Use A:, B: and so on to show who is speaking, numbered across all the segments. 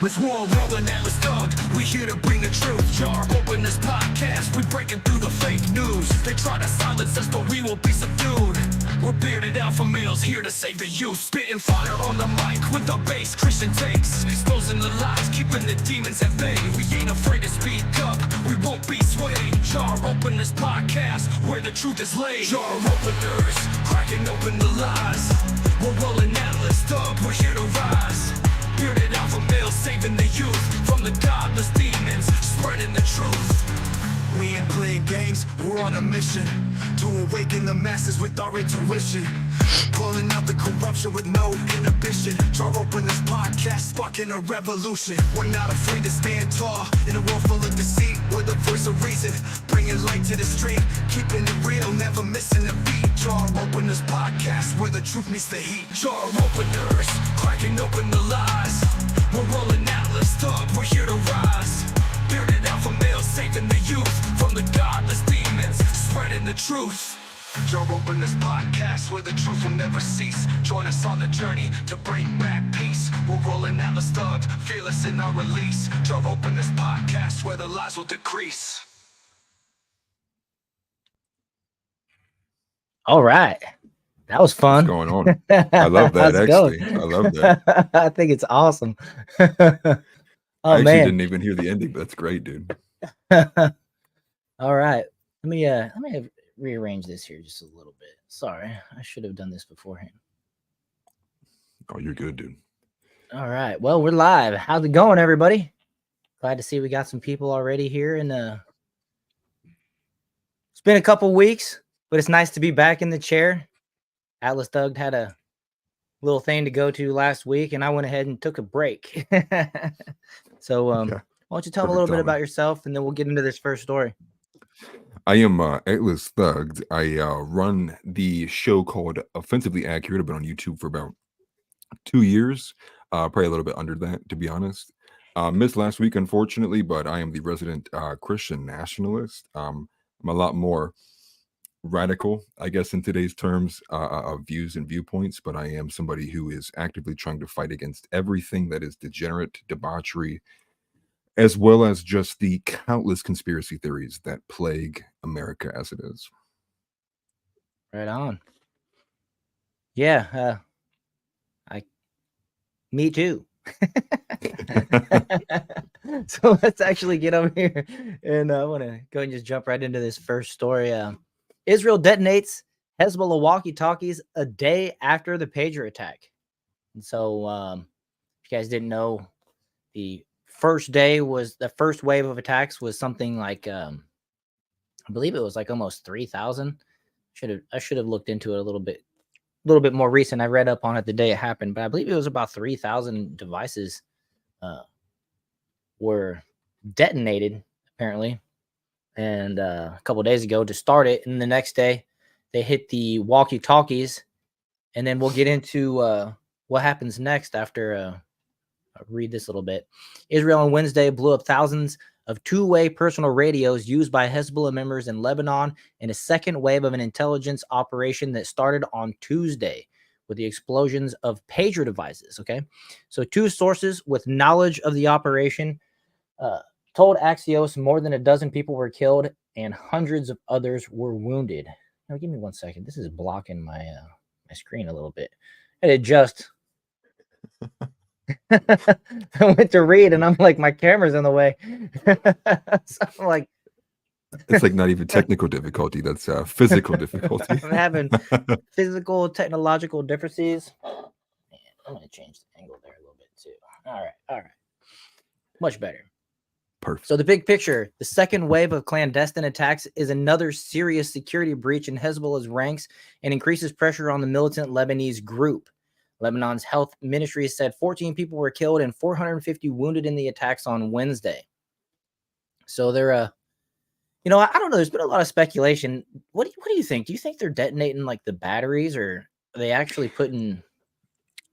A: Let's roll, rolling Atlas Thug. We here to bring the truth. Jar open this podcast. We breaking through the fake news. They try to silence us, but we won't be subdued. We're bearded alpha males here to save the youth. Spitting fire on the mic with the bass Christian takes. Exposing the lies, keeping the demons at bay. We ain't afraid to speak up. We won't be swayed. Jar open this podcast where the truth is laid. Jar openers, cracking open the lies. We're rolling Atlas Thug. We're here to rise. Bearded alpha males saving the youth from the godless demons, spreading the truth. We ain't playing games, we're on a mission to awaken the masses with our intuition. Pulling out the corruption with no inhibition. Jar open this podcast, sparking a revolution. We're not afraid to stand tall in a world full of deceit. We're the voice of reason, bringing light to the street. Keeping it real, never missing a beat. Jar open this podcast where the truth meets the heat. Jar openers, cracking open the lies. We're rolling Atlas Thug, we're here to rise. Bearded alpha males saving the youth from the godless demons, spreading the truth. Jar open this podcast where the truth will never cease. Join us on the journey to bring back peace. We're rolling Atlas Thug, fearless in our release. Jar open this podcast where the lies will decrease.
B: All right. That was fun.
C: What's going on? I love that, actually. I love that.
B: I think it's awesome.
C: I actually
B: man.
C: didn't even hear the ending, but that's great, dude.
B: All right. Let me rearrange this here just a little bit. Sorry. I should have done this beforehand.
C: Oh, you're good, dude.
B: All right. Well, we're live. How's it going, everybody? Glad to see we got some people already here. And it's been a couple weeks, but it's nice to be back in the chair. Atlas Thug had a little thing to go to last week, and I went ahead and took a break. So why don't you tell them a little bit about yourself, and then we'll get into this first story.
C: I am Atlas Thug. I run the show called Offensively Accurate. I've been on YouTube for about 2 years, probably a little bit under that, to be honest. Missed last week, unfortunately, but I am the resident Christian nationalist. I'm a lot more radical, I guess, in today's terms of views and viewpoints, but I am somebody who is actively trying to fight against everything that is degenerate, debauchery, as well as just the countless conspiracy theories that plague America as it is.
B: Right on. Yeah, me too. So let's actually get over here, and I want to go and just jump right into this first story. Israel detonates Hezbollah walkie-talkies a day after the pager attack. And so, if you guys didn't know, the first wave of attacks was something like, I believe it was like almost 3,000. I should have looked into it a little bit more recent. I read up on it the day it happened, but I believe it was about 3,000 devices were detonated, apparently. And a couple of days ago to start it, and the next day they hit the walkie-talkies, and then we'll get into what happens next after I read this a little bit. Israel on Wednesday blew up thousands of two-way personal radios used by Hezbollah members in Lebanon in a second wave of an intelligence operation that started on Tuesday with the explosions of pager devices. Okay, so two sources with knowledge of the operation told Axios more than a dozen people were killed and hundreds of others were wounded. Now, give me 1 second. This is blocking my screen a little bit. And it just I went to read, and I'm like, my camera's in the way. So I'm like,
C: it's like not even technical difficulty. That's physical difficulty.
B: I'm having physical, technological differences. Man, I'm going to change the angle there a little bit too. All right. Much better.
C: Perfect.
B: So the big picture, the second wave of clandestine attacks is another serious security breach in Hezbollah's ranks and increases pressure on the militant Lebanese group. Lebanon's health ministry said 14 people were killed and 450 wounded in the attacks on Wednesday. So they're, I don't know. There's been a lot of speculation. What do you think? Do you think they're detonating like the batteries, or are they actually putting?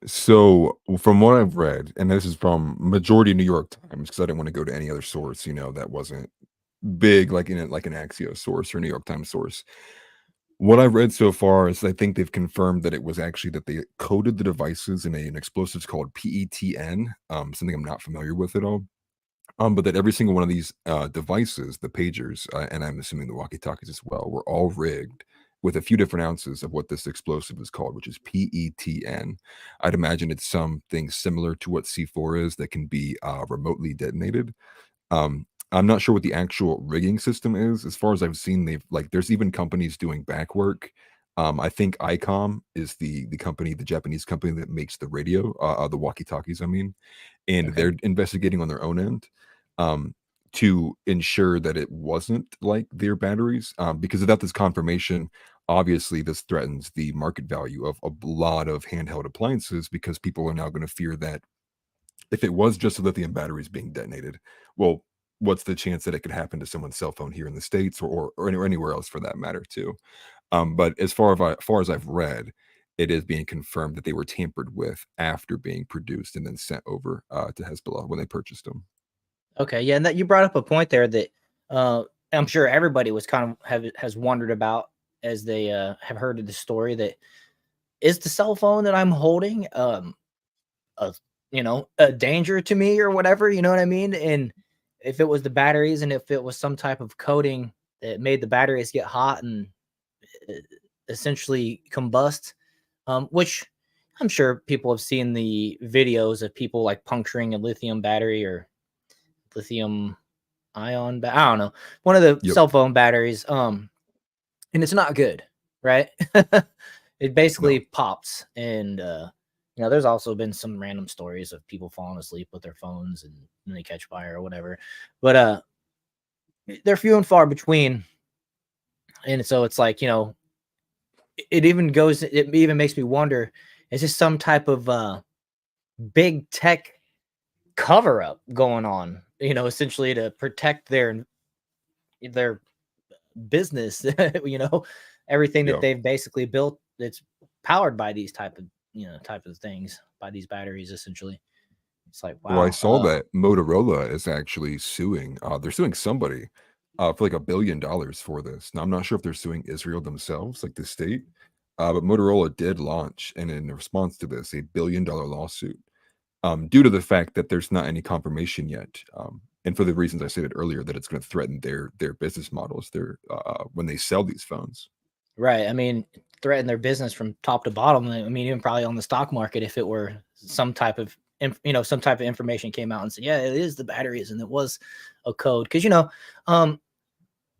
C: So from what I've read, and this is from majority New York Times, because I didn't want to go to any other source, that wasn't big, like an Axios source or New York Times source. What I've read so far is I think they've confirmed that it was actually that they coded the devices in an explosives called PETN, something I'm not familiar with at all. But that every single one of these devices, the pagers, and I'm assuming the walkie-talkies as well, were all rigged with a few different ounces of what this explosive is called, which is PETN. I'd imagine it's something similar to what C4 is that can be remotely detonated. I'm not sure what the actual rigging system is. As far as I've seen, they've like there's even companies doing back work. I think ICOM is the company, the Japanese company that makes the radio, the walkie-talkies, I mean, and
B: Okay.
C: they're investigating on their own end to ensure that it wasn't like their batteries. Because without this confirmation, obviously this threatens the market value of a lot of handheld appliances because people are now going to fear that if it was just lithium batteries being detonated, well, what's the chance that it could happen to someone's cell phone here in the States or anywhere else for that matter, too? But far as I've read, it is being confirmed that they were tampered with after being produced and then sent over to Hezbollah when they purchased them.
B: Okay, yeah, and that you brought up a point there that uh, I'm sure everybody was kind of has wondered about as they have heard of the story. That is the cell phone that I'm holding, a a danger to me or whatever. You know what I mean? And if it was the batteries, and if it was some type of coating that made the batteries get hot and uh, essentially combust, which I'm sure people have seen the videos of people like puncturing a lithium battery or lithium ion I don't know, one of the
C: Yep.
B: cell phone batteries, and it's not good, right? It basically
C: No.
B: pops, and there's also been some random stories of people falling asleep with their phones and they catch fire or whatever, but they're few and far between, and so it's like, it even makes me wonder, is this some type of big tech cover up going on, essentially to protect their business, you know, everything that
C: Yeah.
B: they've basically built that's powered by these type of things, by these batteries essentially. It's like,
C: Well, I
B: wow.
C: saw that Motorola is actually suing. They're suing somebody for like $1 billion for this. Now, I'm not sure if they're suing Israel themselves, like the state, but Motorola did launch, and in response to this, $1 billion lawsuit due to the fact that there's not any confirmation yet, and for the reasons I stated earlier, that it's going to threaten their business models, their when they sell these phones.
B: Right. I mean, threaten their business from top to bottom. I mean, even probably on the stock market, if it were some type of, some type of information came out and said, yeah, it is the batteries and it was a code. Because, um,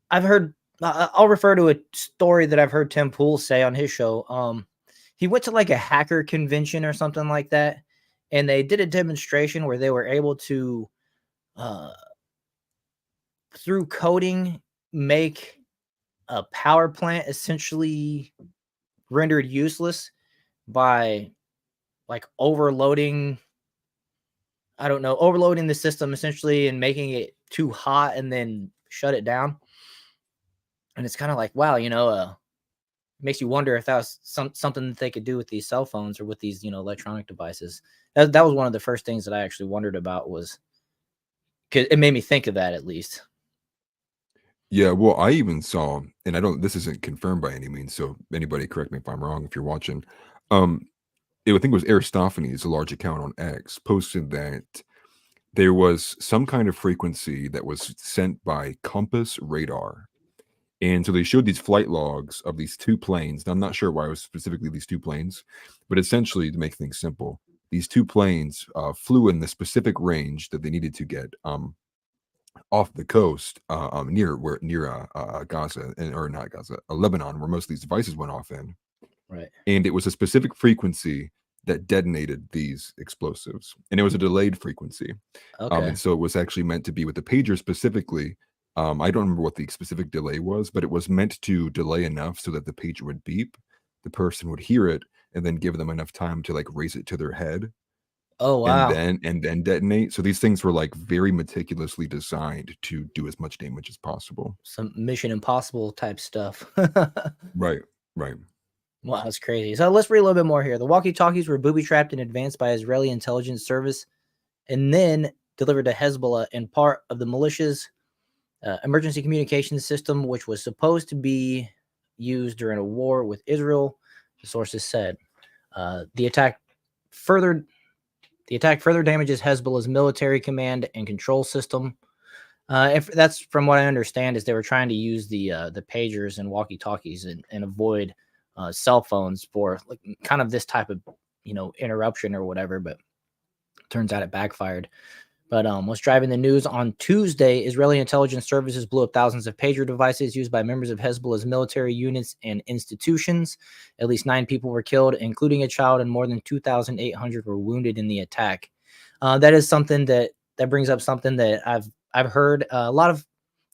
B: I've heard, I'll refer to a story that I've heard Tim Pool say on his show. He went to like a hacker convention or something like that, and they did a demonstration where they were able to, uh, through coding, make a power plant essentially rendered useless by like overloading, I don't know, overloading the system essentially and making it too hot and then shut it down. And it's kind of like, wow, makes you wonder if that was something that they could do with these cell phones or with these, electronic devices. That was one of the first things that I actually wondered about, was because it made me think of that at least.
C: Yeah, well, I even saw, and I don't. This isn't confirmed by any means, so anybody correct me if I'm wrong if you're watching. Um, I think it was Aristophanes, a large account on X, posted that there was some kind of frequency that was sent by Compass radar. And so they showed these flight logs of these two planes. Now, I'm not sure why it was specifically these two planes, but essentially, to make things simple, these two planes flew in the specific range that they needed to get off the coast near Gaza, or not Gaza, Lebanon, where most of these devices went off in.
B: Right.
C: And it was a specific frequency that detonated these explosives, and it was a delayed frequency.
B: Okay.
C: And so it was actually meant to be with the pager specifically. I don't remember what the specific delay was, but it was meant to delay enough so that the pager would beep, the person would hear it, and then give them enough time to like raise it to their head
B: Oh, wow.
C: and then detonate. So these things were like very meticulously designed to do as much damage as possible.
B: Some Mission Impossible type stuff.
C: Right, right.
B: Wow, that's crazy. So let's read a little bit more here. The walkie-talkies were booby-trapped in advance by Israeli intelligence service and then delivered to Hezbollah and part of the militia's emergency communications system, which was supposed to be used during a war with Israel, the sources said. The attack further damages Hezbollah's military command and control system. If that's from what I understand, is they were trying to use the pagers and walkie-talkies and avoid cell phones for like kind of this type of interruption or whatever. But turns out it backfired. But what's driving the news on Tuesday? Israeli intelligence services blew up thousands of pager devices used by members of Hezbollah's military units and institutions. At least 9 people were killed, including a child, and more than 2,800 were wounded in the attack. That is something that brings up something that I've heard not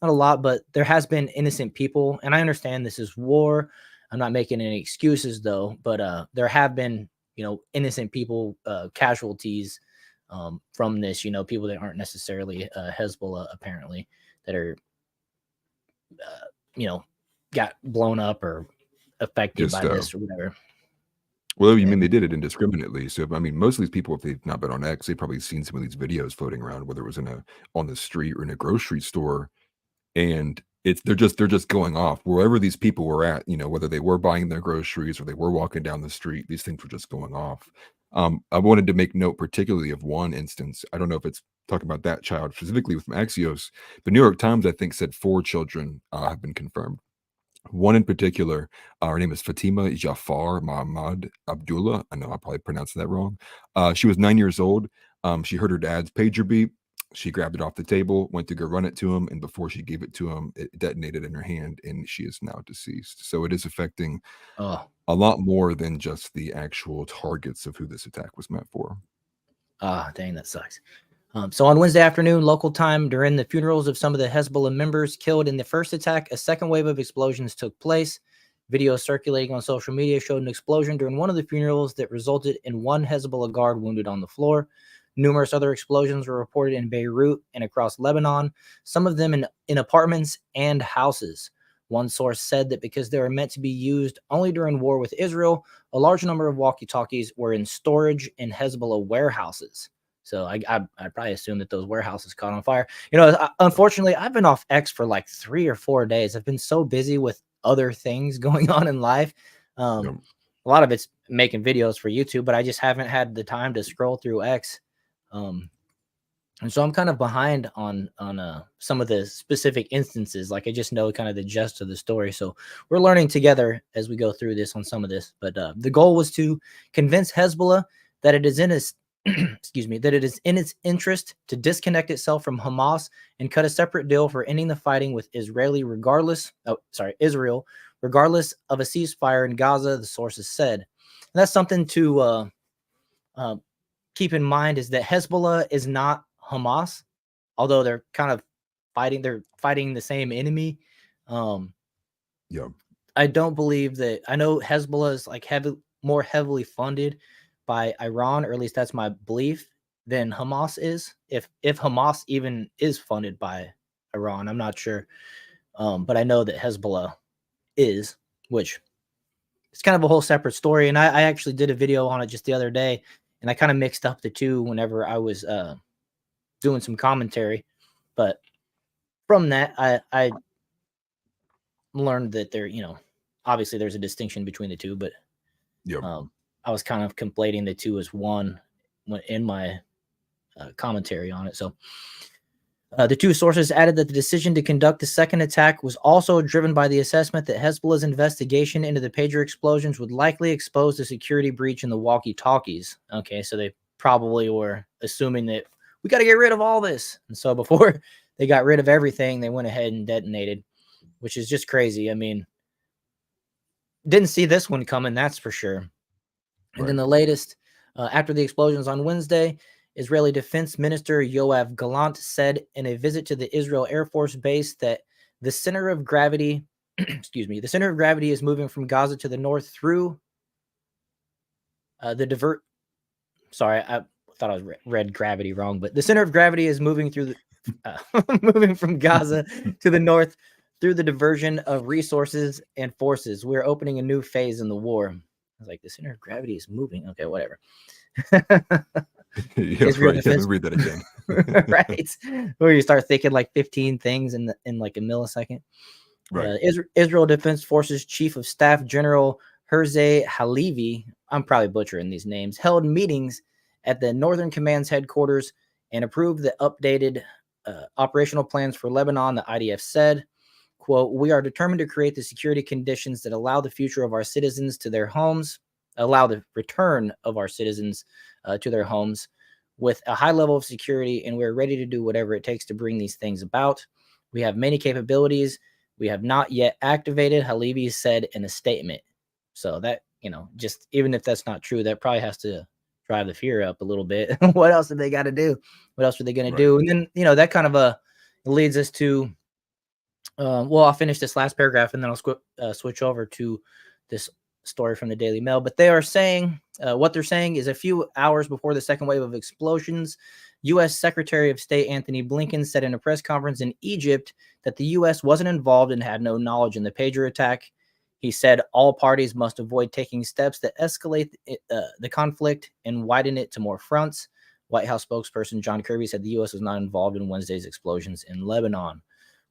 B: a lot, but there has been innocent people, and I understand this is war. I'm not making any excuses though, but there have been innocent people, casualties. From this, people that aren't necessarily Hezbollah, apparently, that are, got blown up or affected by this or whatever.
C: Well, you mean they did it indiscriminately? So, I mean, most of these people, if they've not been on X, they've probably seen some of these videos floating around, whether it was on the street or in a grocery store, and they're just going off wherever these people were at. Whether they were buying their groceries or they were walking down the street, these things were just going off. I wanted to make note particularly of one instance. I don't know if it's talking about that child specifically with Axios. The New York Times, I think, said 4 children have been confirmed. One in particular, her name is Fatima Jafar Mahmoud Abdullah. I know I probably pronounced that wrong. She was 9 years old. She heard her dad's pager beep. She grabbed it off the table, went to go run it to him, and before she gave it to him, it detonated in her hand, and she is now deceased. So it is affecting a lot more than just the actual targets of who this attack was meant for.
B: Dang, that sucks. So on Wednesday afternoon, local time, during the funerals of some of the Hezbollah members killed in the first attack, a second wave of explosions took place. Video circulating on social media showed an explosion during one of the funerals that resulted in one Hezbollah guard wounded on the floor. Numerous other explosions were reported in Beirut and across Lebanon, some of them in apartments and houses. One source said that because they were meant to be used only during war with Israel, a large number of walkie-talkies were in storage in Hezbollah warehouses. So I'd probably assume that those warehouses caught on fire. Unfortunately, I've been off X for like 3 or 4 days. I've been so busy with other things going on in life. A lot of it's making videos for YouTube, but I just haven't had the time to scroll through X. And so I'm kind of behind on some of the specific instances. Like I just know kind of the gist of the story. So we're learning together as we go through this on some of this. But the goal was to convince Hezbollah that it is in its that it is in its interest to disconnect itself from Hamas and cut a separate deal for ending the fighting with Israel, regardless of a ceasefire in Gaza, the sources said. And that's something to keep in mind, is that Hezbollah is not Hamas, although they're kind of fighting the same enemy. I don't believe that. I know Hezbollah is like more heavily funded by Iran, or at least that's my belief, than Hamas is. If Hamas even is funded by Iran, I'm not sure. But I know that Hezbollah is, which it's kind of a whole separate story. And I actually did a video on it just the other day, and I kind of mixed up the two whenever I was doing some commentary. But from that, I learned that there, obviously there's a distinction between the two, but I was kind of conflating the two as one in my commentary on it. So the two sources added that the decision to conduct the second attack was also driven by the assessment that Hezbollah's investigation into the pager explosions would likely expose the security breach in the walkie-talkies. Okay, so they probably were assuming that we got to get rid of all this. And so before they got rid of everything, they went ahead and detonated, which is just crazy. I mean, didn't see this one coming, that's for sure. And then the latest, after the explosions on Wednesday, Israeli Defense Minister Yoav Gallant said in a visit to the Israel Air Force Base that the center of gravity, the center of gravity is moving from Gaza to the north through Sorry, I thought I read gravity wrong, but the center of gravity is moving through moving from Gaza to the north through the diversion of resources and forces. We're opening a new phase in the war. I was like, the center of gravity is moving. Okay, whatever.
C: Israel Let me read that again.
B: Right. Where you start thinking like 15 things in like a millisecond.
C: Right.
B: Israel Defense Forces Chief of Staff General Herze Halevi, I'm probably butchering these names, held meetings at the Northern Command's headquarters and approved the updated operational plans for Lebanon. The IDF said, quote, "We are determined to create the security conditions that allow the future of our citizens to their homes, allow the return of our citizens to their homes with a high level of security, and we're ready to do whatever it takes to bring these things about. We have many capabilities we have not yet activated," Halevi said in a statement. So that, just even if that's not true, that probably has to drive the fear up a little bit. What else have they got to do? What else are they going to do? And then, that kind of leads us to, well, I'll finish this last paragraph and then I'll switch over to this story from the Daily Mail. But they are saying, what they're saying is a few hours before the second wave of explosions, U.S. Secretary of State Anthony Blinken said in a press conference in Egypt that the U.S. wasn't involved and had no knowledge in the pager attack. He said all parties must avoid taking steps that escalate the conflict and widen it to more fronts. White House spokesperson John Kirby said the U.S. was not involved in Wednesday's explosions in Lebanon,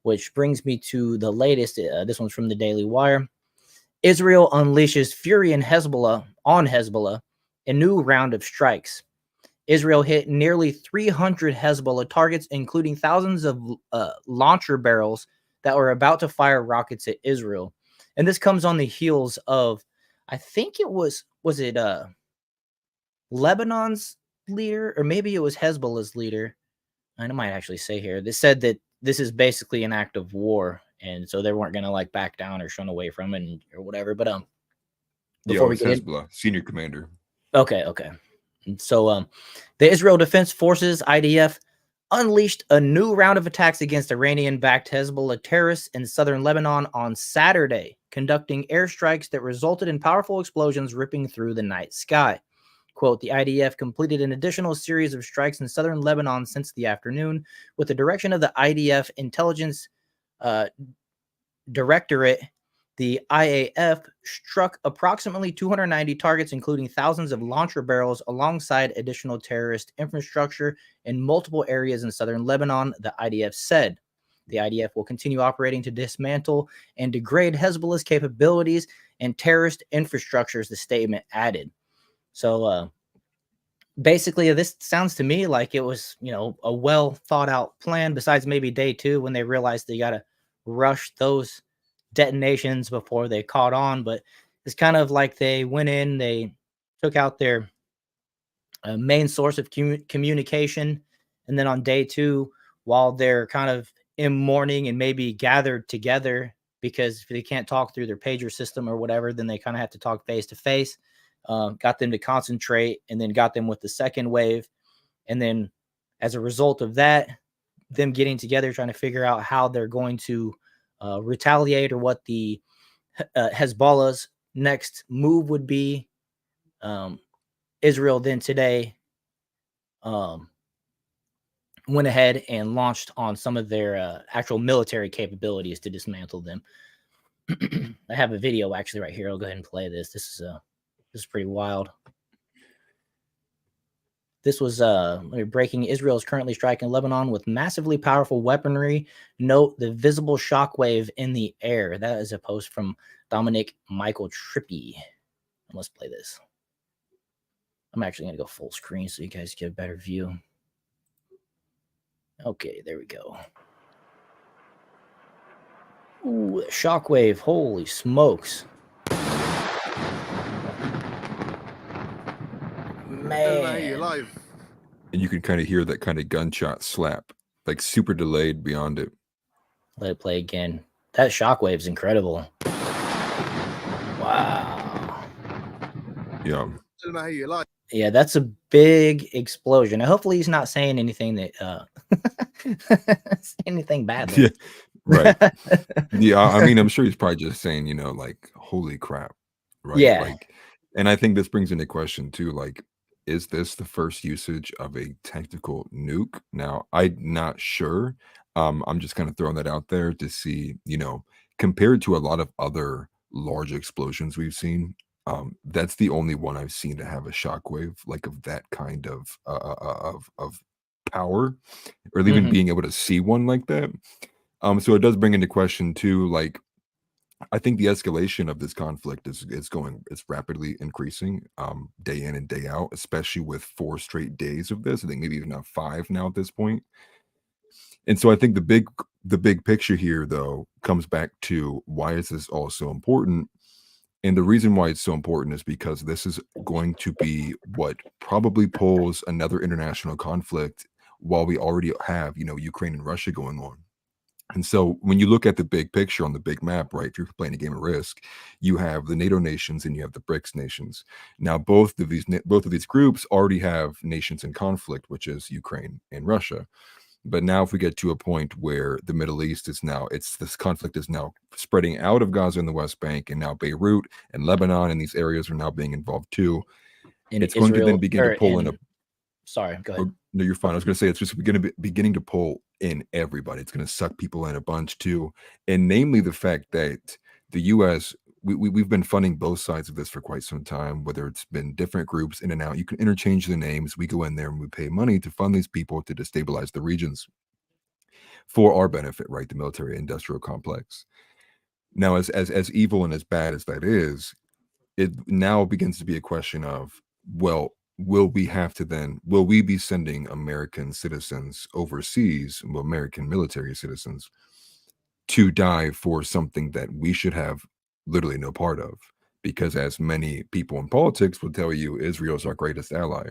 B: which brings me to the latest. This one's from the Daily Wire. Israel unleashes fury on Hezbollah, a new round of strikes. Israel hit nearly 300 Hezbollah targets, including thousands of launcher barrels that were about to fire rockets at Israel. And this comes on the heels of, I think it was it Lebanon's leader, or maybe it was Hezbollah's leader. I might actually say here, they said that this is basically an act of war, and so they weren't going to back down or shun away from it or whatever. But before we get
C: Hezbollah, senior commander.
B: Okay. And so the Israel Defense Forces (IDF) unleashed a new round of attacks against Iranian-backed Hezbollah terrorists in southern Lebanon on Saturday, conducting airstrikes that resulted in powerful explosions ripping through the night sky. Quote, the IDF completed an additional series of strikes in southern Lebanon since the afternoon, with the direction of the IDF Intelligence Directorate. The IAF struck approximately 290 targets, including thousands of launcher barrels, alongside additional terrorist infrastructure in multiple areas in southern Lebanon, the IDF said. The IDF will continue operating to dismantle and degrade Hezbollah's capabilities and terrorist infrastructures, the statement added. So basically, this sounds to me like it was, a well thought out plan, besides maybe day two when they realized they got to rush those detonations before they caught on. But it's kind of like they went in, they took out their main source of communication. And then on day two, while they're kind of in mourning and maybe gathered together, because if they can't talk through their pager system or whatever, then they kind of have to talk face to face. Got them to concentrate, and then got them with the second wave. And then as a result of that, them getting together, trying to figure out how they're going to retaliate, or what the Hezbollah's next move would be. Israel then today went ahead and launched on some of their actual military capabilities to dismantle them. I have a video actually right here. I'll go ahead and play this. This is pretty wild. This was breaking. Israel is currently striking Lebanon with massively powerful weaponry. Note the visible shockwave in the air. That is a post from Dominic Michael Trippy. Let's play this. I'm actually going to go full screen so you guys get a better view. Okay, there we go. Ooh, shockwave. Holy smokes. Man.
C: And you can kind of hear that kind of gunshot slap, like super delayed beyond it.
B: Let it play again. That shockwave is incredible. Wow.
C: Yeah.
B: Yeah, that's a big explosion. And hopefully he's not saying anything that anything bad.
C: Yeah, right. Yeah, I mean, I'm sure he's probably just saying, like, holy crap. Right.
B: Yeah.
C: And I think this brings into question too, like, is this the first usage of a tactical nuke? Now, I'm not sure. I'm just kind of throwing that out there to see, compared to a lot of other large explosions we've seen, that's the only one I've seen to have a shockwave like of that kind of power, or even being able to see one like that. So it does bring into question too, like, I think the escalation of this conflict is rapidly increasing, day in and day out, especially with 4 straight days of this. I think maybe even now 5 now at this point. And so I think the big picture here though comes back to why is this all so important? And the reason why it's so important is because this is going to be what probably pulls another international conflict while we already have, Ukraine and Russia going on. And so when you look at the big picture on the big map, right, if you're playing a game of Risk, you have the NATO nations and you have the BRICS nations. Now, both of these groups already have nations in conflict, which is Ukraine and Russia. But now, if we get to a point where the Middle East is now, this conflict is now spreading out of Gaza and the West Bank, and now Beirut and Lebanon and these areas are now being involved too.
B: In
C: It's going to then
B: Israel,
C: begin to
B: or
C: pull in a.
B: sorry, go
C: Oh,
B: ahead.
C: no, you're fine. I was going to say it's just going to be beginning to pull in everybody. It's going to suck people in a bunch too, and namely the fact that the U.S. We've been funding both sides of this for quite some time. Whether it's been different groups in and out, you can interchange the names. We go in there and we pay money to fund these people to destabilize the regions for our benefit, right? The military industrial complex. Now, as evil and as bad as that is, it now begins to be a question of, well, will we be sending American citizens overseas, well, American military citizens, to die for something that we should have literally no part of? Because as many people in politics will tell you, Israel's our greatest ally.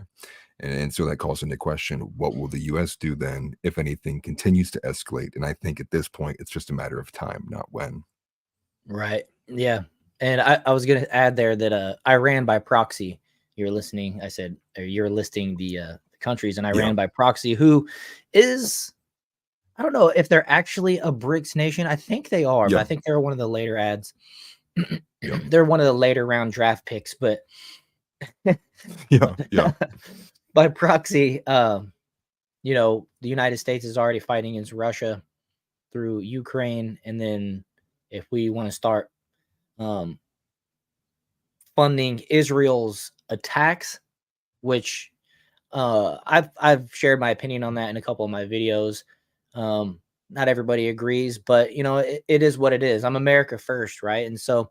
C: And so that calls into question, what will the US do then if anything continues to escalate? And I think at this point, it's just a matter of time, not when.
B: Right. Yeah. And I was going to add there that Iran by proxy, you're listening. I said, or you're listing the countries, and Iran
C: Yeah.
B: by proxy, who is, I don't know if they're actually a BRICS nation. I think they are, but
C: Yeah.
B: I think they're one of the later ads.
C: Yeah.
B: They're one of the later round draft picks, but
C: Yeah.
B: by proxy, the United States is already fighting against Russia through Ukraine. And then if we want to start funding Israel's attacks, which I've shared my opinion on that in a couple of my videos. Not everybody agrees, but it is what it is. I'm America first, right? And so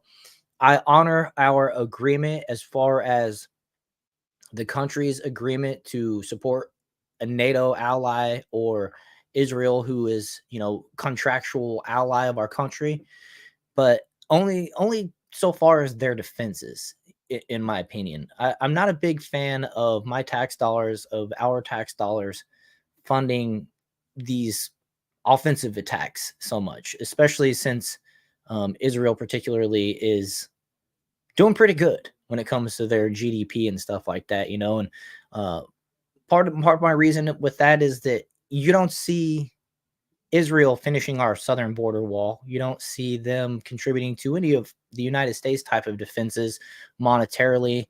B: I honor our agreement as far as the country's agreement to support a NATO ally or Israel, who is, contractual ally of our country, but only so far as their defenses, in my opinion. I'm not a big fan of my tax dollars, of our tax dollars, funding these offensive attacks so much, especially since Israel particularly is doing pretty good when it comes to their GDP and stuff like that, and part of my reason with that is that you don't see Israel finishing our southern border wall. You don't see them contributing to any of the United States type of defenses monetarily.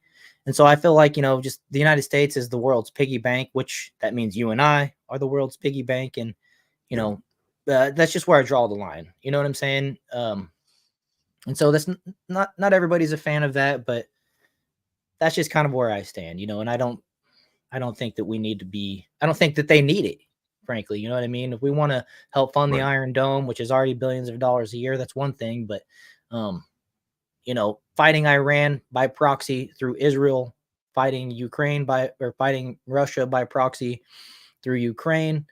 B: And so I feel like, just the United States is the world's piggy bank, which that means you and I are the world's piggy bank. And, that's just where I draw the line. You know what I'm saying? And so that's not everybody's a fan of that, but that's just kind of where I stand, and I don't think that we need to be, I don't think that they need it, frankly. You know what I mean? If we want to help fund the
C: Right.
B: Iron Dome, which is already billions of dollars a year, that's one thing. But, fighting Iran by proxy through Israel, fighting Russia by proxy through Ukraine,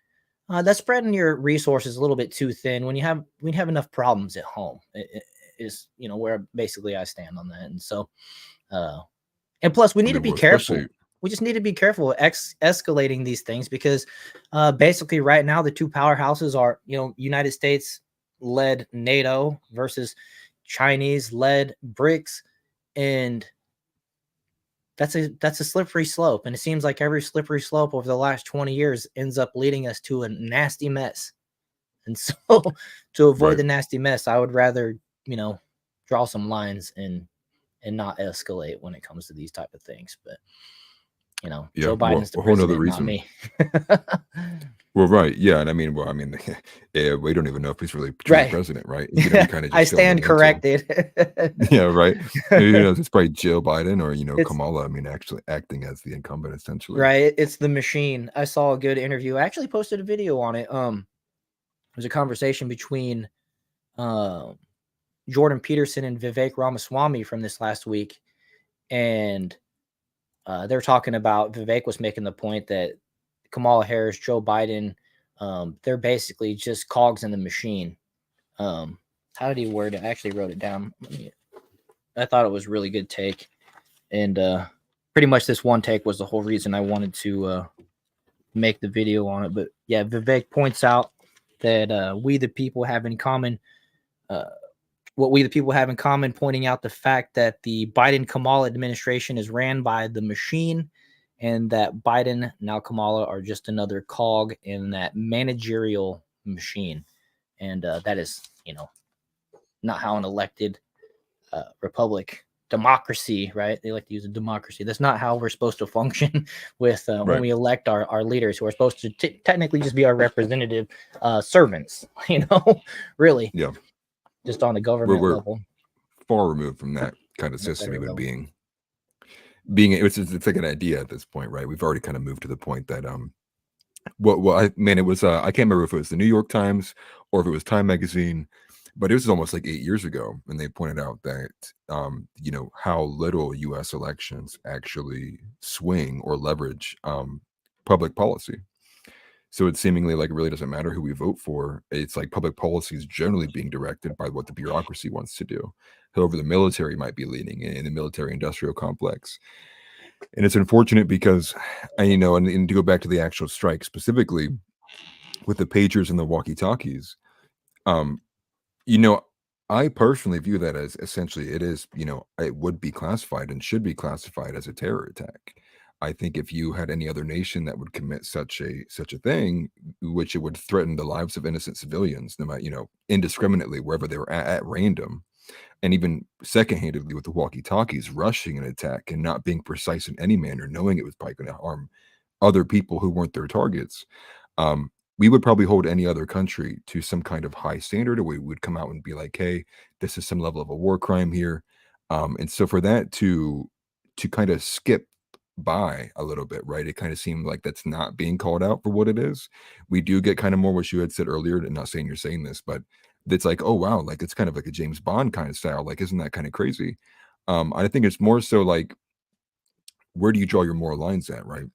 B: that's spreading your resources a little bit too thin when we have enough problems at home. It is, where basically I stand on that. And so, and plus we need to be careful.
C: Especially,
B: We just need to be careful escalating these things, because basically right now the two powerhouses are, United States led NATO versus Chinese led BRICS, and that's a slippery slope. And it seems like every slippery slope over the last 20 years ends up leading us to a nasty mess. And so to avoid
C: right.
B: the nasty mess, I would rather, draw some lines and not escalate when it comes to these type of things. But
C: Yeah.
B: Joe Biden's the
C: a whole nother
B: president, not
C: reason.
B: me.
C: Well, right. Yeah. And I mean, yeah, we don't even know if he's really truly
B: Right.
C: president, right? You know, we kind of
B: I
C: just fill him
B: stand
C: in, so.
B: corrected.
C: Yeah, right. It's probably Joe Biden or,
B: It's-
C: Kamala. I mean, actually acting as the incumbent, essentially.
B: Right. It's the machine. I saw a good interview. I actually posted a video on it. There's a conversation between Jordan Peterson and Vivek Ramaswamy from this last week, and they're talking about Vivek was making the point that Kamala Harris, Joe Biden, they're basically just cogs in the machine. How did he word it? I actually wrote it down. I thought it was a really good take, and pretty much this one take was the whole reason I wanted to make the video on it. But yeah, Vivek points out that we the people have in common. What we the people have in common, pointing out the fact that the Biden-Kamala administration is ran by the machine, and that Biden, now Kamala, are just another cog in that managerial machine. And that is, not how an elected republic, democracy, right? They like to use a democracy. That's not how we're supposed to function with when
C: Right.
B: we elect our leaders, who are supposed to technically just be our representative servants, really.
C: Yeah.
B: Just on the government
C: We're
B: level.
C: far removed from that kind of
B: At a
C: system,
B: better
C: even
B: level.
C: being it's like an idea at this point, right? We've already kind of moved to the point that it was I can't remember if it was the New York Times or if it was Time Magazine, but it was almost like 8 years ago, and they pointed out that how little U.S. elections actually swing or leverage public policy. So it's seemingly like it really doesn't matter who we vote for. It's like public policy is generally being directed by what the bureaucracy wants to do. However, the military might be leading in the military-industrial complex. And it's unfortunate because, and to go back to the actual strike specifically, with the pagers and the walkie-talkies, I personally view that as essentially it is, it would be classified and should be classified as a terror attack. I think if you had any other nation that would commit such a thing, which it would threaten the lives of innocent civilians, no matter, indiscriminately, wherever they were at random, and even second-handedly with the walkie-talkies, rushing an attack and not being precise in any manner, knowing it was probably going to harm other people who weren't their targets, we would probably hold any other country to some kind of high standard, or we would come out and be like, hey, this is some level of a war crime here. And so for that to kind of skip by a little bit, right? It kind of seemed like that's not being called out for what it is. We do get kind of more what you had said earlier, and not saying you're saying this, but it's like, oh wow, like it's kind of like a James Bond kind of style. Like, isn't that kind of crazy? I think it's more so like, where do you draw your moral lines at, right?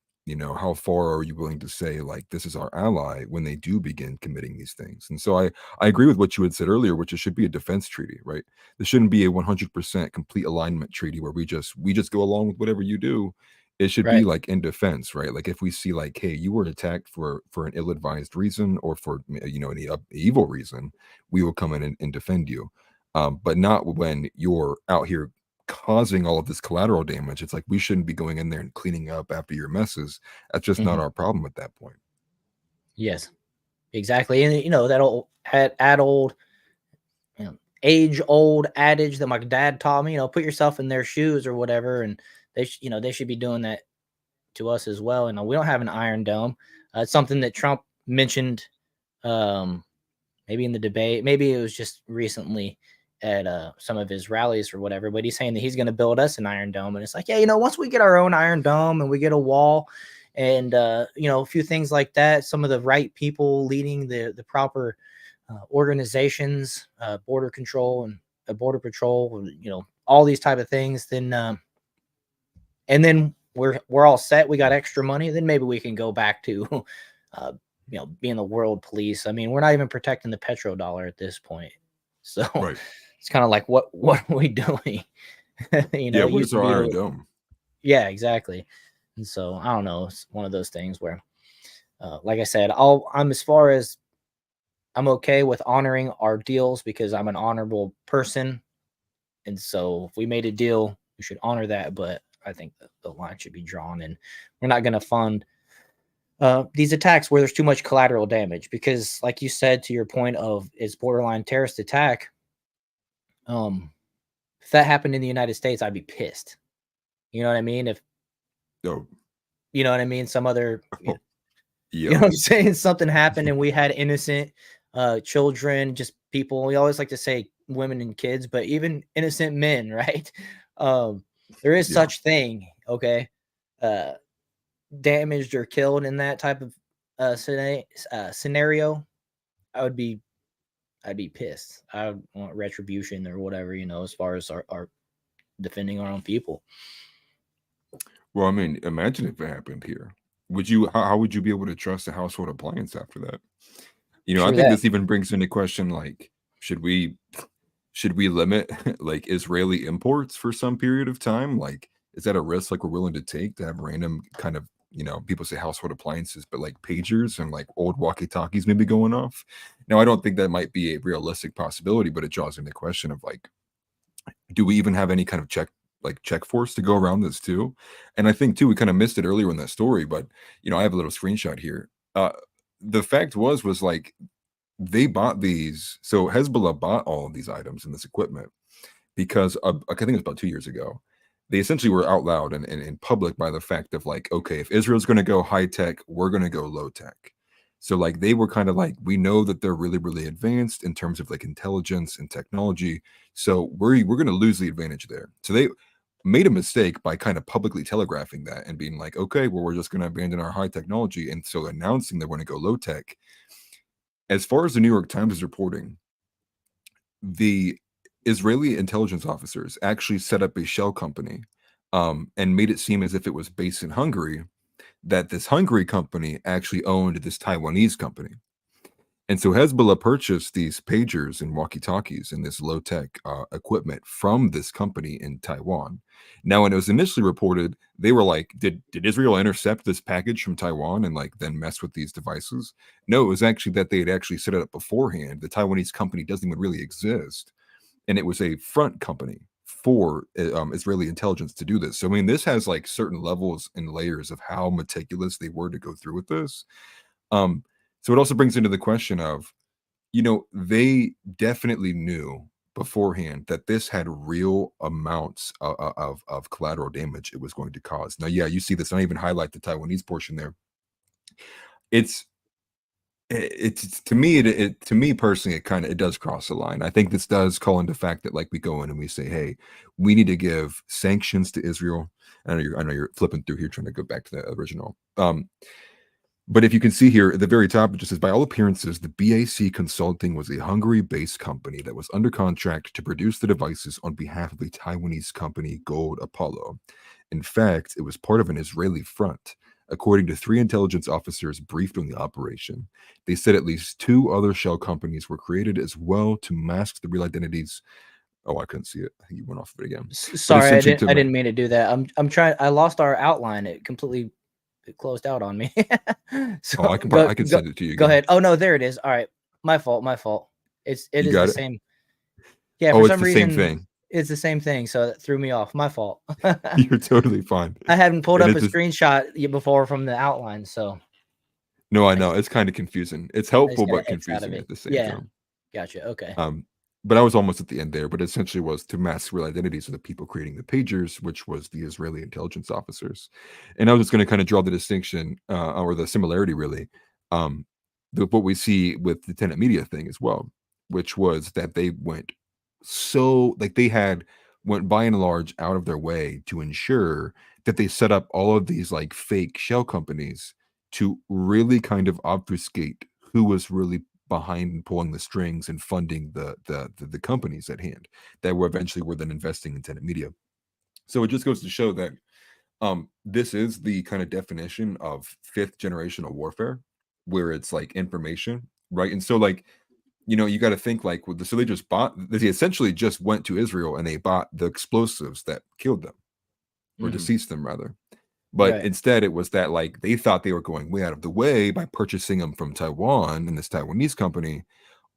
C: How far are you willing to say, like, this is our ally when they do begin committing these things? And so I agree with what you had said earlier, which it should be a defense treaty, right? This shouldn't be a 100% complete alignment treaty where we just go along with whatever you do. It should be
B: Right.
C: like in defense, right? Like if we see like, hey, you were attacked for an ill-advised reason or for any evil reason, we will come in and defend you. But not when you're out here causing all of this collateral damage. It's like we shouldn't be going in there and cleaning up after your messes. That's just not
B: Mhm.
C: our problem at that point.
B: Yes, exactly. And that old old, age old adage that my dad taught me. Put yourself in their shoes or whatever, and they should be doing that to us as well. And we don't have an Iron Dome. It's something that Trump mentioned, maybe in the debate, maybe it was just recently at some of his rallies or whatever. But he's saying that he's going to build us an Iron Dome, and it's like, yeah, once we get our own Iron Dome and we get a wall, and a few things like that, some of the right people leading the proper organizations, border control and border patrol, and all these type of things, then and then we're all set. We got extra money. Then maybe we can go back to being the world police. I mean, we're not even protecting the petrodollar at this point, so
C: Right.
B: it's kind of like what are we doing?
C: Yeah.
B: It
C: What
B: used
C: is
B: to
C: our
B: be
C: Iron Dome?
B: yeah, exactly. And so I don't know. It's one of those things where, like I said, I'm as far as I'm okay with honoring our deals because I'm an honorable person. And so if we made a deal, we should honor that. But I think the line should be drawn, and we're not going to fund these attacks where there's too much collateral damage. Because, like you said, to your point of it's borderline terrorist attack. If that happened in the United States, I'd be pissed. You know what I mean? If
C: Oh,
B: you know what I mean, some other
C: oh
B: you
C: yeah.
B: know what I'm saying? Something happened and we had innocent children, just people. We always like to say women and kids, but even innocent men, right? There is
C: Yeah.
B: such thing, okay? Uh, damaged or killed in that type of scenario. I would be I'd be pissed. I would want retribution or whatever, as far as our defending our own people.
C: Well, I mean, imagine if it happened here. Would you? How would you be able to trust a household appliance after that? I
B: True
C: think
B: that.
C: this even brings into question like, should we limit like Israeli imports for some period of time? Like, is that a risk like we're willing to take to have random kind of people say household appliances, but like pagers and like old walkie-talkies maybe going off? Now, I don't think that might be a realistic possibility, but it draws into the question of like, do we even have any kind of check force to go around this too? And I think too, we kind of missed it earlier in that story, but I have a little screenshot here. The fact was like they bought these. So Hezbollah bought all of these items and this equipment because I think it was about 2 years ago. They essentially were out loud and in public by the fact of like, okay, if Israel's going to go high tech, we're going to go low tech. So like they were kind of like, we know that they're really, really advanced in terms of like intelligence and technology. So we're going to lose the advantage there. So they made a mistake by kind of publicly telegraphing that and being like, okay, well, we're just going to abandon our high technology. And so announcing they want to go low tech. As far as the New York Times is reporting, the Israeli intelligence officers actually set up a shell company and made it seem as if it was based in Hungary, that this Hungary company actually owned this Taiwanese company. And so Hezbollah purchased these pagers and walkie-talkies and this low-tech equipment from this company in Taiwan. Now, when it was initially reported, they were like, did Israel intercept this package from Taiwan and like then mess with these devices? No, it was actually that they had actually set it up beforehand. The Taiwanese company doesn't even really exist. And it was a front company for Israeli intelligence to do this. So, I mean, this has like certain levels and layers of how meticulous they were to go through with this. So it also brings into the question of, they definitely knew beforehand that this had real amounts of collateral damage it was going to cause. Now, yeah, you see this. I don't even highlight the Taiwanese portion there. It's to me, to me personally, it does cross the line. I think this does call into fact that like we go in and we say, hey, we need to give sanctions to Israel. I know you're flipping through here trying to go back to the original. But if you can see here at the very top, it just says, by all appearances, the BAC Consulting was a Hungary-based company that was under contract to produce the devices on behalf of the Taiwanese company Gold Apollo. In fact, it was part of an Israeli front. According to 3 intelligence officers briefed on the operation, they said at least 2 other shell companies were created as well to mask the real identities. Oh, I couldn't see it. I think you went off of it again.
B: Sorry, I didn't mean to do that. I'm trying. I lost our outline. It closed out on me. So
C: I can send it to you.
B: Go ahead. Oh no, there it is. All right, my fault. It is the same. Yeah, for some reason,
C: same thing.
B: It's the same thing, so that threw me off. My fault.
C: You're totally fine.
B: I hadn't pulled up a screenshot before from the outline, so.
C: No, I know it's kind of confusing. It's helpful but confusing at the same time.
B: Gotcha. Okay.
C: But I was almost at the end there. But essentially, was to mask real identities of the people creating the pagers, which was the Israeli intelligence officers. And I was just going to kind of draw the distinction or the similarity, really, what we see with the Tenet Media thing as well, which was that they went went by and large out of their way to ensure that they set up all of these like fake shell companies to really kind of obfuscate who was really behind pulling the strings and funding the companies at hand that were then investing in Tenet Media. So it just goes to show that this is the kind of definition of 5th generational warfare, where it's like information, right? And so like, you got to think like, so they essentially just went to Israel and they bought the explosives that killed them or deceased them rather. But instead, it was that like they thought they were going way out of the way by purchasing them from Taiwan and this Taiwanese company,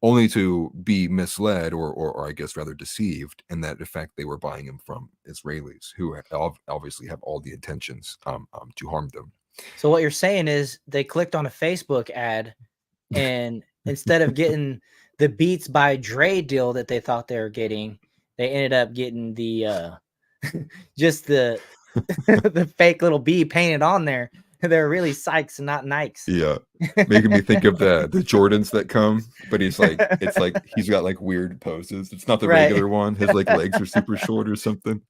C: only to be misled or I guess rather deceived, in that in fact they were buying them from Israelis who obviously have all the intentions to harm them.
B: So what you're saying is they clicked on a Facebook ad, and instead of getting the Beats by Dre deal that they thought they were getting, they ended up getting the just the the fake little bee painted on there, They're really Sykes and not Nikes.
C: Yeah, making me think of the Jordans that come, but he's like, it's like he's got like weird poses. It's not the
B: Right.
C: regular one. His like legs are super short or something.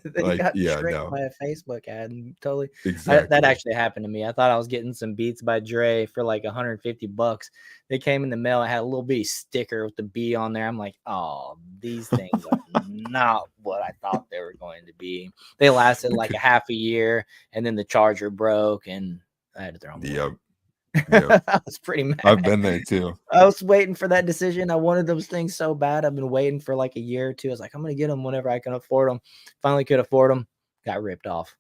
B: They
C: Like,
B: got
C: yeah,
B: tricked
C: no,
B: by a Facebook ad and totally that
C: exactly.
B: actually happened to me. I thought I was getting some Beats by Dre for like $150. They came in the mail. I had a little bitty sticker with the B on there. I'm like, oh, these things are not what I thought they were going to be. They lasted like a half a year, and then the charger broke, and I had to throw them away.
C: Yep. Yep.
B: I was pretty mad.
C: I've been there too.
B: I was waiting for that decision. I wanted those things so bad. I've been waiting for like a year or two. I was like, I'm gonna get them whenever I can afford them. Finally could afford them. Got ripped off.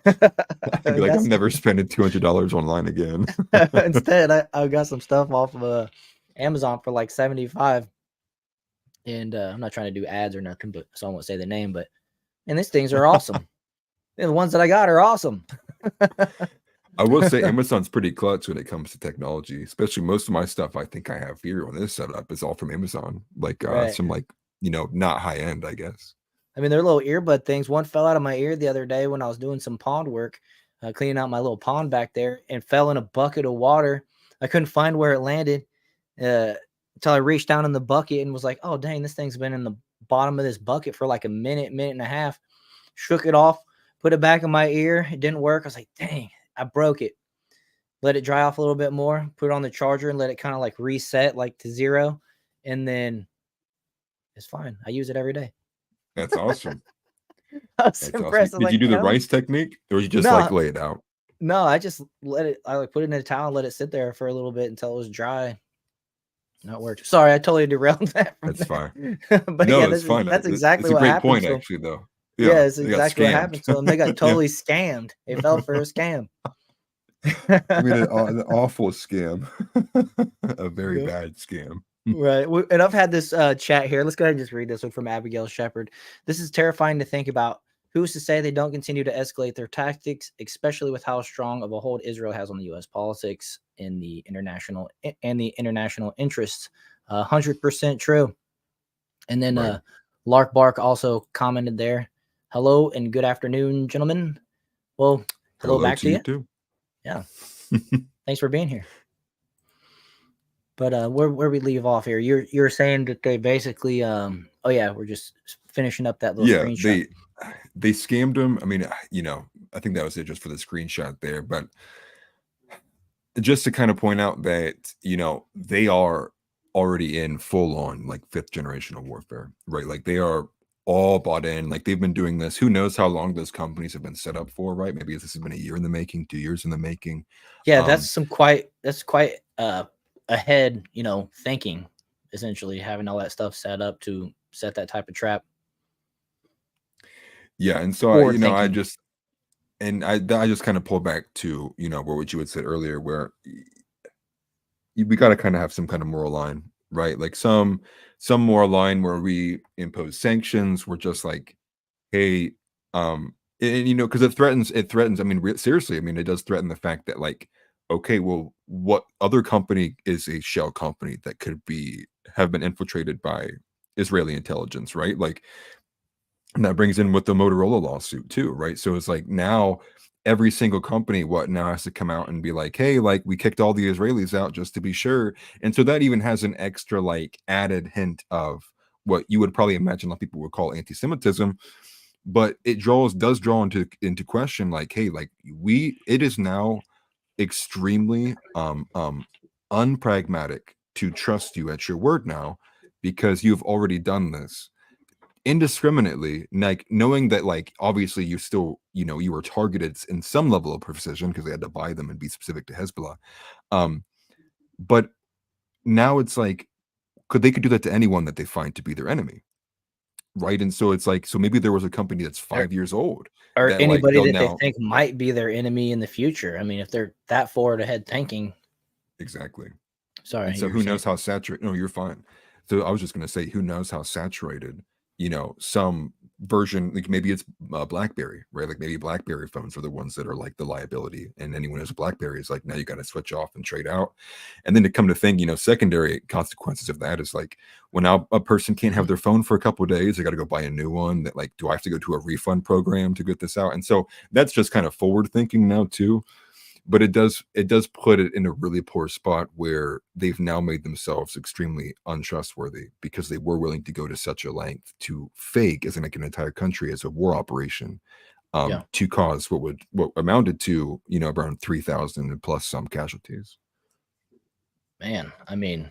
C: I'd be like, I'm never spending $200 online again.
B: Instead, I got some stuff off of Amazon for like 75. And I'm not trying to do ads or nothing, but so I won't say the name. But and these things are awesome. And the ones that I got are awesome.
C: I will say Amazon's pretty clutch when it comes to technology, especially most of my stuff I think I have here on this setup is all from Amazon. Like
B: Right.
C: some like, not high end, I guess.
B: I mean, they're little earbud things. One fell out of my ear the other day when I was doing some pond work, cleaning out my little pond back there, and fell in a bucket of water. I couldn't find where it landed until I reached down in the bucket and was like, oh, dang, this thing's been in the bottom of this bucket for like a minute and a half. Shook it off, put it back in my ear. It didn't work. I was like, dang, I broke it. Let it dry off a little bit more, put it on the charger and let it kind of like reset like to 0. And then it's fine. I use it every day.
C: That's awesome.
B: I was
C: That's
B: impressed.
C: awesome. Did you do the rice technique or you just like lay it out?
B: No, I just let it, I like put it in a towel and let it sit there for a little bit until it was dry. No, it worked. Sorry, I totally derailed that.
C: That's fine.
B: But
C: No,
B: yeah,
C: it's fine.
B: that's
C: It's
B: exactly
C: a
B: what
C: great
B: happened
C: point,
B: to 'em.
C: actually, though.
B: Yeah, it's
C: they got
B: exactly what
C: scammed.
B: happened to them. They got
C: Yeah.
B: totally scammed. They fell for a scam.
C: I mean, an awful scam, a very
B: Yeah.
C: bad scam.
B: Right. And I've had this chat here. Let's go ahead and just read this one from Abigail Shepard. This is terrifying to think about. Who's to say they don't continue to escalate their tactics, especially with how strong of a hold Israel has on the U.S. politics and the international interests? 100% true. And then
C: Right.
B: Lark Bark also commented there. Hello and good afternoon, gentlemen. Well, hello back to you.
C: Too.
B: Yeah. Thanks for being here. But where we leave off here, you're saying that they basically oh yeah, we're just finishing up that little screenshot.
C: They scammed him. I mean, I think that was it just for the screenshot there, but just to kind of point out that they are already in full on like 5th generation of warfare, right? Like they are all bought in, like they've been doing this. Who knows how long those companies have been set up for, right? Maybe this has been a year in the making, 2 years in the making.
B: Yeah, that's quite ahead, thinking, essentially having all that stuff set up to set that type of trap.
C: Yeah, and so I just kind of pull back to what you had said earlier, where we got to kind of have some kind of moral line, right? Like some moral line where we impose sanctions. We're just like, hey, and because it threatens. I mean, seriously, I mean, it does threaten the fact that like, okay, well, what other company is a shell company that could have been infiltrated by Israeli intelligence, right? Like, and that brings in with the Motorola lawsuit too, right? So it's like now every single company now has to come out and be like, hey, like we kicked all the Israelis out just to be sure. And so that even has an extra like added hint of what you would probably imagine a lot of people would call anti-Semitism. But it does draw into question like, hey, like it is now extremely unpragmatic to trust you at your word now, because you've already done this indiscriminately, like knowing that like obviously you still you were targeted in some level of precision because they had to buy them and be specific to Hezbollah, but now it's like they could do that to anyone that they find to be their enemy, right? And so it's like, so maybe there was a company that's 5 years old
B: or
C: that,
B: anybody
C: like,
B: that they think might be their enemy in the future. I mean, if they're that forward ahead thinking.
C: Exactly.
B: Sorry.
C: And so who knows how saturated? No, you're fine. So I was just going to say, who knows how saturated some version, like maybe it's BlackBerry, right? Like maybe BlackBerry phones are the ones that are like the liability, and anyone who has a BlackBerry is like, now you got to switch off and trade out. And then to come to think, secondary consequences of that is like when now a person can't have their phone for a couple of days, they got to go buy a new one. That like, do I have to go to a refund program to get this out? And so that's just kind of forward thinking now too. But it does put it in a really poor spot where they've now made themselves extremely untrustworthy because they were willing to go to such a length to fake as an entire country as a war operation,
B: Yeah.
C: to cause what amounted to around 3,000 plus some casualties.
B: Man, I mean,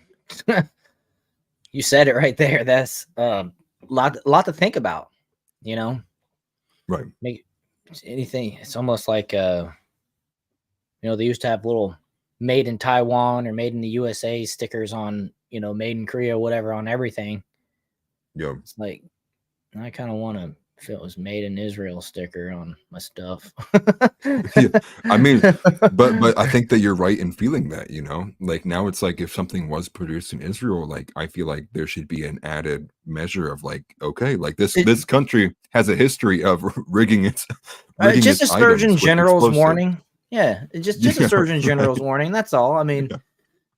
B: you said it right there. That's lot to think about.
C: Right.
B: Make anything. It's almost like they used to have little made in Taiwan or made in the USA stickers on, made in Korea, whatever, on everything.
C: Yeah.
B: It's like, I kind of want to, if it was made in Israel sticker on my stuff.
C: Yeah. I mean, but I think that you're right in feeling that, like now it's like if something was produced in Israel, like I feel like there should be an added measure of like, okay, like this country has a history of rigging its
B: just a Surgeon General's
C: explosives.
B: warning. Yeah, just a Surgeon General's warning. That's all. I mean,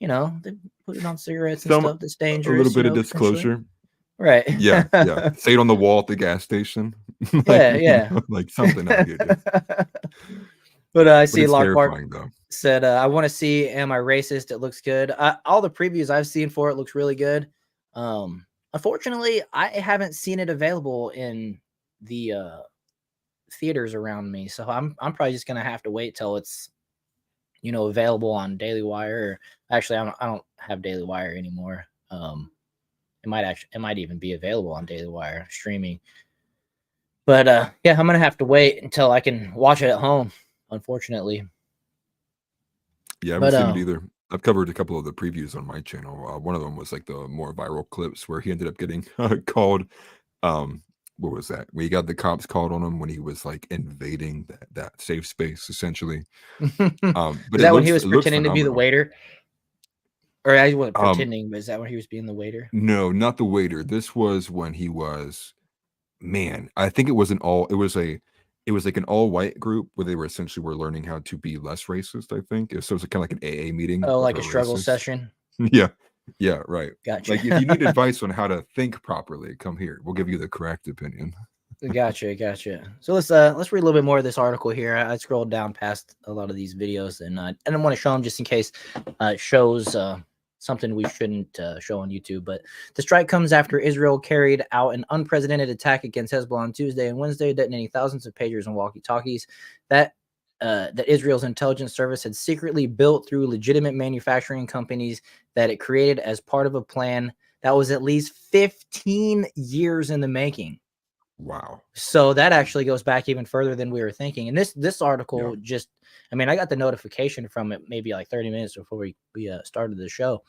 B: they put it on cigarettes and stuff that's dangerous.
C: A little bit of disclosure.
B: Right.
C: Yeah. Say it on the wall at the gas station.
B: Yeah.
C: Like something.
B: But I see
C: Lockhart
B: said, I want to see Am I Racist? It looks good. All the previews I've seen for it looks really good. Unfortunately, I haven't seen it available in the theaters around me, so I'm probably just gonna have to wait till it's available on Daily Wire. Or actually, I don't have Daily Wire anymore. It might even be available on Daily Wire streaming. But yeah, I'm gonna have to wait until I can watch it at home. Unfortunately.
C: Yeah, I haven't seen it either. I've covered a couple of the previews on my channel. One of them was like the more viral clips where he ended up getting called. What was that? We got the cops called on him when he was like invading that safe space, essentially. But
B: is that when he was pretending to be the waiter? Or I wasn't pretending, but is that when he was being the waiter?
C: No, not the waiter. This was when he was, man, I think it was like an all-white group where they were essentially learning how to be less racist, I think. So it was kind of like an AA meeting.
B: Oh, like a struggle session.
C: Yeah, right.
B: Gotcha.
C: Like if you need advice on how to think properly, come here. We'll give you the correct opinion.
B: Gotcha. So let's read a little bit more of this article here. I scrolled down past a lot of these videos, and I didn't want to show them just in case it shows something we shouldn't show on YouTube. But the strike comes after Israel carried out an unprecedented attack against Hezbollah on Tuesday and Wednesday, detonating thousands of pagers and walkie-talkies that Israel's intelligence service had secretly built through legitimate manufacturing companies that it created as part of a plan that was at least 15 years in the making.
C: Wow.
B: So that actually goes back even further than we were thinking. And this article just, I mean, I got the notification from it maybe like 30 minutes before we started the show.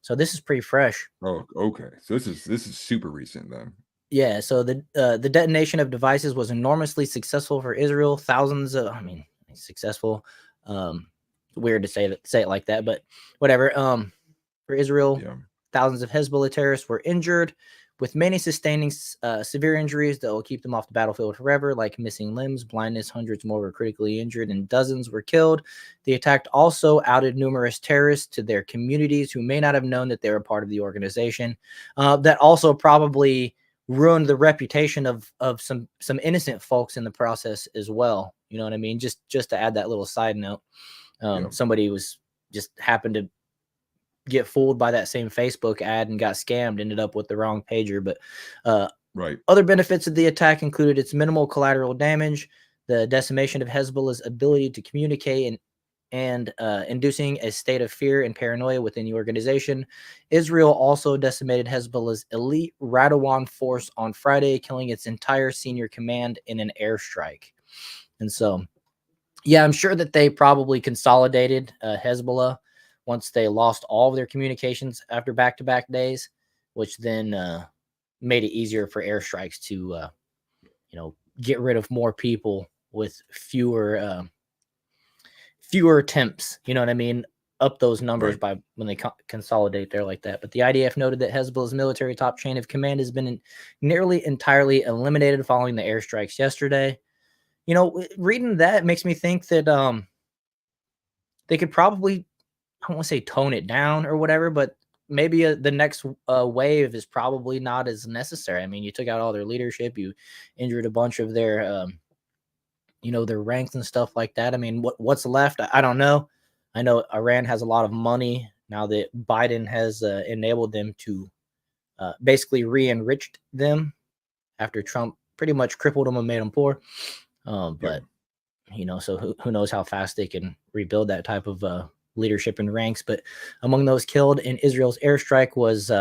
B: So this is pretty fresh.
C: Oh, okay. So this is super recent then.
B: Yeah. So the detonation of devices was enormously successful for Israel. Thousands of, successful. Weird to say it like that, but whatever. For Israel, thousands of Hezbollah terrorists were injured, with many sustaining severe injuries that will keep them off the battlefield forever, like missing limbs, blindness. Hundreds more were critically injured, and dozens were killed. The attack also outed numerous terrorists to their communities who may not have known that they were part of the organization. That also probably ruined the reputation of some innocent folks in the process as well. You know what I mean? Just to add that little side note, somebody was just happened to get fooled by that same Facebook ad and got scammed, ended up with the wrong pager. But
C: right.
B: Other benefits of the attack included its minimal collateral damage, the decimation of Hezbollah's ability to communicate, and inducing a state of fear and paranoia within the organization. Israel also decimated Hezbollah's elite Radwan force on Friday, killing its entire senior command in an airstrike. And so, yeah, I'm sure that they probably consolidated Hezbollah once they lost all of their communications after back-to-back days, which then made it easier for airstrikes to, get rid of more people with fewer attempts. You know what I mean? up those numbers
C: Right.
B: by when they consolidate there like that. But the IDF noted that Hezbollah's military top chain of command has been nearly entirely eliminated following the airstrikes yesterday. You know, reading that makes me think that they could probably, I don't want to say tone it down or whatever, but maybe the next wave is probably not as necessary. I mean, you took out all their leadership, you injured a bunch of their, their ranks and stuff like that. I mean, what's left? I don't know. I know Iran has a lot of money now that Biden has enabled them to basically re-enriched them after Trump pretty much crippled them and made them poor. But so who knows how fast they can rebuild that type of leadership and ranks. But among those killed in Israel's airstrike was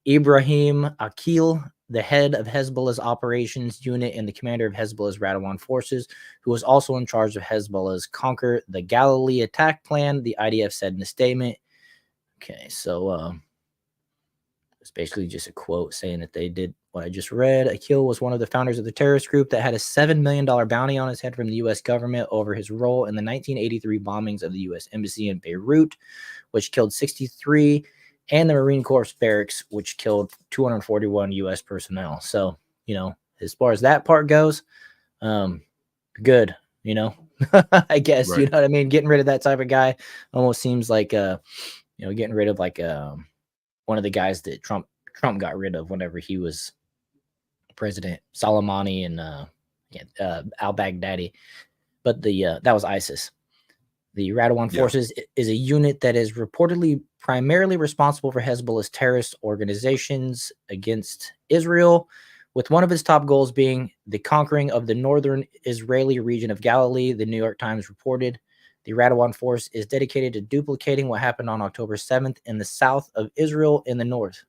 B: Ibrahim Akil, the head of Hezbollah's operations unit and the commander of Hezbollah's Radwan forces, who was also in charge of Hezbollah's Conquer the Galilee attack plan, the IDF said in a statement. Okay, so it's basically just a quote saying that they did what I just read. Akil was one of the founders of the terrorist group that had a $7 million bounty on his head from the U.S. government over his role in the 1983 bombings of the U.S. Embassy in Beirut, which killed 63, and the Marine Corps barracks, which killed 241 U.S. personnel. So, as far as that part goes, good, I guess,
C: Right.
B: you know what I mean? Getting rid of that type of guy almost seems like, getting rid of like one of the guys that Trump got rid of whenever he was president, Soleimani and al-Baghdadi. But that was ISIS. The Radwan Forces is a unit that is reportedly primarily responsible for Hezbollah's terrorist organizations against Israel, with one of its top goals being the conquering of the northern Israeli region of Galilee, the New York Times reported. The Radwan Force is dedicated to duplicating what happened on October 7th in the south of Israel in the north.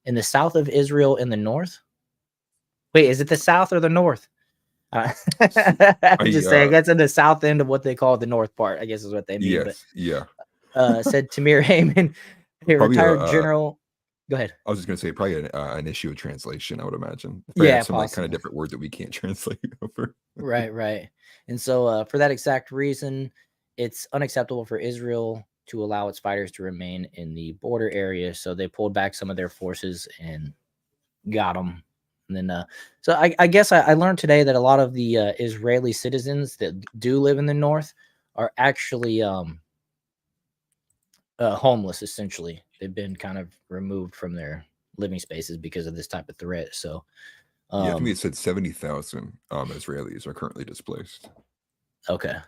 B: In the south of Israel in the north? Wait, is it the south or the north? I'm just saying that's in the south end of what they call the north part, I guess is what they mean.
C: Yes.
B: Said Tamir Heyman, a retired general. Go ahead.
C: I was just going to say probably an issue of translation, I would imagine. Some like kind of different words that we can't translate over.
B: Right. And so for that exact reason, it's unacceptable for Israel to allow its fighters to remain in the border area. So they pulled back some of their forces and got them. And then, so I guess I learned today that a lot of the Israeli citizens that do live in the north are actually homeless, essentially. They've been kind of removed from their living spaces because of this type of threat. So,
C: I think they said 70,000 Israelis are currently displaced.
B: Okay,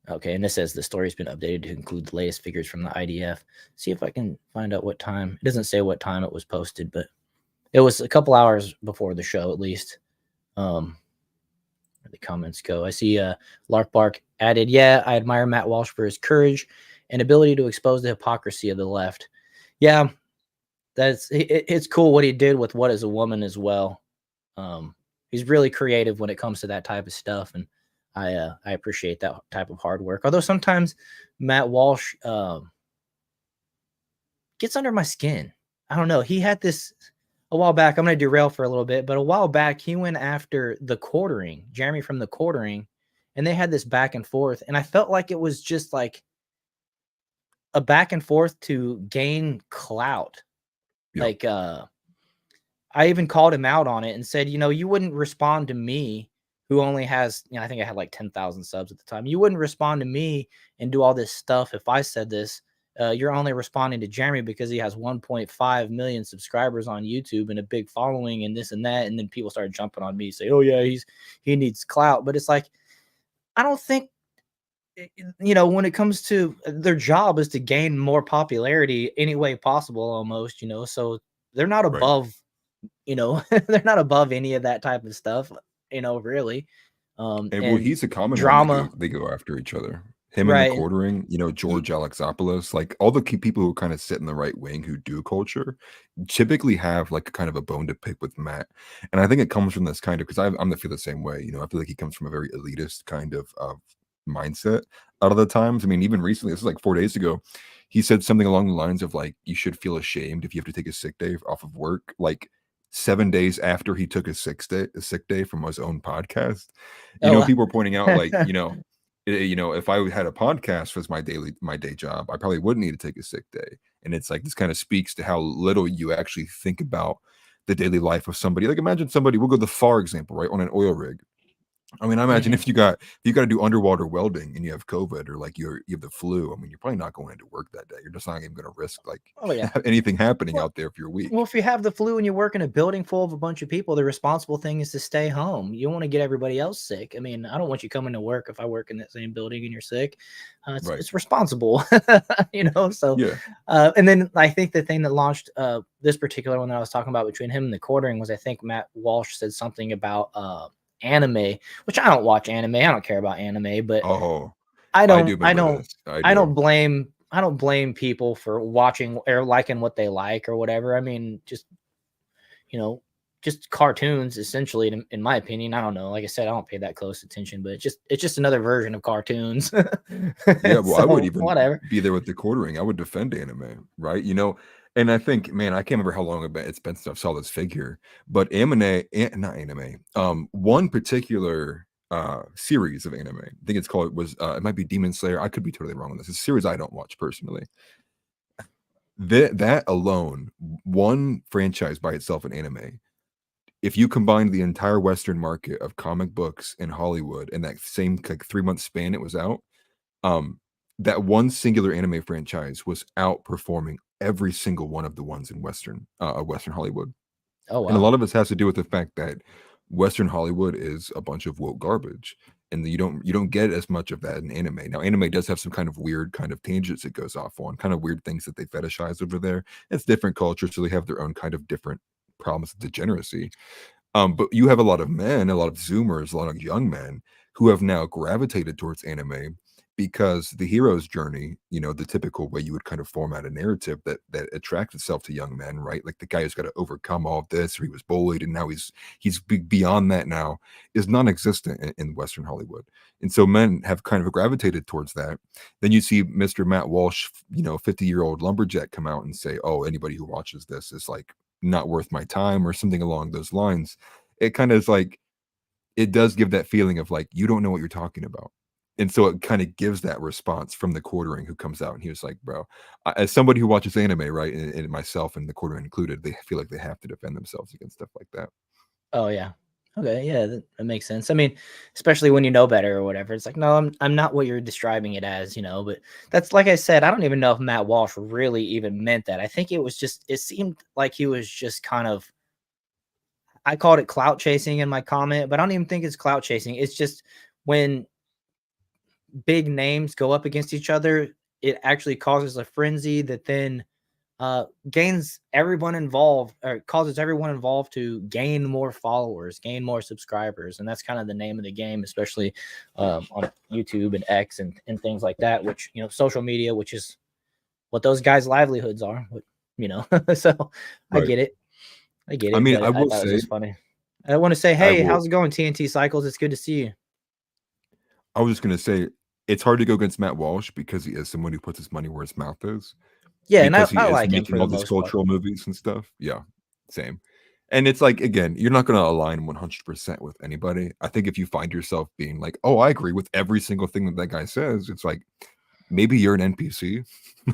B: and this says the story's been updated to include the latest figures from the IDF. See if I can find out what time. It doesn't say what time it was posted, but it was a couple hours before the show, at least. Where the comments go. I see Lark Bark added, yeah, I admire Matt Walsh for his courage and ability to expose the hypocrisy of the left. Yeah, it's cool what he did with What Is a Woman as well. He's really creative when it comes to that type of stuff, and I appreciate that type of hard work. Although sometimes Matt Walsh gets under my skin. I don't know. He had this a while back. I'm going to derail for a little bit, but a while back he went after the Quartering, Jeremy from the Quartering, and they had this back and forth. And I felt like it was just like a back and forth to gain clout.
C: Yep.
B: Like, I even called him out on it and said, you wouldn't respond to me, who only has, I think I had like 10,000 subs at the time. You wouldn't respond to me and do all this stuff if I said this. You're only responding to Jeremy because he has 1.5 million subscribers on YouTube and a big following and this and that. And then people started jumping on me, say, oh yeah, he needs clout. But it's like, I don't think, when it comes to their job is to gain more popularity any way possible almost, so they're not above, they're not above any of that type of stuff, really.
C: And he's a common
B: drama.
C: One they go after each other. Him and the Quartering, George Alexopoulos, like all the key people who kind of sit in the right wing who do culture typically have like kind of a bone to pick with Matt. And I think it comes from this kind of, because I'm feel the same way, I feel like he comes from a very elitist kind of mindset a lot of the times. I mean, even recently, this was like 4 days ago, he said something along the lines of like, you should feel ashamed if you have to take a sick day off of work, like 7 days after he took a sick day from his own podcast. People were pointing out like, You know, if I had a podcast as my day job, I probably wouldn't need to take a sick day. And it's like this kind of speaks to how little you actually think about the daily life of somebody. Like imagine somebody, we'll go the far example, right? On an oil rig. I mean, I imagine
B: Mhm.
C: if you got to do underwater welding and you have COVID or like you have the flu, I mean, you're probably not going into work that day. You're just not even going to risk like
B: Oh yeah.
C: anything happening
B: Well,
C: out there if you're
B: well,
C: weak.
B: if you have the flu and you work in a building full of a bunch of people, the responsible thing is to stay home. You don't want to get everybody else sick. I mean, I don't want you coming to work if I work in that same building and you're sick.
C: Right.
B: It's responsible, you know. So,
C: Yeah.
B: and then I think the thing that launched this particular one that I was talking about between him and the quartering was I think Matt Walsh said something about anime, which I don't watch anime. I don't care about anime, but
C: Oh,
B: I
C: I do
B: don't I
C: remember
B: don't
C: this. I
B: I don't
C: do.
B: blame I don't blame people for watching or liking what they like or whatever. I mean, just, you know, just cartoons essentially in my opinion. I don't know. Like I said, I don't pay that close attention, but it's just another version of cartoons.
C: Yeah, well, I would
B: So
C: even
B: whatever.
C: be there with the quartering. I would defend anime, right? You know, and I think, man, I can't remember how long it's been since I saw this figure, but not anime. One particular series of anime, I think it's called was it might be Demon Slayer. I could be totally wrong on this. It's a series I don't watch personally. That alone, one franchise by itself in anime, if you combine the entire Western market of comic books in Hollywood in that same like 3 month span it was out, um, that one singular anime franchise was outperforming every single one of the ones in Western Hollywood.
B: Oh
C: And a
B: wow.
C: lot of this has to do with the fact that Western Hollywood is a bunch of woke garbage, and you don't get as much of that in anime. Now, anime does have some kind of weird kind of tangents it goes off on, kind of weird things that they fetishize over there. It's different cultures, so they have their own kind of different problems of degeneracy. But you have a lot of men, a lot of Zoomers, a lot of young men who have now gravitated towards anime because the hero's journey, you know, the typical way you would kind of format a narrative that attracts itself to young men, right? Like the guy who's got to overcome all of this, or he was bullied, and now he's beyond that now, is non-existent in Western Hollywood, and so men have kind of gravitated towards that. Then you see Mr. Matt Walsh, you know, 50-year-old lumberjack, come out and say, "Oh, anybody who watches this is like not worth my time," or something along those lines. It kind of is like it does give that feeling of like you don't know what you're talking about. And so it kind of gives that response from the quartering who comes out and he was like, bro, as somebody who watches anime, right, and myself and the quartering included, they feel like they have to defend themselves against stuff like that.
B: Oh yeah. Okay, yeah, that makes sense. I mean, especially when you know better or whatever. It's like, no, I'm not what you're describing it as, you know, but that's like I said, I don't even know if Matt Walsh really even meant that. I think it was just it seemed like he was just kind of I called it clout chasing in my comment, but I don't even think it's clout chasing. It's just when big names go up against each other, it actually causes a frenzy that then gains everyone involved or causes everyone involved to gain more followers, gain more subscribers. And that's kind of the name of the game, especially on YouTube and X and things like that, which, you know, social media, which is what those guys' livelihoods are, you know. So I
C: Right.
B: get it. I get
C: I
B: it.
C: mean,
B: But
C: I
B: I
C: will
B: thought it was
C: say,
B: just funny. I want to say,
C: I
B: hey,
C: will,
B: how's it going, TNT Cycles? It's good to see you.
C: I was just going to say, it's hard to go against Matt Walsh because he is someone who puts his money where his mouth is,
B: Yeah, and
C: because he
B: I
C: is
B: like him
C: making
B: for
C: all
B: the
C: these
B: most part.
C: cultural movies and stuff. Yeah, same. And it's like, again, you're not going to align 100% with anybody. I think if you find yourself being like, oh, I agree with every single thing that that guy says, it's like maybe you're an NPC.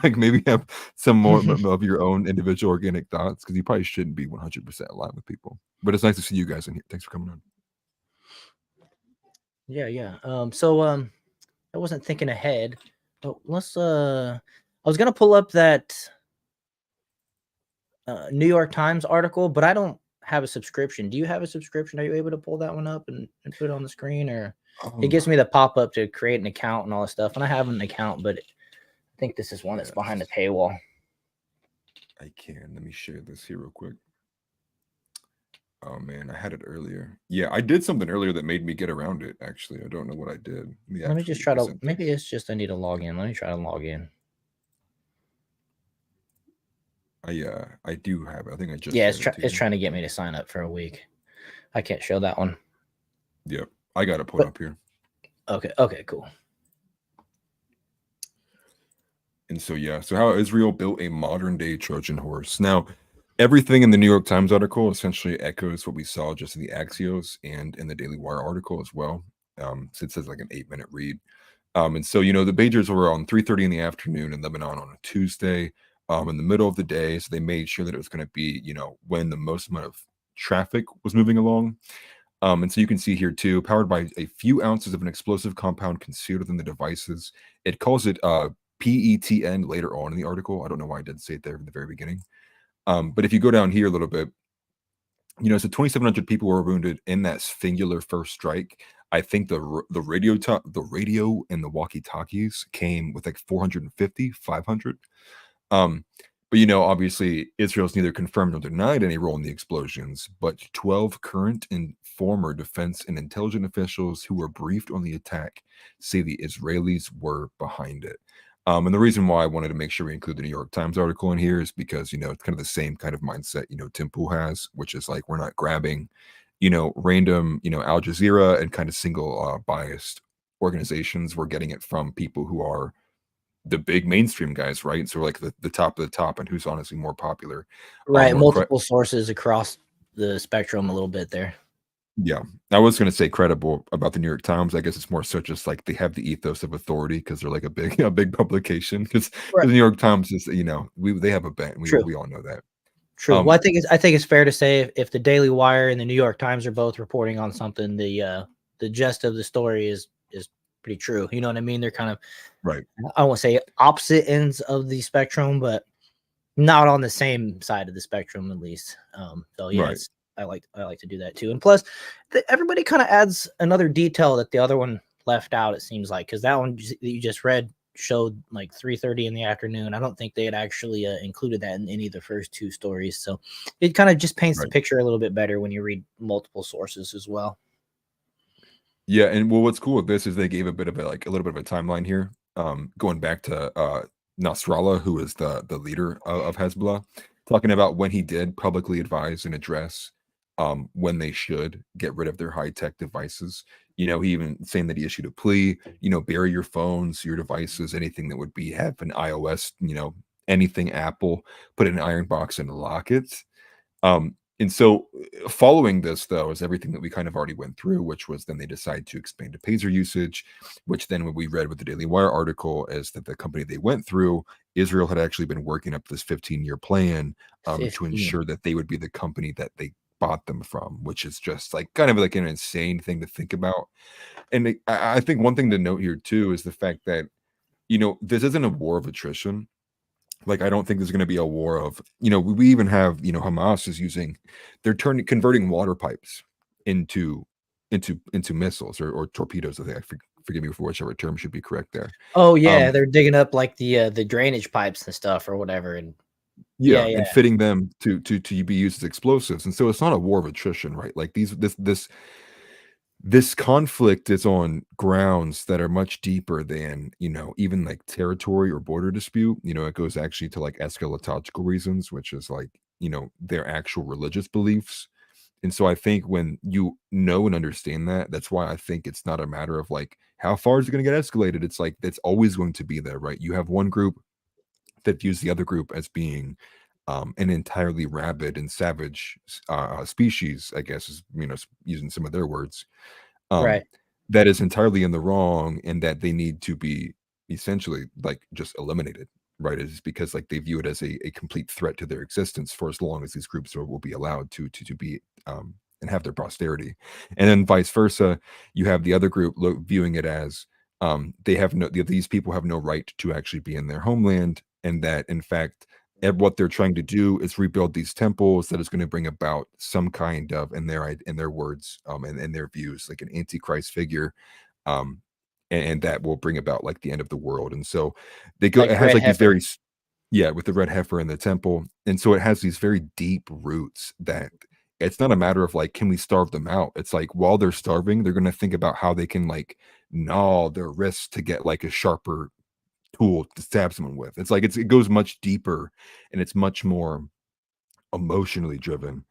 C: Like maybe have some more of your own individual organic thoughts because you probably shouldn't be 100% aligned with people. But it's nice to see you guys in here. Thanks for coming on.
B: Yeah, yeah. So I wasn't thinking ahead, but I was gonna pull up that New York Times article, but I don't have a subscription. Do you have a subscription? Are you able to pull that one up and put it on the screen, or it
C: Um,
B: gives me the pop up to create an account and all that stuff? And I have an account, but I think this is one that's behind the
C: yes,
B: paywall.
C: I can. Let me share this here real quick. Oh man, I had it earlier. Yeah, I did something earlier that made me get around it. Actually, I don't know what I did. Let me
B: Let me just
C: actually
B: try to.
C: present
B: Maybe
C: this.
B: it's just I need to log in. Let me try to log in.
C: I do have it. I think I just
B: Yeah,
C: shared it to
B: it's
C: you.
B: trying to get me to sign up for a week. I can't show that one.
C: Yep, I got it pulled
B: But
C: up here.
B: okay, cool.
C: And so yeah, so how Israel built a modern day Trojan horse. Now, everything in the New York Times article essentially echoes what we saw just in the Axios and in the Daily Wire article as well. So it says like an 8-minute read. And so, the pagers were on 3:30 in the afternoon in Lebanon on a Tuesday, in the middle of the day. So they made sure that it was going to be, when the most amount of traffic was moving along. And so you can see here too, powered by a few ounces of an explosive compound concealed within the devices. It calls it PETN later on in the article. I don't know why I didn't say it there in the very beginning. But if you go down here a little bit, so 2,700 people were wounded in that singular first strike. I think the radio and the walkie-talkies came with like 450, 500. But obviously Israel's neither confirmed nor denied any role in the explosions, but 12 current and former defense and intelligence officials who were briefed on the attack say the Israelis were behind it. And the reason why I wanted to make sure we include the New York Times article in here is because, it's kind of the same kind of mindset, Tim Pool has, which is like, we're not grabbing, random, Al Jazeera and kind of single biased organizations. We're getting it from people who are the big mainstream guys, right? So like the top of the top and who's honestly more popular.
B: Right. Multiple sources across the spectrum a little bit there.
C: Yeah, I was going to say credible about the New York Times. I guess it's more so just like they have the ethos of authority because they're like a big publication. Because the New York Times is, they have a bent. We all know that.
B: True. Well, I think it's fair to say if the Daily Wire and the New York Times are both reporting on something, the gist of the story is pretty true. You know what I mean? They're kind of
C: right.
B: I won't say opposite ends of the spectrum, but not on the same side of the spectrum at least. So yeah. Right. I like to do that too. And plus, everybody kind of adds another detail that the other one left out, it seems like, because that one that you just read showed like 3:30 in the afternoon. I don't think they had actually included that in any of the first two stories. So it kind of just paints the picture a little bit better when you read multiple sources as well.
C: Yeah, and what's cool with this is they gave a little bit of a timeline here, going back to Nasrallah, who is the leader of Hezbollah, talking about when he did publicly advise and address when they should get rid of their high-tech devices. He even saying that he issued a plea, bury your phones, your devices, anything that would have an iOS, anything Apple, put it in an iron box and lock it. And so following this, though, is everything that we kind of already went through, which was then they decide to expand to Pazer usage, which then when we read with the Daily Wire article is that the company they went through, Israel had actually been working up this 15-year plan to ensure that they would be the company that they bought them from, which is just like kind of like an insane thing to think about. And I think one thing to note here, too, is the fact that, this isn't a war of attrition. Like, I don't think there's going to be a war of, we even have, Hamas is they're converting water pipes into missiles or torpedoes. I think, forgive me for whichever term should be correct there.
B: Oh yeah. They're digging up like the drainage pipes and stuff or whatever. And
C: yeah, and fitting them to be used as explosives. And so it's not a war of attrition, right? Like this conflict is on grounds that are much deeper than, even like territory or border dispute. It goes actually to like eschatological reasons, which is like, their actual religious beliefs. And so I think when you know and understand that, that's why I think it's not a matter of like, how far is it going to get escalated? It's like, that's always going to be there, right? You have one group that views the other group as being an entirely rabid and savage species, I guess, is, using some of their words.
B: Right.
C: That is entirely in the wrong, and that they need to be essentially like just eliminated, right? It's because like they view it as a complete threat to their existence for as long as these groups will be allowed to be and have their posterity. And then vice versa, you have the other group viewing it as these people have no right to actually be in their homeland, and that in fact what they're trying to do is rebuild these temples that is going to bring about some kind of, in their words, and their views, like an antichrist figure, and that will bring about like the end of the world. And so they go, like it has like these very, with the red heifer in the temple. And so it has these very deep roots that it's not a matter of like, can we starve them out? It's like, while they're starving, they're going to think about how they can like gnaw their wrists to get like a sharper tool to stab someone with. It's like it goes much deeper, and it's much more emotionally driven.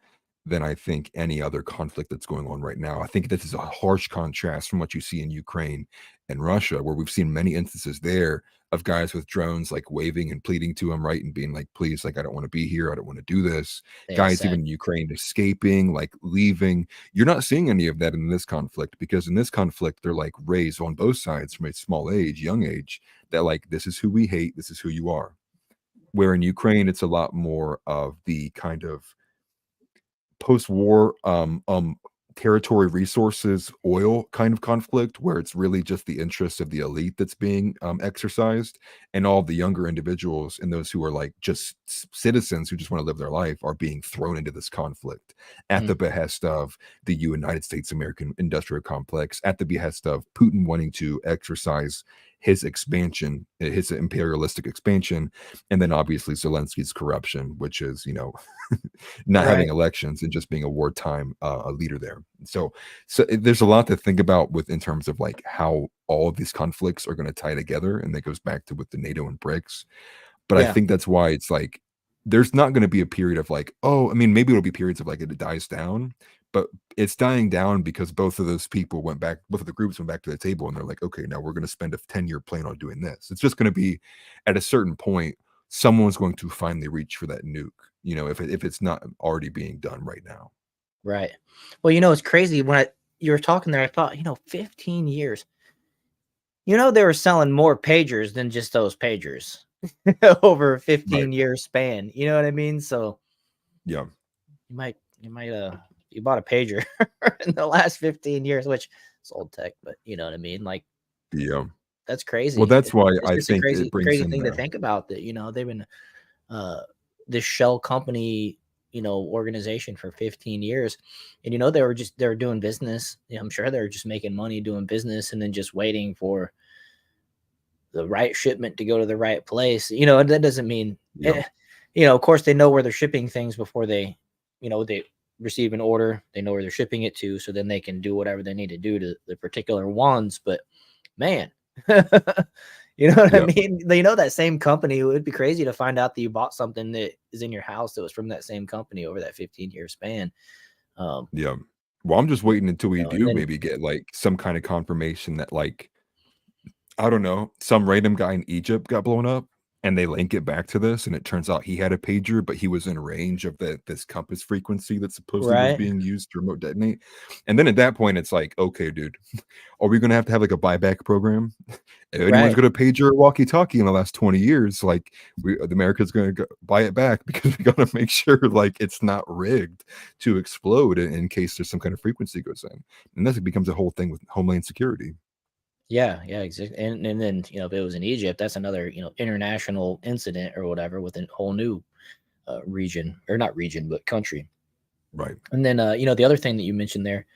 C: than I think any other conflict that's going on right now. I think this is a harsh contrast from what you see in Ukraine and Russia, where we've seen many instances there of guys with drones like waving and pleading to him, right? And being like, please, like, I don't want to be here. I don't want to do this.
B: Yeah,
C: Guys,
B: sad.
C: even in Ukraine, escaping, like leaving. You're not seeing any of that in this conflict because in this conflict, they're like raised on both sides from a small age, young age, that like, this is who we hate, this is who you are. Where in Ukraine, it's a lot more of the kind of post-war territory resources oil kind of conflict where it's really just the interests of the elite that's being exercised, and all the younger individuals and those who are like just citizens who just want to live their life are being thrown into this conflict at the
B: Mhm.
C: behest of the United States American industrial complex, at the behest of Putin wanting to exercise his expansion, his imperialistic expansion, and then obviously Zelensky's corruption, which is, not having
B: Right.
C: elections and just being a wartime a leader there. There's a lot to think about with in terms of like how all of these conflicts are going to tie together, and that goes back to with the NATO and BRICS. But I
B: Yeah.
C: think that's why it's like there's not going to be a period of like, oh, I mean, maybe it'll be periods of like it dies down, but it's dying down because both of those people went back, both of the groups went back to the table, and they're like, okay, now we're going to spend a 10-year plan on doing this. It's just going to be at a certain point, someone's going to finally reach for that nuke, if it's not already being done right now.
B: Right. Well, it's crazy when you were talking there, I thought, 15 years. They were selling more pagers than just those pagers over a
C: Right.
B: 15-year span. You know what I mean? So
C: Yeah.
B: you bought a pager in the last 15 years, which is old tech, but you know what I mean? Like,
C: Yeah.
B: that's
C: Well,
B: crazy.
C: that's why
B: It's
C: I
B: just a
C: think it
B: crazy,
C: brings
B: crazy
C: in
B: thing to
C: the
B: think about that, they've been uh this shell company, organization for 15 years. And they were doing business. I'm sure they were just making money doing business and then just waiting for the right shipment to go to the right place. That doesn't mean
C: yeah.
B: of course they know where they're shipping things before they receive an order. They know where they're shipping it to, so then they can do whatever they need to do to the particular ones. But man, you know what I
C: Yeah.
B: mean? That same company, it would be crazy to find out that you bought something that is in your house that was from that same company over that 15-year span. Um,
C: Yeah. Well, I'm just waiting until we
B: and
C: do
B: then
C: maybe get like some kind of confirmation that like I don't know, some random guy in Egypt got blown up and they link it back to this and it turns out he had a pager, but he was in range of this compass frequency that supposedly was
B: right,
C: being used to remote detonate. And then at that point, it's like, okay, dude, are we gonna have to have like a buyback program? If anyone's
B: right.
C: got a pager or walkie-talkie in the last 20 years, like America's gonna buy it back because we gotta make sure like it's not rigged to explode in case there's some kind of frequency goes in. And this becomes a whole thing with homeland security.
B: Yeah, yeah, exactly. And then, if it was in Egypt, that's another, international incident or whatever with a whole new region, or not region, but country.
C: Right.
B: And then, the other thing that you mentioned there,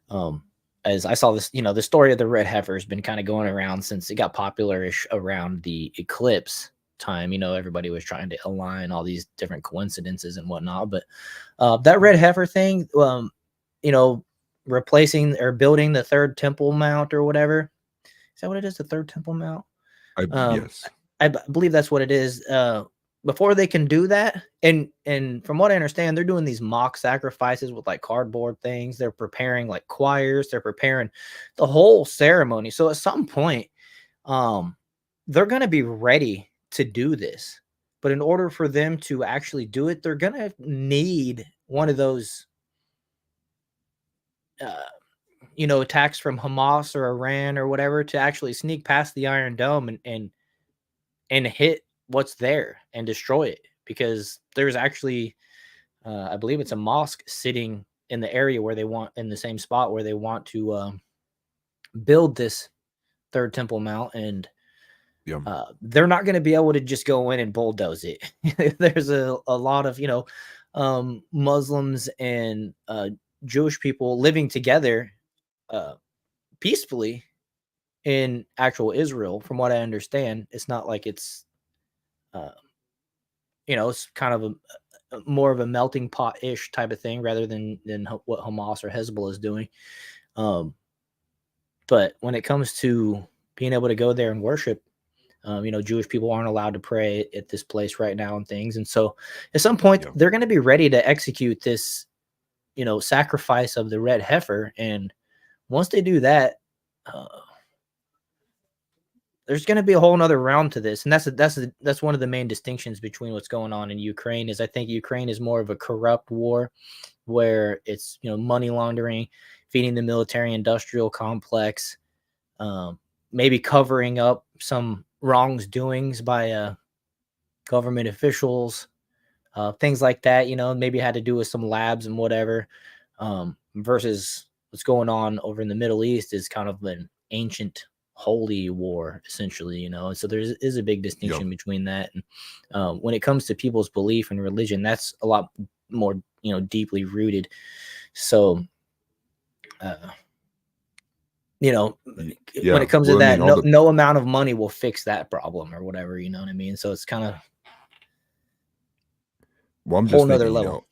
B: um, as I saw this, the story of the red heifer has been kind of going around since it got popular-ish around the eclipse time. Everybody was trying to align all these different coincidences and whatnot. But that red heifer thing, you know, replacing or building the third temple mount or whatever. Is that what it is? The third temple mount? Um,
C: Yes.
B: believe that's what it is. Before they can do that, and from what I understand, they're doing these mock sacrifices with like cardboard things. They're preparing like choirs. They're preparing the whole ceremony. So at some point, um, they're gonna be ready to do this. But in order for them to actually do it, they're gonna need one of those, uh, attacks from Hamas or Iran or whatever to actually sneak past the Iron Dome and hit what's there and destroy it, because there's actually I believe it's a mosque sitting in the area where they want, in the same spot where they want to build this third temple mount. And
C: Yeah.
B: they're not going to be able to just go in and bulldoze it. There's a lot of Muslims and Jewish people living together uh, peacefully in actual Israel. From what I understand, it's not like it's uh, it's kind of a more of a melting pot ish type of thing rather than what Hamas or Hezbollah is doing. Um, but when it comes to being able to go there and worship, Jewish people aren't allowed to pray at this place right now and things. And so at some point
C: Yeah.
B: they're going to be ready to execute this sacrifice of the red heifer. And once they do that, there's going to be a whole nother round to this. And that's one of the main distinctions between what's going on in Ukraine. Is I think Ukraine is more of a corrupt war where it's, money laundering, feeding the military industrial complex, maybe covering up some wrongs doings by government officials, things like that, maybe had to do with some labs and whatever, versus what's going on over in the Middle East is kind of an ancient holy war, essentially, and so there is a big distinction between that. And when it comes to people's belief and religion, that's a lot more, deeply rooted. So, when it comes to that, no amount of money will fix that problem or whatever, you know what I mean? So it's kind of
C: I'm just thinking, level.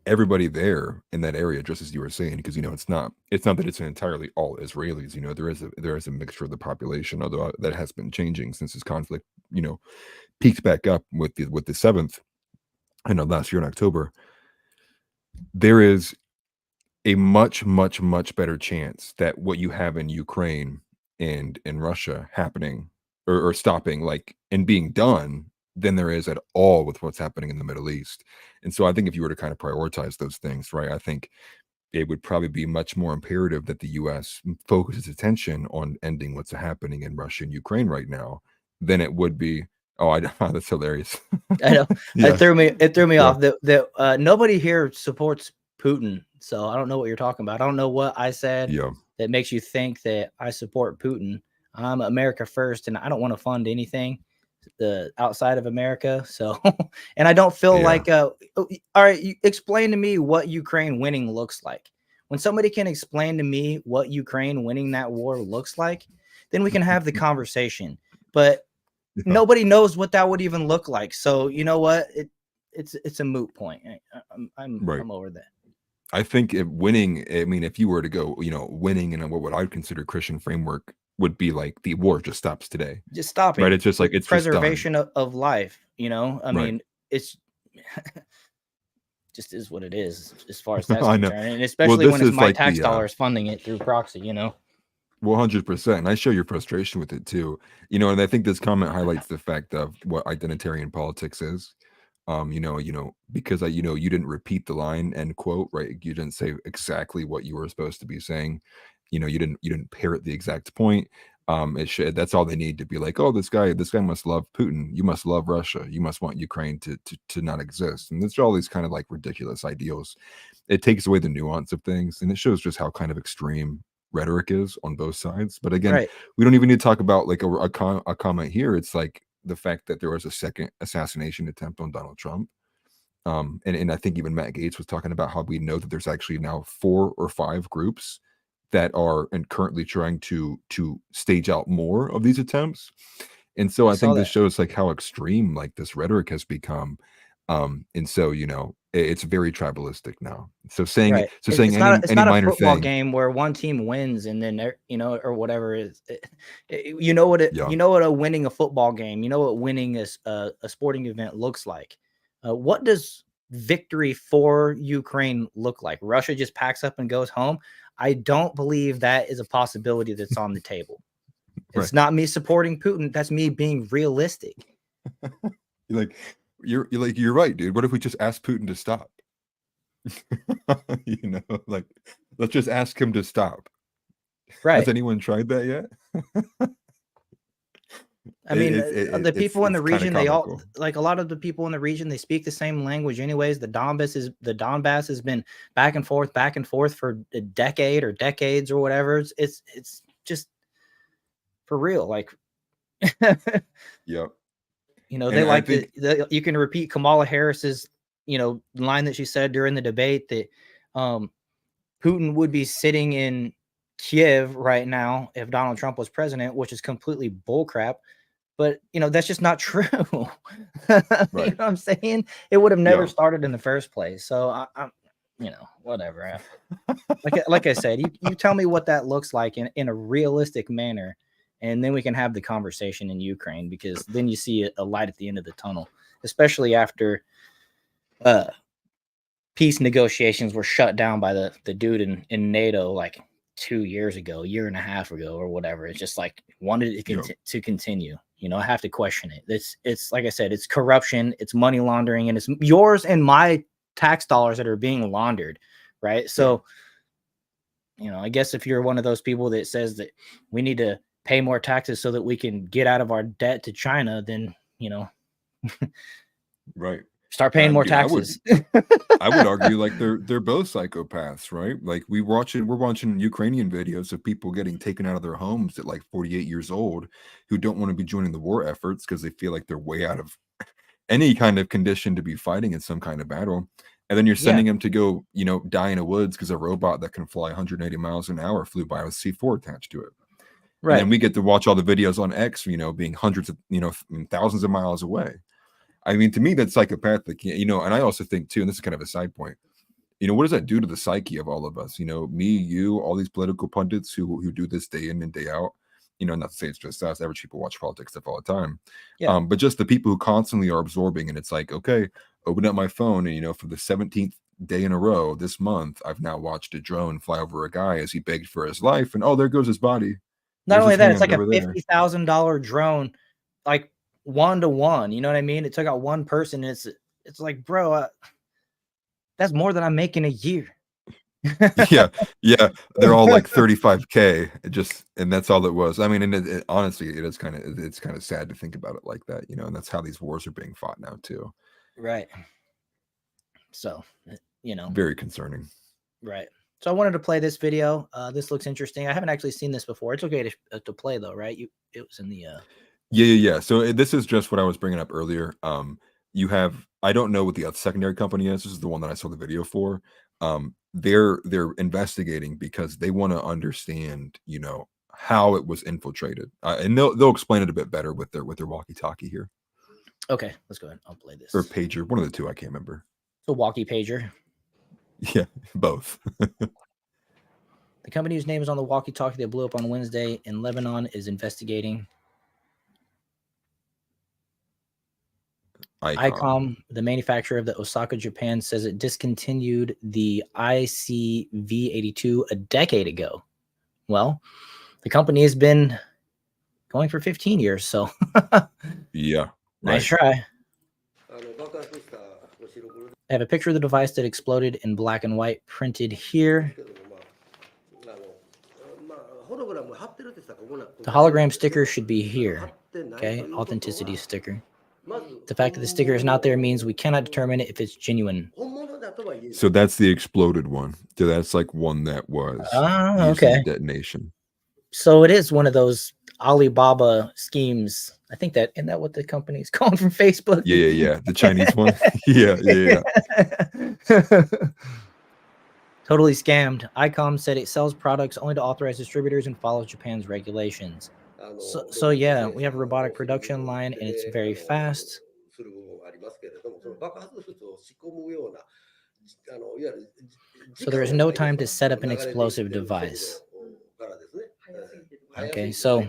C: Everybody there in that area, just as you were saying, because it's not that it's entirely all Israelis. There is a mixture of the population, although that has been changing since this conflict, peaked back up with the 7th. I know last year in October. There is a much, much, much better chance that what you have in Ukraine and in Russia happening or stopping, and being done, than there is at all with what's happening in the Middle East. And so I think if you were to kind of prioritize those things, right, I think it would probably be much more imperative that the U.S. focuses attention on ending what's happening in Russia and Ukraine right now than it would be. Oh, that's hilarious.
B: I know. It threw me off that nobody here supports Putin. So I don't know what you're talking about. I don't know what I said that makes you think that I support Putin. I'm America first, and I don't want to fund anything outside of America. So, and I don't feel like, all right, explain to me what Ukraine winning looks like. When somebody can explain to me what Ukraine winning that war looks like, then we can have the conversation. But nobody knows what that would even look like. So you know what? It's a moot point. I'm over that.
C: I think winning, I mean, if you were to go, winning in what I would consider Christian framework would be like the war just stops today.
B: Just stopping.
C: Right. It's just like it's
B: preservation of life. I mean, it's just is what it is as far as that's concerned. And especially when it's my tax dollars funding it through proxy,
C: 100%. And I share your frustration with it too. And I think this comment highlights the fact of what identitarian politics is. Because you didn't repeat the line, end quote, right? You didn't say exactly what you were supposed to be saying. You didn't parrot the exact point. That's all they need to be like, oh, this guy must love Putin. You must love Russia. You must want Ukraine to not exist. And there's all these kind of like ridiculous ideals. It takes away the nuance of things, and it shows just how kind of extreme rhetoric is on both sides. But again, we don't even need to talk about like a comment here. It's like the fact that there was a second assassination attempt on Donald Trump. And I think even Matt Gaetz was talking about how we know that there's actually now 4 or 5 groups that are currently trying to stage out more of these attempts. And so I think this shows like how extreme like this rhetoric has become. And so, it's very tribalistic now. So saying any minor
B: a football
C: thing
B: game where one team wins and then or whatever is, what winning a football game, what winning a sporting event looks like. What does victory for Ukraine look like? Russia just packs up and goes home. I don't believe that is a possibility that's on the table. It's not me supporting Putin. That's me being realistic.
C: You're right, dude. What if we just ask Putin to stop? Let's just ask him to stop.
B: Right.
C: Has anyone tried that yet?
B: I mean, the people in the region, they all like a lot of the people in the region, they speak the same language anyways. The Donbass has been back and forth for a decade or decades or whatever. It's just for real. Like,
C: yep.
B: They like you can repeat Kamala Harris's, line that she said during the debate that Putin would be sitting in Kiev right now if Donald Trump was president, which is completely bullcrap. But, that's just not true. You know what I'm saying? It would have never started in the first place. So I'm whatever. Like I said, you tell me what that looks like in a realistic manner. And then we can have the conversation in Ukraine, because then you see a light at the end of the tunnel, especially after peace negotiations were shut down by the dude in NATO like 2 years ago, year and a half ago, or whatever. It's just like wanted it
C: Yep.
B: to continue. You know, I have to question it. It's like I said, it's corruption, it's money laundering, and it's yours and my tax dollars that are being laundered, right? So, you know, I guess if you're one of those people that says that we need to pay more taxes so that we can get out of our debt to China, then, you know,
C: Right.
B: start paying more
C: Dude,
B: taxes.
C: I would argue like they're both psychopaths, right? Like we're watching Ukrainian videos of people getting taken out of their homes at like 48 years old who don't want to be joining the war efforts because they feel like they're way out of any kind of condition to be fighting in some kind of battle. And then you're
B: Yeah.
C: sending them to go, you know, die in the woods because a robot that can fly 180 miles an hour flew by with C4 attached to it. And
B: Right.
C: then we get to watch all the videos on X, you know, being hundreds of, you know, thousands of miles away. I mean, to me, that's psychopathic, you know, and I also think too, and this is kind of a side point, you know, what does that do to the psyche of all of us? You know, me, you, all these political pundits who do this day in and day out, you know, not to say it's just us, average people watch politics stuff all the time.
B: Yeah.
C: But just the people who constantly are absorbing, and it's like, okay, open up my phone, and you know, for the 17th day in a row this month, I've now watched a drone fly over a guy as he begged for his life, and oh, there goes his body.
B: Not
C: There's
B: only
C: his
B: that, it's like
C: hand
B: a
C: over there.
B: $50,000 drone, like 1-to-1. You know what I mean? It took out one person. And it's like, bro, that's more than I'm making a year.
C: Yeah, they're all like 35K, and that's all it was. I mean, and honestly, it's kind of sad to think about it like that, you know, and that's how these wars are being fought now too.
B: Right. So, you know,
C: Very concerning.
B: right. So I wanted to play this video. This looks interesting. I haven't actually seen this before. It's okay to play though, right? It was in the
C: Yeah. So this is just what I was bringing up earlier. You have, I don't know what the other secondary company is. This is the one that I saw the video for. They're investigating because they want to understand, you know, how it was infiltrated, and they'll explain it a bit better with their walkie-talkie here,
B: Okay, let's go ahead. I'll play this.
C: or pager, one of the two. I can't remember.
B: It's a walkie pager.
C: Yeah, both.
B: The company whose name is on the walkie-talkie that blew up on Wednesday in Lebanon is investigating. ICOM, the manufacturer of the Osaka, Japan, says it discontinued the ICV-82 a decade ago. Well, the company has been going for 15 years, so
C: Yeah.
B: nice try. I have a picture of the device that exploded in black and white printed here. The hologram sticker should be here. Okay, authenticity sticker. The fact that the sticker is not there means we cannot determine if it's genuine.
C: So that's the exploded one. So that's like one that was used in the detonation.
B: So it is one of those Alibaba schemes. I think that, isn't that what the company's called from Facebook?
C: Yeah. The Chinese one. Yeah.
B: Totally scammed. ICOM said it sells products only to authorized distributors and follows Japan's regulations. So yeah, we have a robotic production line and it's very fast. So there is no time to set up an explosive device. Okay, so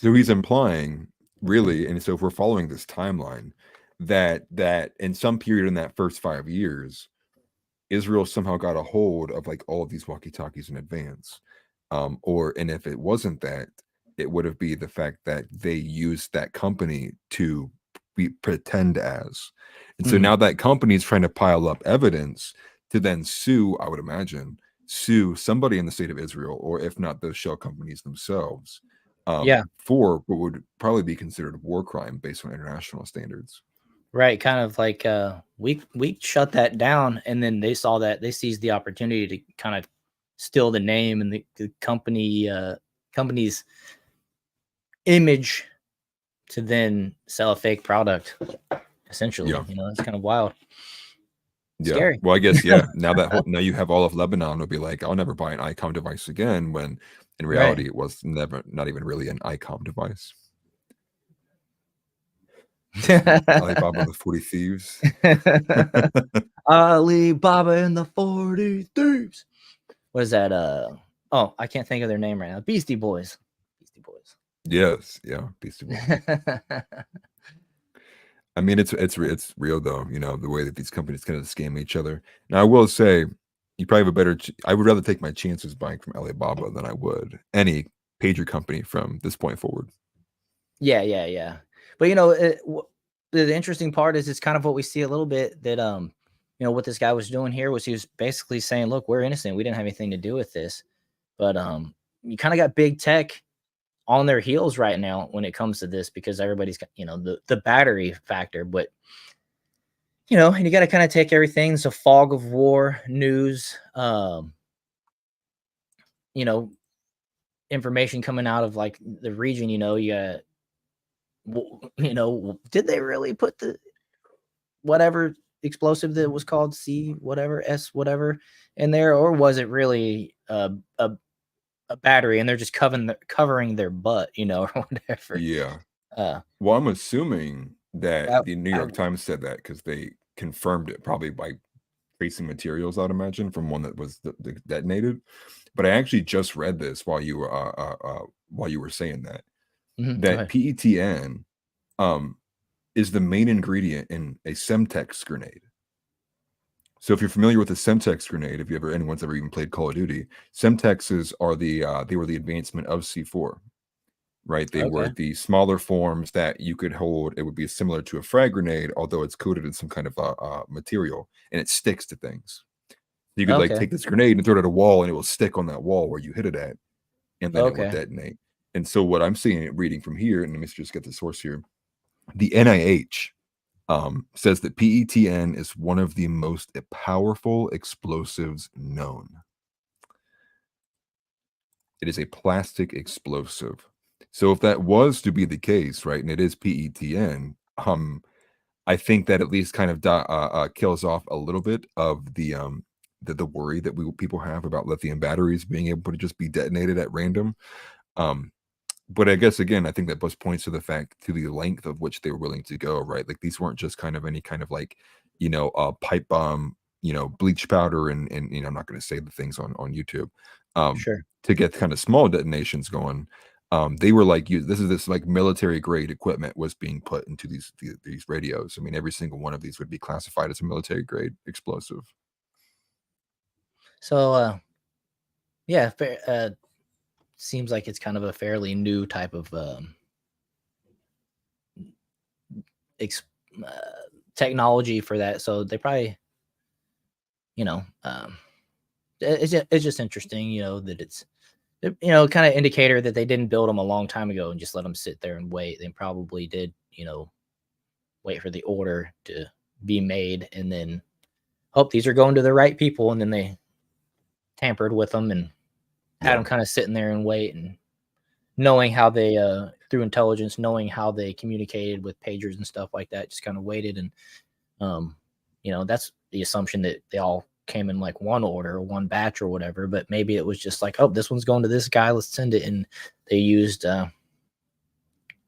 C: he's implying, really, and so if we're following this timeline, that in some period in that first 5 years, Israel somehow got a hold of like all of these walkie-talkies in advance. And if it wasn't that, it would have been the fact that they used that company to pretend as. And so now that company is trying to pile up evidence to then sue, I would imagine, somebody in the state of Israel, or if not those shell companies themselves, for what would probably be considered a war crime based on international standards.
B: Right, kind of like we shut that down, and then they saw that, they seized the opportunity to kind of steal the name and the company's image to then sell a fake product, essentially. You know, it's kind of wild. Scary.
C: Well, I guess now now you have all of Lebanon will be like, I'll never buy an ICOM device again, when in reality it was not even really an ICOM device. Alibaba and the 40 Thieves.
B: Alibaba and the 40 Thieves. What is that? Oh, I can't think of their name right now. Beastie Boys.
C: Yes, yeah, Beastie Boys. I mean, it's real though. You know, the way that these companies kind of scam each other. Now, I will say, you probably have a better. I would rather take my chances buying from Alibaba than I would any pager company from this point forward.
B: Yeah, yeah, yeah. But you know, the interesting part is it's kind of what we see a little bit that you know, what this guy was doing here was he was basically saying, "Look, we're innocent. We didn't have anything to do with this." But you kind of got big tech on their heels right now when it comes to this because everybody's got, you know, the battery factor. But you know, and you got to kind of take everything. It's a fog of war news. You know, information coming out of like the region. You know, you got you know, did they really put the whatever explosive that was called C whatever S whatever in there, or was it really a battery and they're just covering their butt, you know, or whatever?
C: Yeah.
B: Uh,
C: Well, I'm assuming that
B: I,
C: the New
B: I,
C: York Times said that because they confirmed it probably by tracing materials, I'd imagine, from one that was detonated. But I actually just read this while you were saying that
B: go
C: that
B: ahead.
C: PETN um, is the main ingredient in a Semtex grenade. So if you're familiar with a Semtex grenade, if you ever anyone's ever even played Call of Duty, Semtexes are they were the advancement of C4. Right, they were
B: Okay.
C: the smaller forms that you could hold. It would be similar to a frag grenade, although it's coated in some kind of material, and it sticks to things. You could like
B: Okay.
C: take this grenade and throw it at a wall, and it will stick on that wall where you hit it at, and then it will
B: Okay.
C: detonate. And so, what I'm seeing, reading from here, and let me just get the source here. The NIH says that PETN is one of the most powerful explosives known. It is a plastic explosive. So if that was to be the case, right, and it is PETN, I think that at least kind of kills off a little bit of the worry that people have about lithium batteries being able to just be detonated at random. Um, but I guess again, I think that both points to the fact to the length of which they were willing to go, right? Like these weren't just kind of any kind of like, pipe bomb, bleach powder and I'm not going to say the things on YouTube. Um,
B: Sure.
C: to get kind of small detonations going. They were like, this like military grade equipment was being put into these radios. I mean, every single one of these would be classified as a military grade explosive.
B: So yeah, seems like it's kind of a fairly new type of ex- uh, technology for that. So they probably, you know, it's just interesting, you know, that it's you know, kind of indicator that they didn't build them a long time ago and just let them sit there and wait. They probably did, you know, wait for the order to be made and then hope these are going to the right people. And then they tampered with them and had
C: Yeah.
B: them kind of sitting there and wait and knowing how they, through intelligence, knowing how they communicated with pagers and stuff like that, just kind of waited. And, you know, that's the assumption that they all came in like one order or one batch or whatever, but maybe it was just like, oh, this one's going to this guy, let's send it. And they used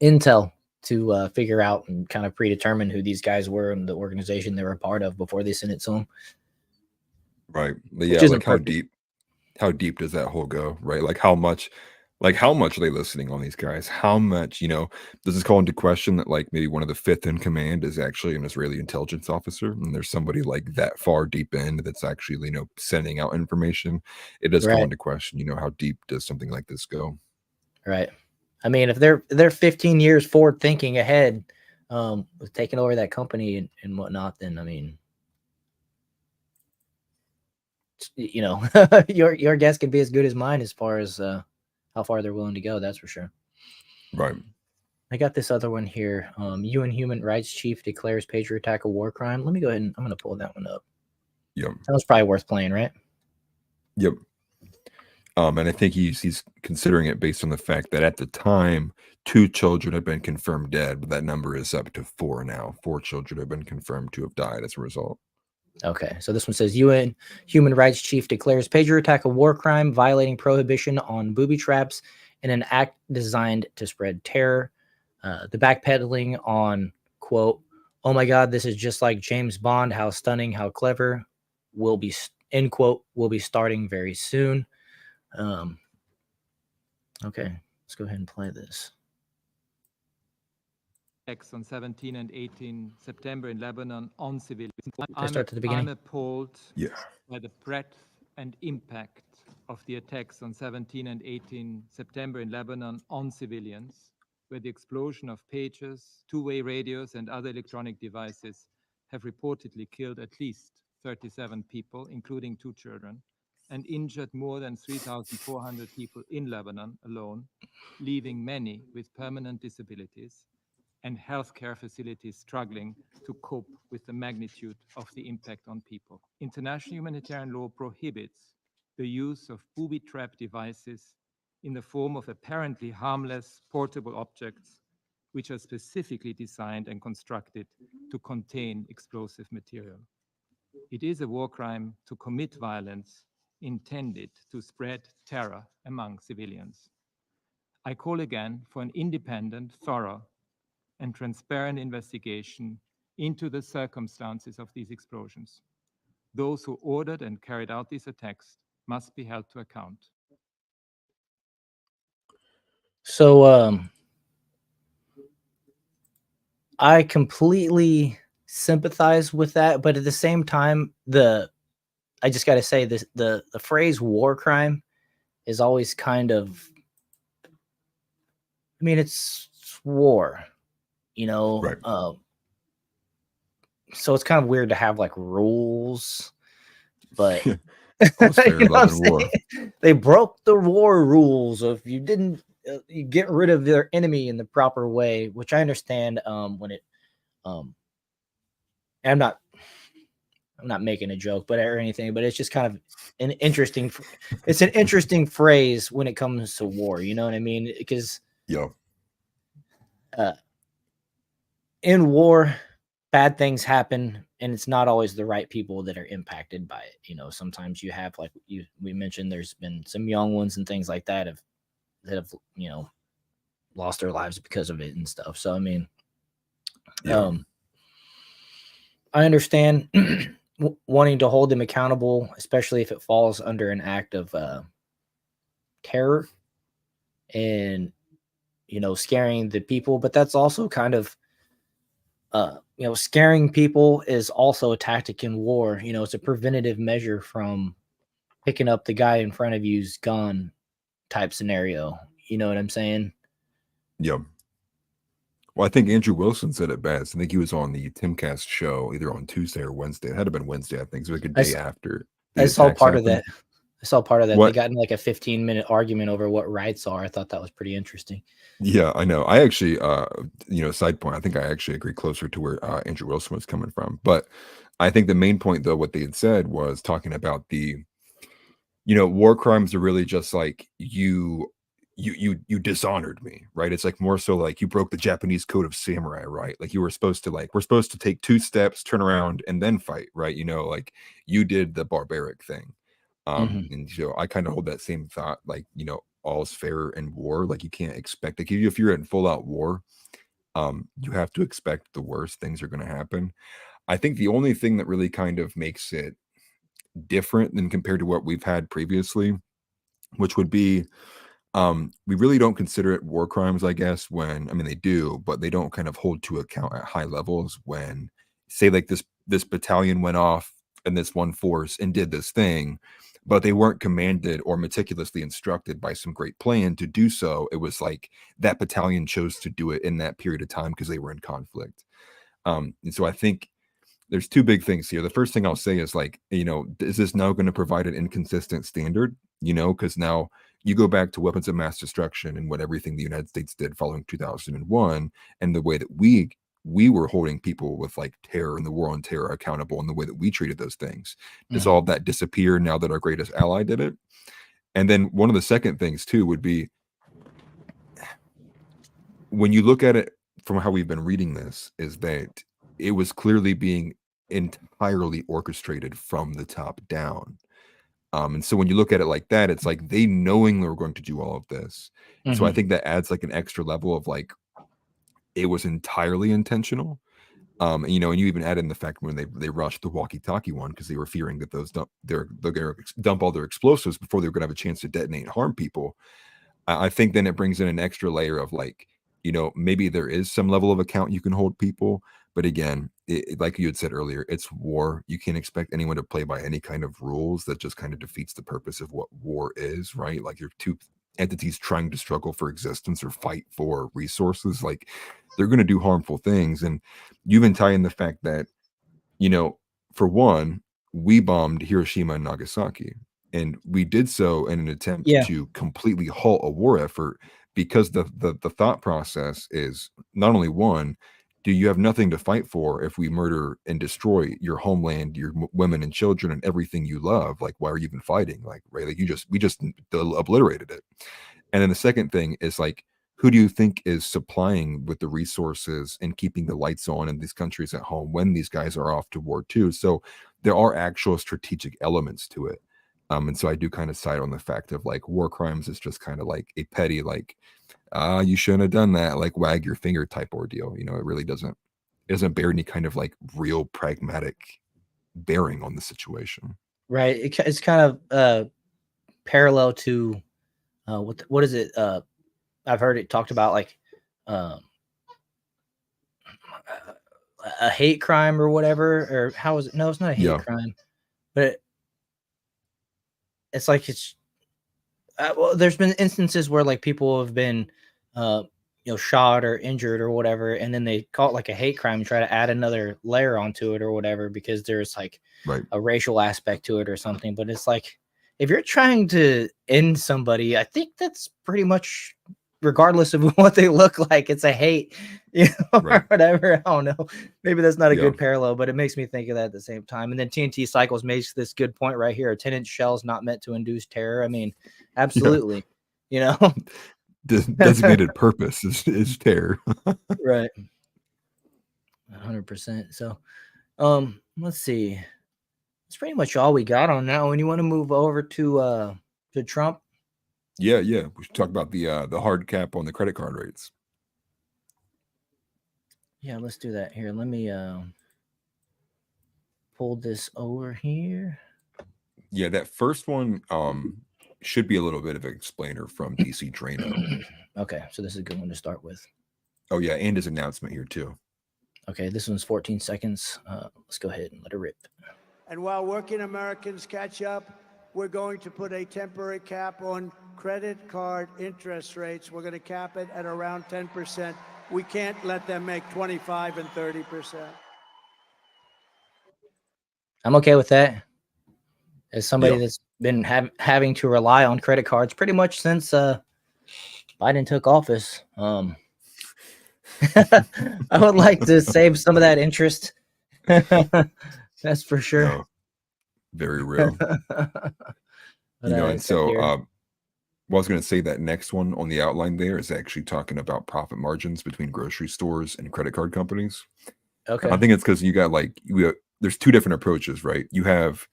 B: intel to figure out and kind of predetermine who these guys were and the organization they were a part of before they sent it to them,
C: Right. But
B: which
C: yeah,
B: isn't
C: like
B: perfect.
C: how deep does that hole go? Right. Like how much are they listening on these guys? How much, does this call into question that like maybe one of the fifth in command is actually an Israeli intelligence officer and there's somebody like that far deep in that's actually, sending out information? It does call
B: Right.
C: into question, how deep does something like this go?
B: Right. I mean, if they're 15 years forward thinking ahead, with taking over that company and whatnot, then I mean, you know, your guess can be as good as mine as far as how far they're willing to go. That's for sure.
C: Right.
B: I got this other one here. UN Human Rights Chief declares patriot attack a war crime. Let me go ahead and I'm going to pull that one up.
C: Yep.
B: That was probably worth playing, right?
C: Yep. And I think he's considering it based on the fact that at the time, 2 children had been confirmed dead, but that number is up to 4 now. 4 children have been confirmed to have died as a result.
B: Okay, so this one says UN Human Rights Chief declares pager attack a war crime, violating prohibition on booby traps in an act designed to spread terror. The backpedaling on, quote, oh my God, this is just like James Bond. How stunning, how clever, will be, end quote, will be starting very soon. Okay, let's go ahead and play this.
D: attacks on 17 and 18 September in Lebanon on civilians.
B: start at the beginning?
D: I'm appalled
C: Yeah.
D: by the breadth and impact of the attacks on 17 and 18 September in Lebanon on civilians, where the explosion of pagers, two-way radios, and other electronic devices have reportedly killed at least 37 people, including 2 children, and injured more than 3,400 people in Lebanon alone, leaving many with permanent disabilities and healthcare facilities struggling to cope with the magnitude of the impact on people. International humanitarian law prohibits the use of booby trap devices in the form of apparently harmless portable objects, which are specifically designed and constructed to contain explosive material. It is a war crime to commit violence intended to spread terror among civilians. I call again for an independent, thorough, and transparent investigation into the circumstances of these explosions. Those who ordered and carried out these attacks must be held to account.
B: So I completely sympathize with that, but at the same time, I just got to say this: the phrase "war crime" is always kind of. I mean, it's war, you know.
C: Right.
B: So it's kind of weird to have like rules, but
C: All's fair
B: you know what
C: love
B: I'm
C: and war.
B: saying? They broke the war rules of you didn't you get rid of their enemy in the proper way, which I understand. When it, I'm not making a joke, but or anything, but it's just kind of an interesting. It's an interesting phrase when it comes to war. You know what I mean? Because
C: Yeah.
B: in war, bad things happen, and it's not always the right people that are impacted by it. You know, sometimes you have, like we mentioned, there's been some young ones and things like that have you know lost their lives because of it and stuff. So I mean,
C: Yeah.
B: I understand wanting to hold them accountable, especially if it falls under an act of terror and scaring the people. But that's also kind of scaring people is also a tactic in war. It's a preventative measure from picking up the guy in front of you's gun type scenario. You know what I'm saying?
C: Yeah. Well, I think Andrew Wilson said it best. I think he was on the Timcast show either on Tuesday or Wednesday. It had to have been Wednesday, I think. So like a day after.
B: I saw part of that.
C: What?
B: They got in like a 15-minute argument over what rights are. I thought that was pretty interesting.
C: Yeah, I know. I actually, side point, I think I actually agree closer to where Andrew Wilson was coming from. But I think the main point, though, what they had said was talking about the, war crimes are really just like you dishonored me, right? It's like more so like you broke the Japanese code of samurai, right? Like you were supposed to we're supposed to take 2 steps, turn around, and then fight, right? Like you did the barbaric thing. And so I kind of hold that same thought, like, all's fair in war. Like you can't expect, like if you're in full out war, you have to expect the worst things are going to happen. I think the only thing that really kind of makes it different than compared to what we've had previously, which would be, we really don't consider it war crimes, I guess, they do, but they don't kind of hold to account at high levels when, say, like this battalion went off in this one force and did this thing, but they weren't commanded or meticulously instructed by some great plan to do so. It was like that battalion chose to do it in that period of time because they were in conflict. And so I think there's 2 big things here. The first thing I'll say is like, is this now going to provide an inconsistent standard? Because now you go back to weapons of mass destruction and what everything the United States did following 2001 and the way that we were holding people with like terror and the war on terror accountable and the way that we treated those things. Does all of that disappear now that our greatest ally did it? And then one of the second things too would be when you look at it from how we've been reading this, is that it was clearly being entirely orchestrated from the top down. And so when you look at it like that, it's like they knowingly were going to do all of this. So I think that adds like an extra level of like, it was entirely intentional. And you even add in the fact when they rushed the walkie-talkie one because they were fearing that they're going to dump all their explosives before they were going to have a chance to detonate and harm people. I think then it brings in an extra layer of like, you know, maybe there is some level of account you can hold people, but again, like you had said earlier, it's war. You can't expect anyone to play by any kind of rules. That just kind of defeats the purpose of what war is, right? Like you're two entities trying to struggle for existence or fight for resources. Like they're going to do harmful things. And you even tie in the fact that, you know, for one, we bombed Hiroshima and Nagasaki, and we did so in an attempt
B: Yeah.
C: to completely halt a war effort, because the thought process is not only one, do you have nothing to fight for if we murder and destroy your homeland, your women and children and everything you love? Like, why are you even fighting? Like, right? Like we just obliterated it. And then the second thing is like, who do you think is supplying with the resources and keeping the lights on in these countries at home when these guys are off to war too? So there are actual strategic elements to it. And so I do kind of side on the fact of like war crimes is just kind of like a petty, like, you shouldn't have done that, like wag your finger type ordeal. You know, it really doesn't bear any kind of like real pragmatic bearing on the situation.
B: Right. It's kind of parallel to what is it? I've heard it talked about like um, a hate crime or whatever. Or how is it? No, it's not a hate
C: Yeah,
B: crime, but it's like it's well, there's been instances where like people have been uh shot or injured or whatever, and then they call it like a hate crime and try to add another layer onto it or whatever because there's like
C: right.
B: a racial aspect to it or something. But it's like if you're trying to end somebody, I think that's pretty much regardless of what they look like, it's a hate, or
C: Right.
B: whatever. I don't know. Maybe that's not a
C: Yeah.
B: good parallel, but it makes me think of that at the same time. And then TNT Cycles makes this good point right here. A 10-inch shell's not meant to induce terror. I mean,
C: Yeah.
B: absolutely.
C: Designated purpose is terror.
B: Right. 100%. So, let's see. That's pretty much all we got on that one. You want to move over to Trump?
C: Yeah. We should talk about the hard cap on the credit card rates.
B: Yeah, let's do that. Here, let me pull this over here.
C: Yeah, that first one should be a little bit of an explainer from DC Drano.
B: Okay, so this is a good one to start with.
C: Oh yeah, and his announcement here too.
B: Okay, this one's 14 seconds. Let's go ahead and let it rip.
E: And while working Americans catch up, we're going to put a temporary cap on credit card interest rates. We're going to cap it at around 10%. We can't let them make 25 and 30%.
B: I'm okay with that. As somebody
C: Yeah.
B: that's been having to rely on credit cards pretty much since Biden took office, I would like to save some of that interest. That's for sure.
C: No, very real.
B: But,
C: You know, and
B: it says
C: so
B: here-
C: well, I was going to say that next one on the outline there is actually talking about profit margins between grocery stores and credit card companies.
B: okay,
C: I think it's because you got like there's two different approaches, right? You have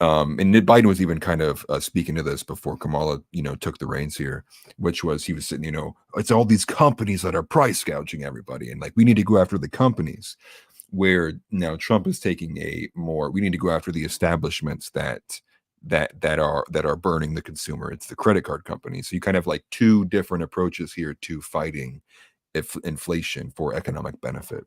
C: and Biden was even kind of speaking to this before Kamala, took the reins here, which was he was saying, it's all these companies that are price gouging everybody, and like we need to go after the companies. Where now Trump is taking we need to go after the establishments that are burning the consumer. It's the credit card companies. So you kind of like two different approaches here to fighting inflation for economic benefit.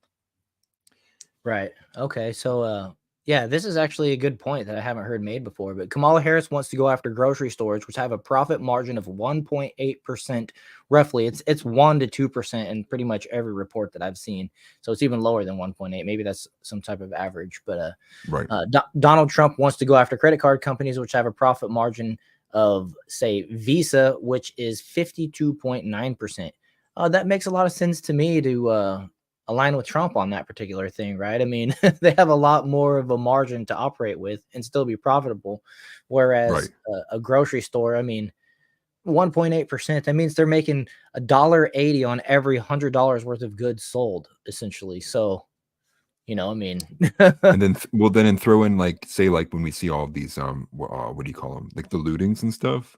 B: right. Okay, so yeah, this is actually a good point that I haven't heard made before. But Kamala Harris wants to go after grocery stores, which have a profit margin of 1.8%, roughly. It's 1 to 2% in pretty much every report that I've seen. So it's even lower than 1.8. Maybe that's some type of average. But
C: Right.
B: Donald Trump wants to go after credit card companies, which have a profit margin of, say, Visa, which is 52.9%. That makes a lot of sense to me to align with Trump on that particular thing, right? I mean, they have a lot more of a margin to operate with and still be profitable. Whereas
C: Right.
B: a grocery store, I mean, 1.8%, that means they're making $1.80 on every $100 worth of goods sold, essentially. So, I mean,
C: And then then throw in like say like when we see all of these what do you call them, like the lootings and stuff.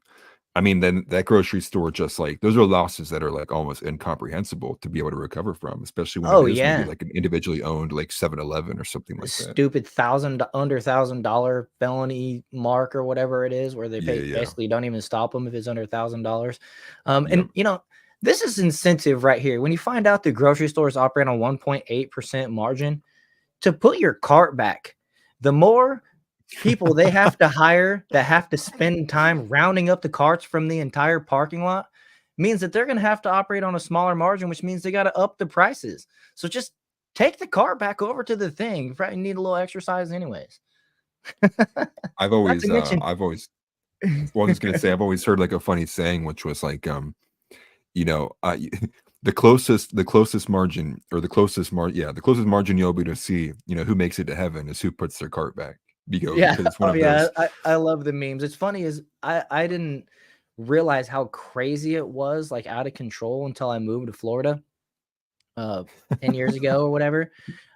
C: I mean, then that grocery store, just like those are losses that are like almost incomprehensible to be able to recover from, especially when
B: Oh,
C: it is
B: yeah.
C: maybe like an individually owned like 7-Eleven or something like that.
B: stupid under $1,000 felony mark or whatever it is, where they
C: Yeah.
B: basically don't even stop them if it's under $1,000.
C: Yep.
B: And This is incentive right here. When you find out the grocery stores operate on 1.8% margin, to put your cart back, the more people they have to hire that have to spend time rounding up the carts from the entire parking lot means that they're going to have to operate on a smaller margin, which means they got to up the prices. So just take the cart back over to the thing. You probably need a little exercise anyways.
C: I've always,
B: mention-
C: well, I was just gonna say, I've always heard like a funny saying, which was like, you know, the closest margin, or the closest margin you'll be able to see, you know, who makes it to heaven is who puts their cart back. Because it's one of those.
B: I love the memes. It's funny is I didn't realize how crazy it was, like out of control, until I moved to Florida 10 years ago or whatever.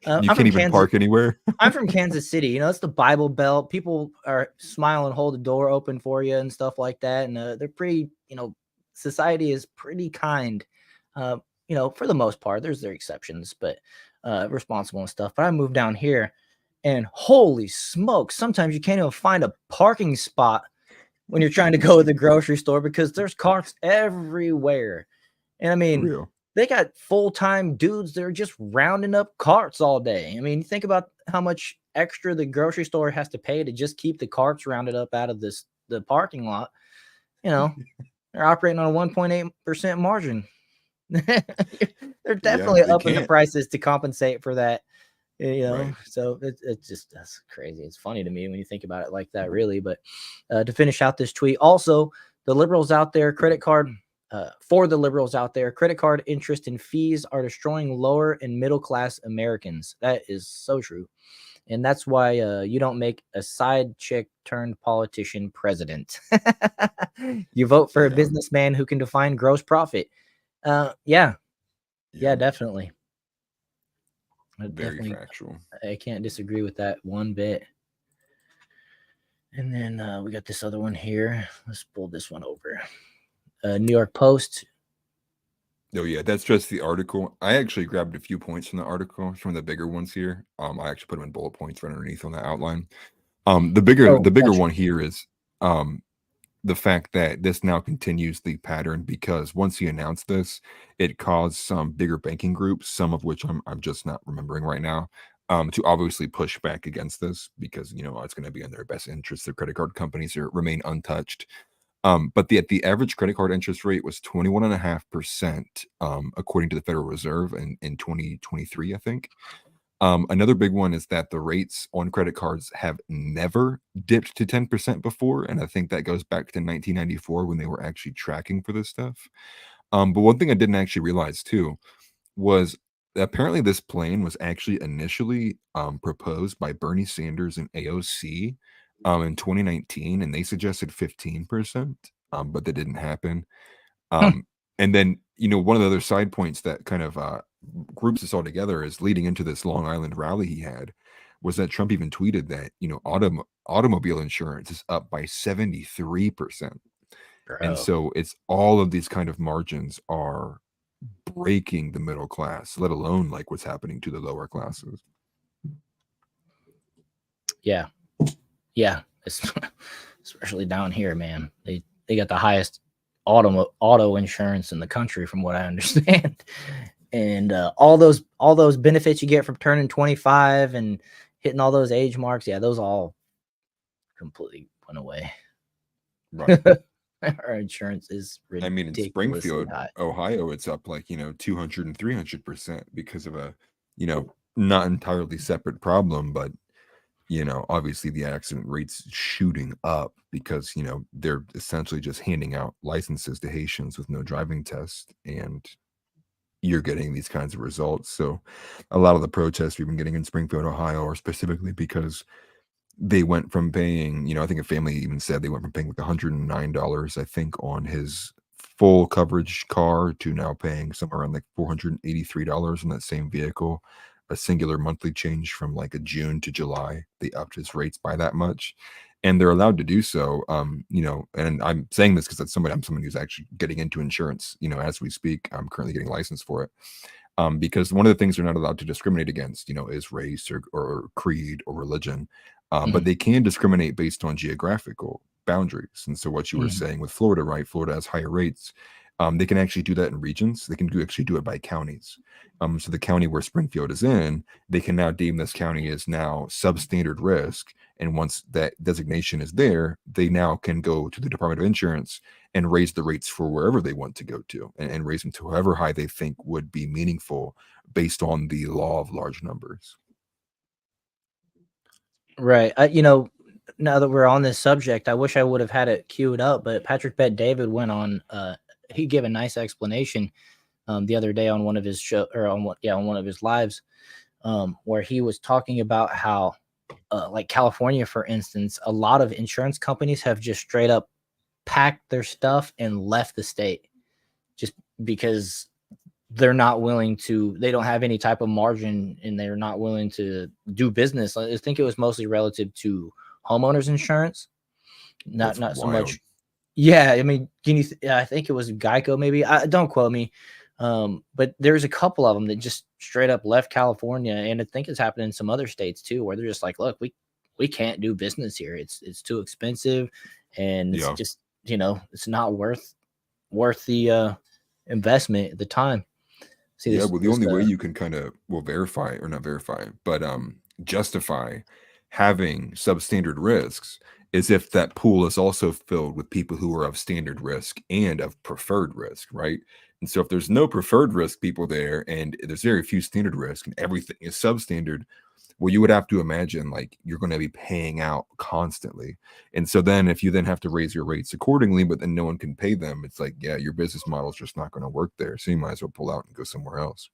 C: You can't even park anywhere.
B: I'm from Kansas City. You know, it's the Bible Belt. People are smile and hold the door open for you and stuff like that. And they're pretty, you know, society is pretty kind, you know, for the most part. There's their exceptions, but responsible and stuff. But I moved down here, and holy smoke, sometimes you can't even find a parking spot when you're trying to go to the grocery store because there's carts everywhere. And I mean,
C: Real.
B: they got full-time dudes that are just rounding up carts all day. I mean, think about how much extra the grocery store has to pay to just keep the carts rounded up out of the parking lot. You know, they're operating on a 1.8% margin. They're definitely
C: they
B: upping the
C: can't.
B: prices to compensate for that. You know,
C: Right.
B: so it's just, that's crazy. It's funny to me when you think about it like that, really. But to finish out this tweet, also the liberals out there, for the liberals out there, credit card interest and fees are destroying lower and middle class Americans. That is so true. And that's why you don't make a side chick turned politician president. You vote for a
C: Yeah.
B: businessman who can define gross profit. Yeah, definitely.
C: Very factual.
B: I can't disagree with that one bit. And then we got this other one here. Let's pull this one over. New York Post.
C: Oh yeah, that's just the article. I actually grabbed a few points from the article, from the bigger ones here. I actually put them in bullet points right underneath on that outline. The bigger
B: gotcha.
C: one here is the fact that this now continues the pattern, because once he announced this, it caused some bigger banking groups, some of which I'm just not remembering right now, to obviously push back against this, because you know it's going to be in their best interest. Their credit card companies remain untouched. But the average credit card interest rate was 21.5%, according to the Federal Reserve in 2023, I think. Another big one is that the rates on credit cards have never dipped to 10% before, and I think that goes back to 1994 when they were actually tracking for this stuff. But one thing I didn't actually realize too was apparently this plan was actually initially proposed by Bernie Sanders and AOC in 2019, and they suggested 15%, but that didn't happen. And then, you know, one of the other side points that kind of groups this all together is leading into this Long Island rally he had was that Trump even tweeted that, you know, automobile insurance is up by 73%. And so it's all of these kind of margins are breaking the middle class, let alone like what's happening to the lower classes.
B: Yeah, especially down here, man. They got the highest auto insurance in the country, from what I understand. And all those benefits you get from turning 25 and hitting all those age marks, yeah, those all completely went away.
C: Right.
B: Our insurance is ridiculously
C: I mean, in Springfield,
B: high.
C: Ohio, it's up like, you know, 200 and 300% because of a, you know, not entirely separate problem, but, you know, obviously the accident rates shooting up because, you know, they're essentially just handing out licenses to Haitians with no driving test, and you're getting these kinds of results. So a lot of the protests we've been getting in Springfield, Ohio, are specifically because they went from paying, you know, I think a family even said they went from paying like $109, I think, on his full coverage car to now paying somewhere around like $483 on that same vehicle. A singular monthly change from like a June to July. They upped his rates by that much, and they're allowed to do so. You know, and I'm saying this because I'm someone who's actually getting into insurance, you know, as we speak. I'm currently getting licensed for it. Because one of the things they're not allowed to discriminate against, you know, is race or creed or religion. But they can discriminate based on geographical boundaries. And so what you were saying with Florida, right? Florida has higher rates. They can actually do that in regions. They can actually do it by counties. So the county where Springfield is in, they can now deem this county as now substandard risk. And once that designation is there, they now can go to the Department of Insurance and raise the rates for wherever they want to go to, and raise them to however high they think would be meaningful based on the law of large numbers.
B: Right. You know, now that we're on this subject, I wish I would have had it queued up, but Patrick Bet David went on. He gave a nice explanation the other day on one of his show, or on one of his lives, where he was talking about how, like California, for instance, a lot of insurance companies have just straight up packed their stuff and left the state, just because they're not willing to, they don't have any type of margin, and they're not willing to do business. I think it was mostly relative to homeowners insurance,
C: That's
B: not so
C: wild.
B: much. Yeah, I mean, I think it was Geico, maybe. Don't quote me, but there's a couple of them that just straight up left California, and I think it's happening in some other states too, where they're just like, look, we can't do business here. It's too expensive, and it's
C: Yeah.
B: just, you know, it's not worth the investment at the time. See,
C: Yeah, well, the only way you can kind of verify, or not verify, but justify having substandard risks is if that pool is also filled with people who are of standard risk and of preferred risk, right? And so if there's no preferred risk people there, and there's very few standard risk, and everything is substandard, well, you would have to imagine like you're going to be paying out constantly. And so then if you then have to raise your rates accordingly, but then no one can pay them, it's like, yeah, your business model is just not going to work there. So you might as well pull out and go somewhere else.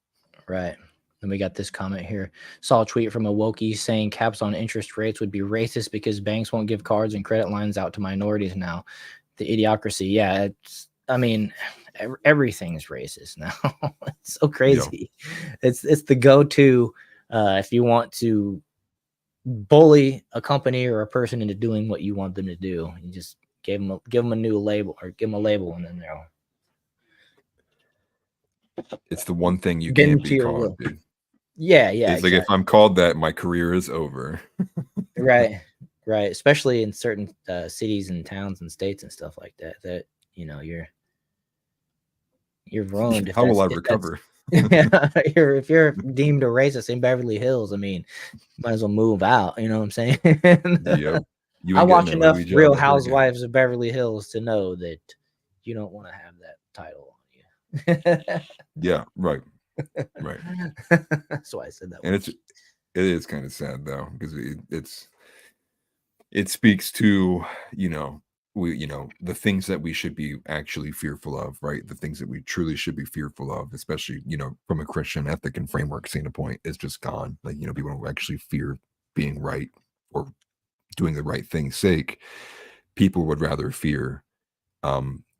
B: Right. And we got this comment here. Saw a tweet from a Wokey saying caps on interest rates would be racist because banks won't give cards and credit lines out to minorities now. The idiocracy. Yeah, it's, I mean, everything's racist now. It's so crazy. It's the go-to if you want to bully a company or a person into doing what you want them to do. You just give them a new label, or give them a label, and then they'll.
C: It's the one thing you
B: Get
C: can't
B: into
C: be
B: your
C: called,
B: will.
C: dude.
B: Yeah,
C: It's like, if I'm called that, my career is over.
B: right, especially in certain cities and towns and states and stuff like that, that, you know, you're ruined if
C: How will I
B: that's
C: recover?
B: if you're deemed a racist in Beverly Hills. I mean, might as well move out, you know what I'm saying?
C: Yep. You
B: I
C: ain't
B: watch
C: getting that
B: enough
C: Louis job
B: Real
C: ever again.
B: Housewives of Beverly Hills to know that you don't want to have that title on you.
C: Yeah, right. Right.
B: That's why I said that.
C: And it is kind of sad though, because it speaks to, the things that we should be actually fearful of, right? The things that we truly should be fearful of, especially, from a Christian ethic and framework standpoint, is just gone. Like, people don't actually fear being right or doing the right thing's sake. People would rather fear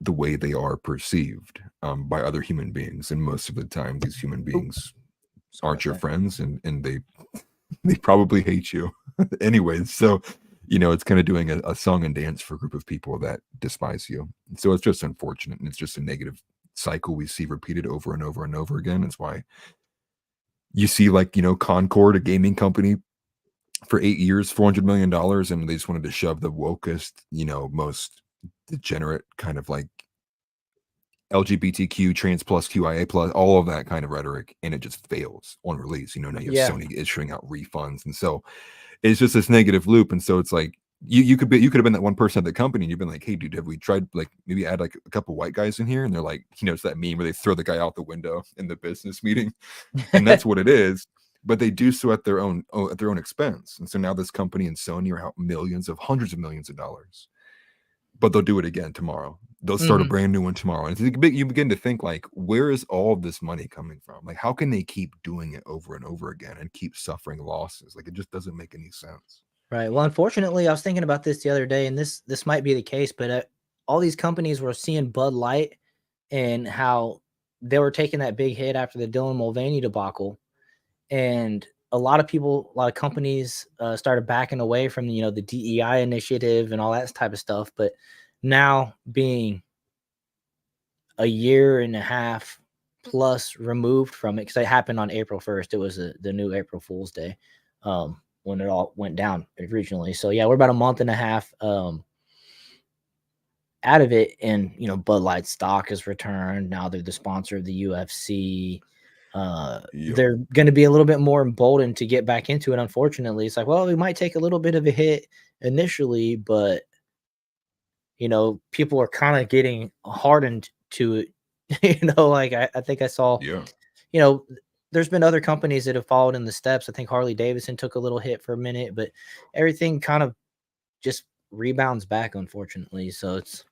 C: the way they are perceived by other human beings. And most of the time, these human beings aren't your friends, and they probably hate you anyways. So, it's kind of doing a song and dance for a group of people that despise you. So it's just unfortunate, and it's just a negative cycle we see repeated over and over and over again. It's why you see, like, Concord, a gaming company, for 8 years, $400 million, and they just wanted to shove the wokest, most degenerate kind of like LGBTQ, trans plus, QIA plus, all of that kind of rhetoric, and it just fails on release. Now you have Sony issuing out refunds, and so it's just this negative loop. And so it's like you could have been that one person at the company, and you've been like, hey, dude, have we tried, like, maybe add like a couple white guys in here? And they're like, it's that meme where they throw the guy out the window in the business meeting, and that's what it is. But they do so at their own expense. And so now this company and Sony are out hundreds of millions of dollars. But they'll do it again tomorrow. They'll start a brand new one tomorrow. And you begin to think, like, where is all of this money coming from? Like, how can they keep doing it over and over again and keep suffering losses? Like, it just doesn't make any sense.
B: Right. Well, unfortunately, I was thinking about this the other day, and this might be the case, but all these companies were seeing Bud Light and how they were taking that big hit after the Dylan Mulvaney debacle. And a lot of companies started backing away from, the DEI initiative and all that type of stuff. But now, being a year and a half plus removed from it, because it happened on April 1st, it was the new April Fool's Day when it all went down originally. So yeah, we're about a month and a half out of it, and Bud Light stock has returned. Now they're the sponsor of the UFC.
C: Yep.
B: They're going to be a little bit more emboldened to get back into it. Unfortunately, it's like, well, we might take a little bit of a hit initially, but people are kind of getting hardened to it. Like I think I saw,
C: Yeah.
B: there's been other companies that have followed in the steps. I think Harley Davidson took a little hit for a minute, but everything kind of just rebounds back, unfortunately. So it's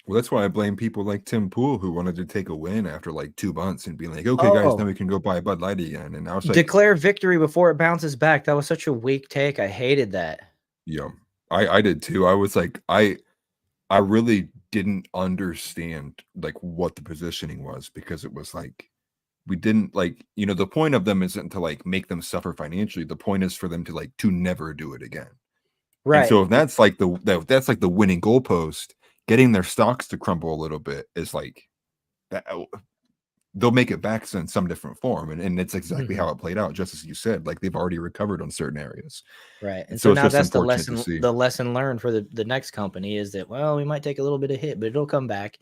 C: Well, that's why I blame people like Tim Pool who wanted to take a win after like 2 months and be like, okay, guys, now we can go buy Bud Light again. And now it's like,
B: declare victory before it bounces back. That was such a weak take. I hated that.
C: yeah, I did too. I was like, I really didn't understand like what the positioning was, because it was like, we didn't like, the point of them isn't to like make them suffer financially. The point is for them to like to never do it again. And
B: Right.
C: so if that's like that's like the winning goalpost, getting their stocks to crumble a little bit is like that. They'll make it back in some different form, and it's exactly how it played out, just as you said. Like they've already recovered on certain areas,
B: Right. And
C: so
B: so
C: it's
B: now
C: just
B: that's the
C: unfortunate to
B: lesson.
C: see.
B: The lesson learned for the next company is that, well, we might take a little bit of hit, but it'll come back.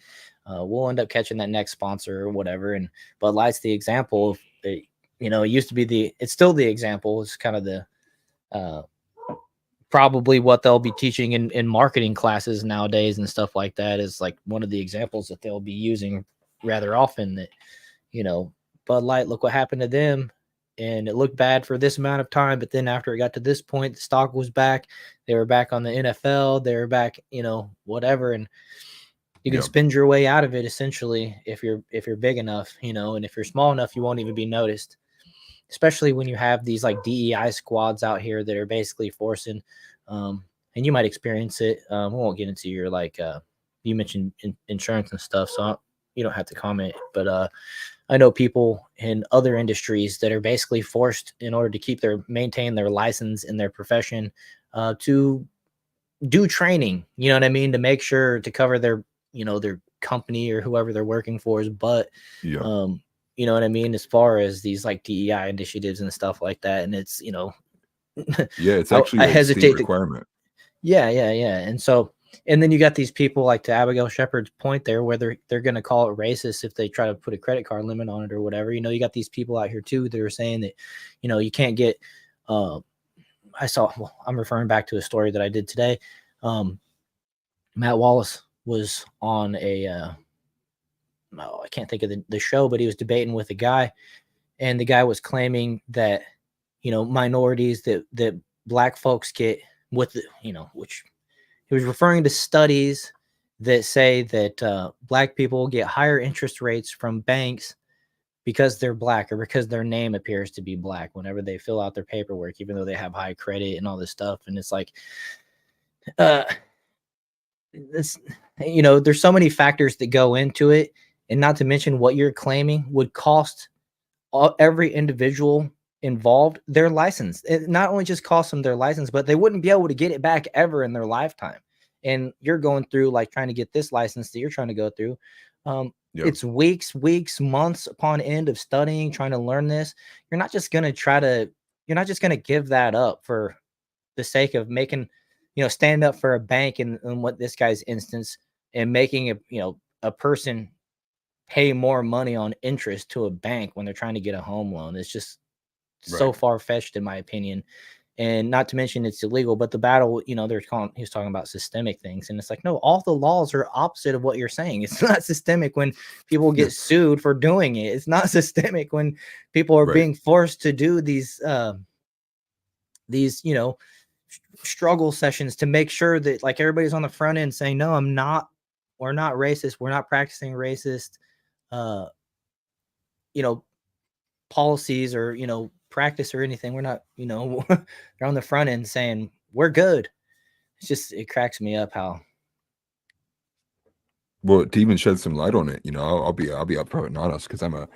B: We'll end up catching that next sponsor or whatever. And Bud Light's the example of it. It used to be it's still the example. It's kind of the probably what they'll be teaching in marketing classes nowadays and stuff like that, is like one of the examples that they'll be using rather often. That Bud Light, look what happened to them, and it looked bad for this amount of time, but then after it got to this point, the stock was back. They were back on the NFL. They were back, whatever, and you can spend your way out of it essentially if you're big enough, and if you're small enough, you won't even be noticed. Especially when you have these like DEI squads out here that are basically forcing, and you might experience it. We won't get into your you mentioned insurance and stuff, so you don't have to comment. But I know people in other industries that are basically forced, in order to maintain their license in their profession, to do training. You know what I mean? To make sure to cover their company or whoever they're working for is butt.
C: Yeah.
B: You know what I mean? As far as these like DEI initiatives and stuff like that. And it's,
C: Yeah, it's
B: I
C: actually a state
B: hesitate to,
C: requirement.
B: yeah. And so, and then you got these people, like to Abigail Shepard's point there, where they're going to call it racist if they try to put a credit card limit on it or whatever. You got these people out here too that are saying that, you can't get, I'm referring back to a story that I did today. Matt Wallace was on I can't think of the show, but he was debating with a guy, and the guy was claiming that, minorities that black folks get with which he was referring to studies that say that black people get higher interest rates from banks because they're black, or because their name appears to be black whenever they fill out their paperwork, even though they have high credit and all this stuff. And it's like, there's so many factors that go into it, and not to mention what you're claiming would cost every individual involved their license. It not only just costs them their license, but they wouldn't be able to get it back ever in their lifetime. And you're going through like trying to get this license that you're trying to go through. It's weeks, months upon end of studying, trying to learn this. You're not just going to give that up for the sake of making, stand up for a bank in what this guy's instance, and making a person pay more money on interest to a bank when they're trying to get a home loan. It's just so far-fetched, in my opinion. And not to mention it's illegal, but the battle, he was talking about systemic things. And it's like, no, all the laws are opposite of what you're saying. It's not systemic when people get sued for doing it. It's not systemic when people are being forced to do these struggle sessions to make sure that like everybody's on the front end saying, no, we're not racist. We're not practicing racist, policies or, practice or anything. We're not, they're on the front end saying we're good. It's just, it cracks me up how.
C: Well, to even shed some light on it, I'll be upfront and honest, because I'd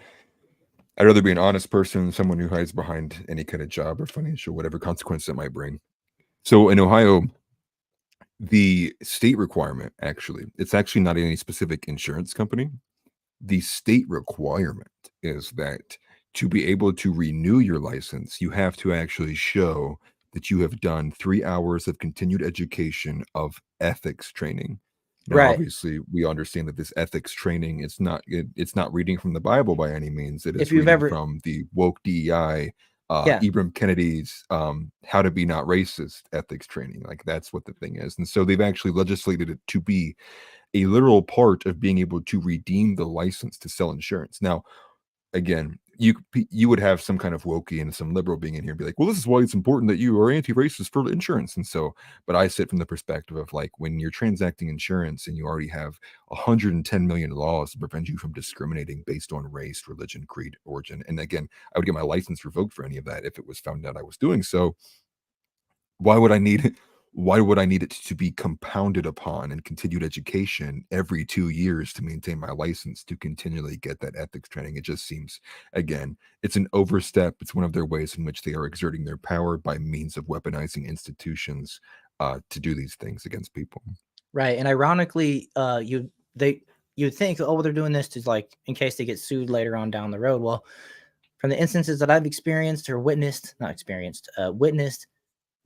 C: rather be an honest person than someone who hides behind any kind of job or financial, whatever consequence it might bring. So in Ohio, the state requirement, it's actually not any specific insurance company. The state requirement is that to be able to renew your license, you have to actually show that you have done 3 hours of continued education of ethics training. Now,
B: Right.
C: obviously, we understand that this ethics training it's not reading from the Bible by any means. It
B: If
C: is
B: you've
C: reading
B: ever,
C: from the woke DEI,
B: yeah,
C: Ibram Kennedy's "How to Be Not Racist" ethics training. Like that's what the thing is, and so they've actually legislated it to be a literal part of being able to redeem the license to sell insurance. Now, again, you would have some kind of wokey and some liberal being in here and be like, well, this is why it's important that you are anti-racist for insurance. And so, but I sit from the perspective of like when you're transacting insurance and you already have 110 million laws to prevent you from discriminating based on race, religion, creed, origin. And again, I would get my license revoked for any of that if it was found out I was doing so. Why would I need it? Why would I need it to be compounded upon and continued education every 2 years to maintain my license to continually get that ethics training? It just seems, again, it's an overstep. It's one of their ways in which they are exerting their power by means of weaponizing institutions to do these things against people.
B: right. And ironically, you'd think, oh, well, they're doing this to like in case they get sued later on down the road. Well, from the instances that I've experienced or witnessed, not experienced, witnessed,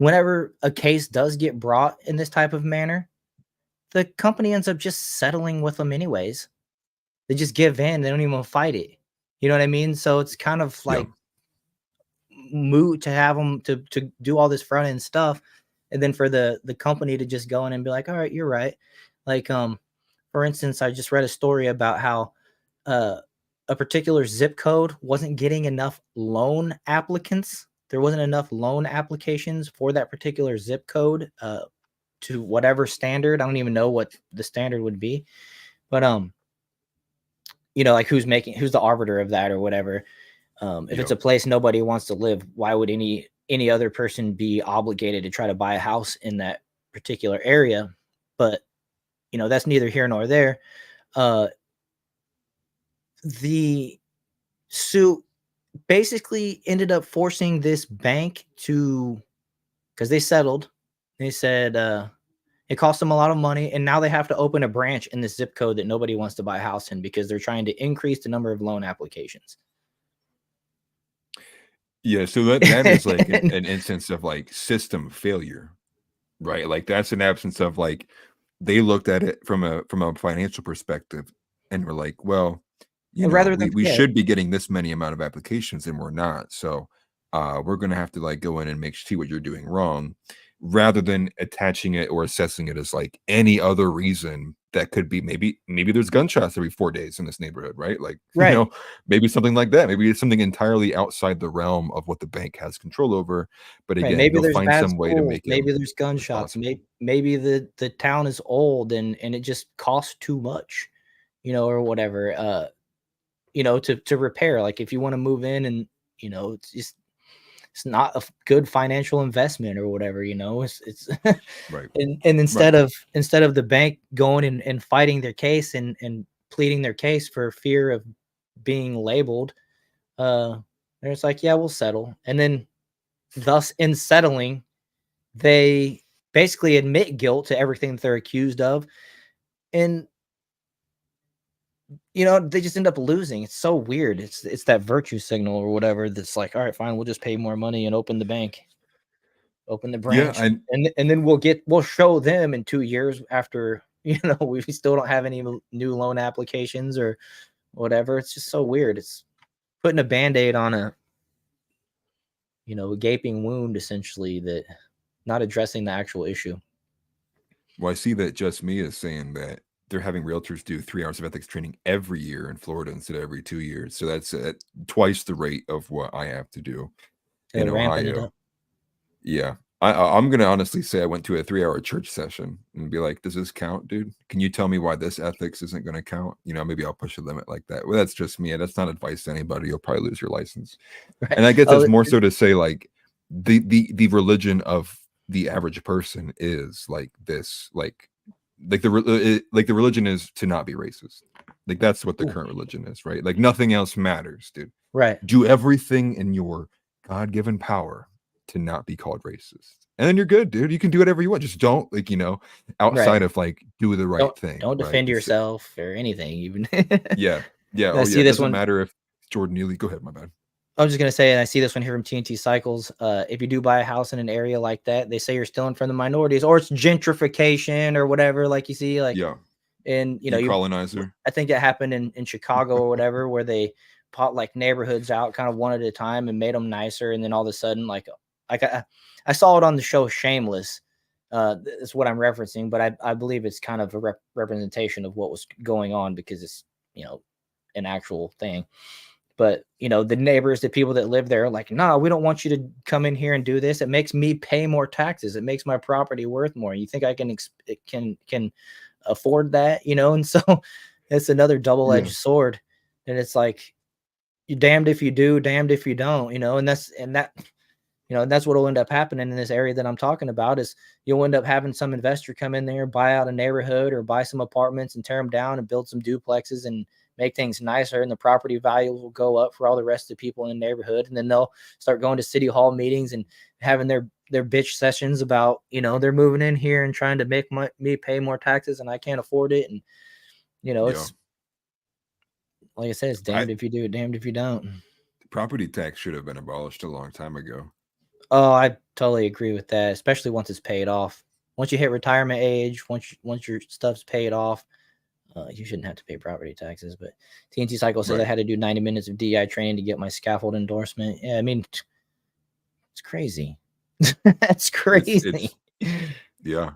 B: whenever a case does get brought in this type of manner, the company ends up just settling with them anyways. They just give in. They don't even fight it. You know what I mean? So it's kind of
C: Yeah.
B: like moot to have them to do all this front end stuff, and then for the company to just go in and be like, all right, you're right. Like for instance, I just read a story about how a particular zip code wasn't getting enough loan applicants. There wasn't enough loan applications for that particular zip code to whatever standard. I don't even know what the standard would be, but you know, like who's the arbiter of that or whatever. If it's
C: Yeah.
B: a place nobody wants to live, why would any other person be obligated to try to buy a house in that particular area? But you know, that's neither here nor there. The suit basically ended up forcing this bank to, because they settled. They said it cost them a lot of money, and now they have to open a branch in this zip code that nobody wants to buy a house in because they're trying to increase the number of loan applications.
C: Yeah, so that is like an instance of like system failure, right? Like that's an absence of like they looked at it from a financial perspective and were like, well,
B: And rather than
C: we should be getting this many amount of applications and we're not. So we're gonna have to like go in and see what you're doing wrong, rather than attaching it or assessing it as like any other reason that could be maybe there's gunshots every 4 days in this neighborhood, right? Like
B: Right.
C: maybe something like that. Maybe it's something entirely outside the realm of what the bank has control over. But
B: Right,
C: again,
B: maybe
C: they'll
B: there's
C: find
B: bad
C: some way to
B: schools,
C: make it
B: maybe there's gunshots,
C: possible.
B: maybe the town is old and it just costs too much, you know, or whatever. You know, to repair. Like if you want to move in and you know, it's not a good financial investment or whatever, you know. It's
C: Right.
B: and
C: Right.
B: instead of the bank going and fighting their case and pleading their case for fear of being labeled, they're just like, yeah, we'll settle. And then thus in settling, they basically admit guilt to everything that they're accused of. And you know, they just end up losing. It's so weird. It's that virtue signal or whatever that's like, all right, fine, we'll just pay more money and open the bank, open the
C: Yeah,
B: branch, and then we'll show them in 2 years after you know we still don't have any new loan applications or whatever. It's just so weird. It's putting a band-aid on a a gaping wound essentially, that not addressing the actual issue.
C: well, I see that Just Me is saying that they're having realtors do 3 hours of ethics training every year in Florida instead of every 2 years. So that's twice the rate of what I have to do in
B: They're ramping it
C: Ohio.
B: up.
C: Yeah. I'm gonna honestly say I went to a 3-hour church session and be like, does this count, dude? Can you tell me why this ethics isn't gonna count? Maybe I'll push a limit like that. Well, that's just me. That's not advice to anybody. You'll probably lose your license.
B: Right.
C: And I guess
B: Oh,
C: it's more so to say like the religion of the average person is like this, like the religion is to not be racist. Like that's what the
B: Ooh.
C: current religion is, right? Like nothing else matters, dude.
B: right.
C: Do everything in your God-given power to not be called racist. And then you're good, dude. You can do whatever you want. Just don't outside
B: Right.
C: of like do the right thing.
B: Don't
C: Right.
B: defend yourself or anything even.
C: Yeah. Yeah.
B: I
C: Oh
B: see
C: yeah. It
B: this
C: doesn't
B: one.
C: matter if it's Jordan Neely. Go ahead, my bad.
B: I was just gonna say, and I see this one here from TNT Cycles. If you do buy a house in an area like that, they say you're stealing from the minorities, or it's gentrification or whatever. Like you see, like
C: Yeah.
B: And you know,
C: Decolonizer.
B: I think it happened in Chicago or whatever, where they bought like neighborhoods out kind of one at a time and made them nicer, and then all of a sudden, like I saw it on the show Shameless. That's what I'm referencing, but I believe it's kind of a representation of what was going on because it's, you know, an actual thing. But you know, the neighbors, the people that live there are like, no, we don't want you to come in here and do this. It makes me pay more taxes. It makes my property worth more. You think I can afford that, you know? And so it's another double-edged sword. And it's like, you're damned if you do, damned if you don't, you know. And that's what will end up happening in this area that I'm talking about. Is you'll end up having some investor come in there, buy out a neighborhood or buy some apartments and tear them down and build some duplexes and make things nicer, and the property value will go up for all the rest of the people in the neighborhood. And then they'll start going to city hall meetings and having their bitch sessions about, you know, they're moving in here and trying to make me pay more taxes and I can't afford it. And, you know, it's like I said, it's damned if you do, damned if you don't.
C: Property tax should have been abolished a long time ago.
B: Oh, I totally agree with that, especially once it's paid off. Once you hit retirement age, once your stuff's paid off, you shouldn't have to pay property taxes. But TNT Cycle says I had to do 90 minutes of DI training to get my scaffold endorsement. Yeah, I mean, it's crazy. That's crazy.
C: Yeah,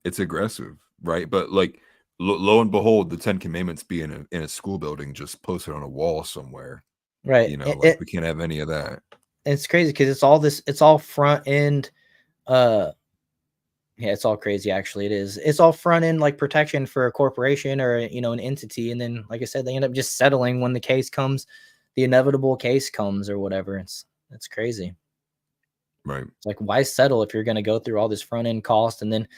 C: it's aggressive, right? But like, lo and behold, the 10 Commandments being in a school building just posted on a wall somewhere,
B: right?
C: You know, like we can't have any of that.
B: It's crazy because it's all front end. Yeah, it's all crazy. Actually, it is. It's all front end like protection for a corporation or, you know, an entity, and then, like I said, they end up just settling when the case comes, the inevitable case comes or whatever. It's crazy.
C: Right.
B: It's like, why settle if you're going to go through all this front end cost and then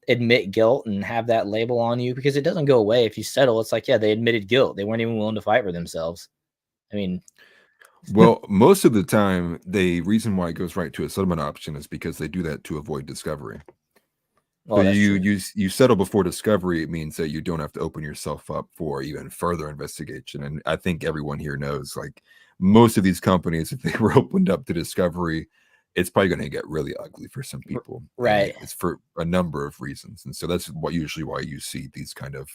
B: admit guilt and have that label on you? Because it doesn't go away if you settle. It's like, yeah, they admitted guilt. They weren't even willing to fight for themselves. I mean,
C: well, most of the time, the reason why it goes right to a settlement option is because they do that to avoid discovery.
B: Well,
C: so you settle before discovery. It means that you don't have to open yourself up for even further investigation. And I think everyone here knows, like, most of these companies, if they were opened up to discovery, it's probably going to get really ugly for some people.
B: Right.
C: It's for a number of reasons. And so that's usually why you see these kind of,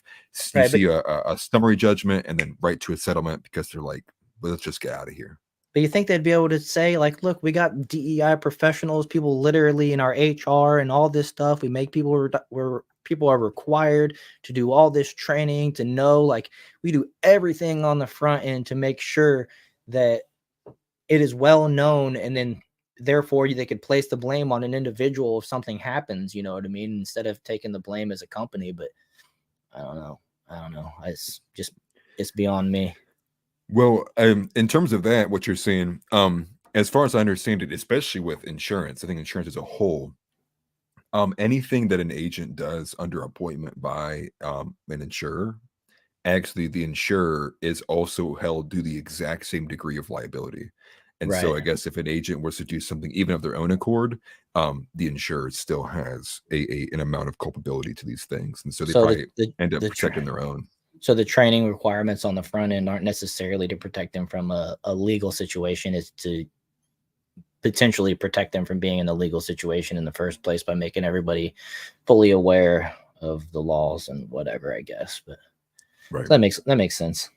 B: right,
C: see a summary judgment and then right to a settlement, because they're like, well, let's just get out of here.
B: But you think they'd be able to say, like, look, we got DEI professionals, people literally in our HR and all this stuff. We make people where people are required to do all this training to know, like, we do everything on the front end to make sure that it is well known, and then therefore they could place the blame on an individual if something happens, you know what I mean, instead of taking the blame as a company. But I don't know. It's beyond me.
C: Well, in terms of that, what you're saying, as far as I understand it, especially with insurance, I think insurance as a whole, anything that an agent does under appointment by an insurer, actually the insurer is also held to the exact same degree of liability. And so I guess if an agent was to do something even of their own accord, the insurer still has an amount of culpability to these things. And so they probably end up protecting their own.
B: So the training requirements on the front end aren't necessarily to protect them from a legal situation. It's to potentially protect them from being in a legal situation in the first place by making everybody fully aware of the laws and whatever, I guess. But so that makes sense.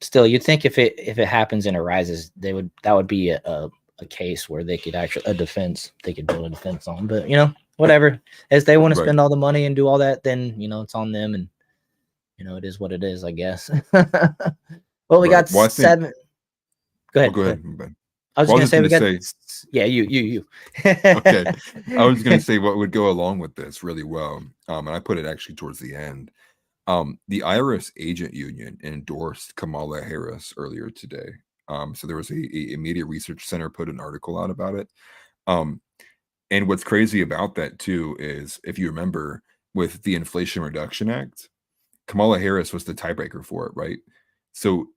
B: Still, you'd think if it happens and arises, that would be a case where they could actually they could build a defense on. But, you know, whatever. As they want to spend all the money and do all that, then, you know, it's on them, and, you know, it is what it is, I guess. Well, we got 7. Go ahead.
C: Go ahead. Ben.
B: I was just going to say, yeah, you.
C: Okay. I was going to say what would go along with this really well. And I put it actually towards the end. The IRS agent union endorsed Kamala Harris earlier today. So there was a Media Research Center put an article out about it. And what's crazy about that too is, if you remember, with the Inflation Reduction Act, Kamala Harris was the tiebreaker for it, right? So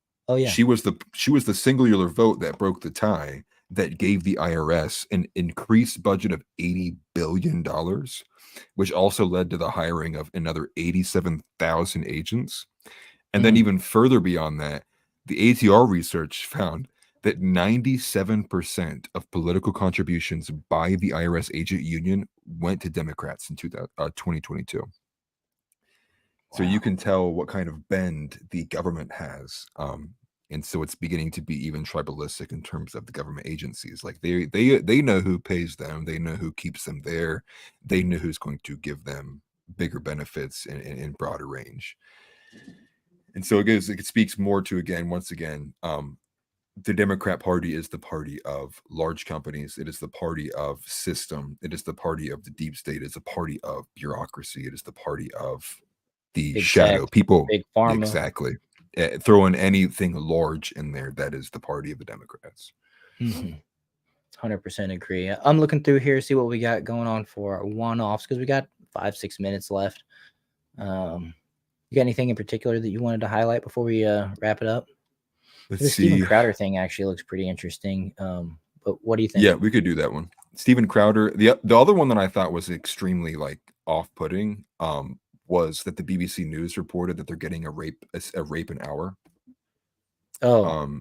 C: she was the singular vote that broke the tie that gave the IRS an increased budget of $80 billion, which also led to the hiring of another 87,000 agents. And then even further beyond that, the ATR research found that 97% of political contributions by the IRS agent union went to Democrats in 2022. So you
B: Wow.
C: can tell what kind of bend the government has. And so it's beginning to be even tribalistic in terms of the government agencies. Like they know who pays them, they know who keeps them there, they know who's going to give them bigger benefits in broader range. And so it speaks more to, again, once again, the Democrat Party is the party of large companies. It is the party of system. It is the party of the deep state. It's a party of bureaucracy. It is the party of the
B: Big tech,
C: shadow people.
B: big pharma.
C: Exactly. Throw in anything large in there, that is the party of the Democrats.
B: 100% agree. I'm looking through here, see what we got going on for our one-offs because we got 5-6 minutes left. You got anything in particular that you wanted to highlight before we wrap it up?
C: Let's
B: The Steven
C: see.
B: Crowder thing actually looks pretty interesting. But what do you think?
C: Yeah, we could do that one. Steven Crowder. The other one that I thought was extremely like off-putting was that the BBC News reported that they're getting a rape an hour
B: Oh,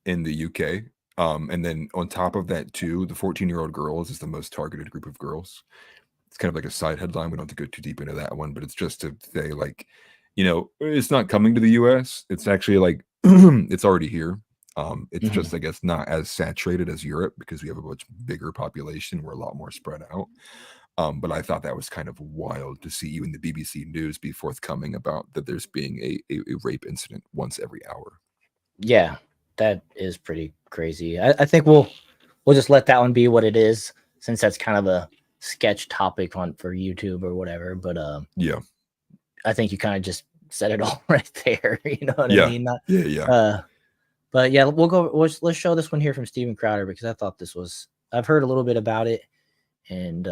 C: in the UK. And then on top of that too, the 14-year-old girls is the most targeted group of girls. It's kind of like a side headline. We don't have to go too deep into that one, but it's just to say, like, it's not coming to the US. It's actually like it's already here. It's just, I guess, not as saturated as Europe because we have a much bigger population. We're a lot more spread out. But I thought that was kind of wild to see even the BBC News be forthcoming about that there's being a rape incident once every hour.
B: yeah, that is pretty crazy. I think we'll just let that one be what it is, since that's kind of a sketch topic for YouTube or whatever. But
C: Yeah.
B: I think you kind of just said it all right there. You know what
C: Yeah.
B: I mean?
C: Yeah.
B: But yeah, we'll go. Let's show this one here from Steven Crowder because I thought this was. I've heard a little bit about it, and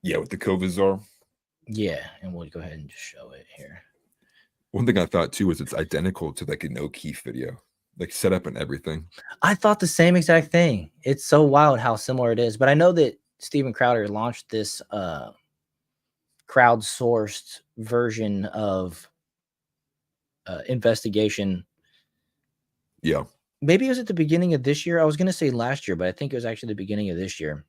C: Yeah, with the Covizar.
B: yeah, and we'll go ahead and just show it here.
C: One thing I thought too was it's identical to like an O'Keefe video, like setup and everything.
B: I thought the same exact thing. It's so wild how similar it is. But I know that Steven Crowder launched this crowdsourced version of investigation.
C: Yeah.
B: Maybe it was at the beginning of this year. I was going to say last year, but I think it was actually the beginning of this year.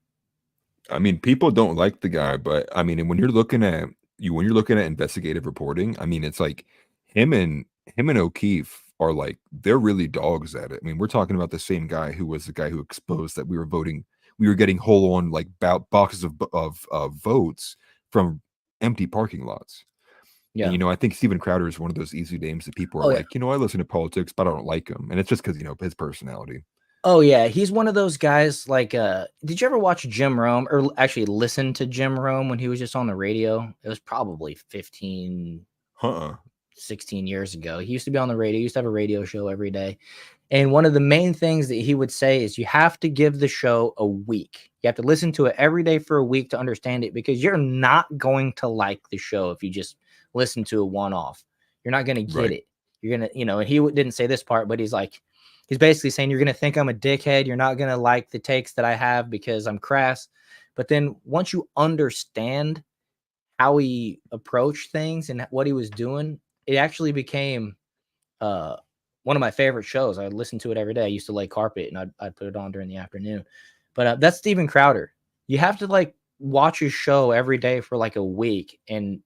C: I mean, people don't like the guy, but I mean, when you're looking at investigative reporting, I mean, it's like him and O'Keefe are like, they're really dogs at it. I mean, we're talking about the same guy who was the guy who exposed that we were getting whole on like boxes of votes from empty parking lots.
B: Yeah.
C: And, I think Steven Crowder is one of those easy names that people are like, I listen to politics, but I don't like him. And it's just because, his personality.
B: Oh yeah, he's one of those guys like did you ever watch Jim Rome or actually listen to Jim Rome when he was just on the radio? It was probably 15 16 years ago. He used to be on the radio. He used to have a radio show every day. And one of the main things that he would say is you have to give the show a week. You have to listen to it every day for a week to understand it because you're not going to like the show if you just listen to a one-off. You're not going to get it. You're going to, and he didn't say this part, but he's basically saying you're going to think I'm a dickhead. You're not going to like the takes that I have because I'm crass. But then once you understand how he approached things and what he was doing, it actually became one of my favorite shows. I listened to it every day. I used to lay carpet and I'd put it on during the afternoon. But that's Steven Crowder. You have to watch his show every day for like a week. And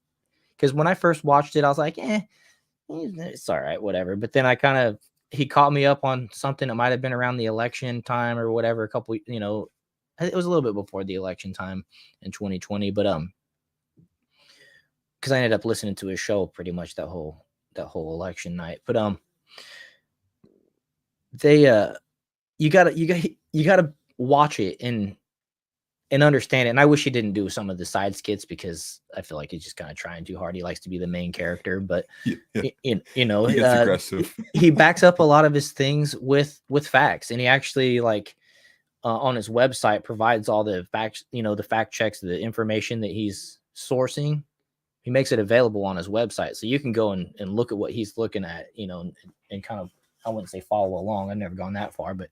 B: because when I first watched it, I was like, it's all right, whatever. But then he caught me up on something that might have been around the election time or whatever. It was a little bit before the election time in 2020, but because I ended up listening to his show pretty much that whole election night. But you gotta watch it and understand it. And I wish he didn't do some of the side skits because I feel like he's just kind of trying too hard. He likes to be the main character, but
C: he gets
B: aggressive. He backs up a lot of his things with facts, and he actually on his website provides all the facts, the fact checks, the information that he's sourcing. He makes it available on his website, so you can go and look at what he's looking at, and kind of, I wouldn't say follow along. I've never gone that far, but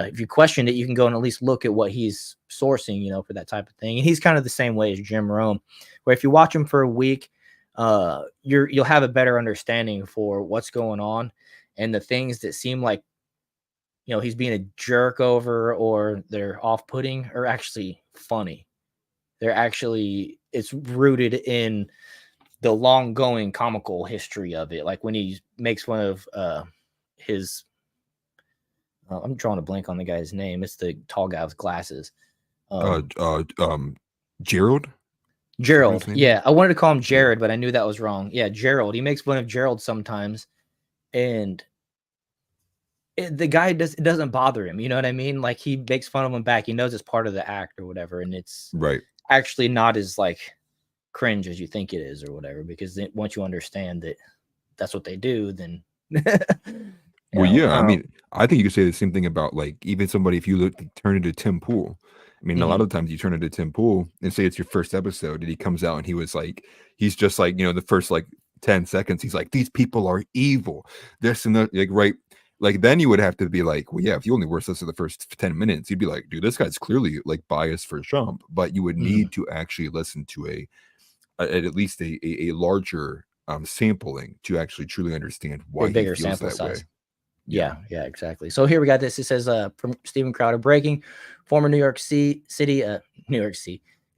B: if you questioned it, you can go and at least look at what he's sourcing, for that type of thing. And he's kind of the same way as Jim Rome, where if you watch him for a week, you'll have a better understanding for what's going on, and the things that seem like, he's being a jerk over or they're off-putting are actually funny. It's rooted in the long going comical history of it. Like when he makes fun of his I'm drawing a blank on the guy's name. It's the tall guy with glasses.
C: Gerald.
B: Gerald.
C: name
B: Yeah, I wanted to call him Jared, but I knew that was wrong. Yeah, Gerald. He makes fun of Gerald sometimes, and the guy it doesn't bother him. You know what I mean? Like he makes fun of him back. He knows it's part of the act or whatever, and it's
C: Right.
B: actually not as like cringe as you think it is or whatever. Because once you understand that that's what they do, then
C: Well, yeah, I mean, I think you could say the same thing about like even somebody if you turn into Tim Pool. I mean, a lot of times you turn into Tim Pool and say it's your first episode, and he comes out and he's just like, the first like 10 seconds, he's like, these people are evil. This and that, like, right. Like then you would have to be like, well, yeah, if you only watched this in the first 10 minutes, you'd be like, dude, this guy's clearly like biased for Trump. But you would need to actually listen to at least a larger sampling to actually truly understand why he
B: bigger
C: feels
B: sample
C: that
B: size.
C: way.
B: Yeah, exactly. So here we got this. It says from Steven Crowder breaking, former New York City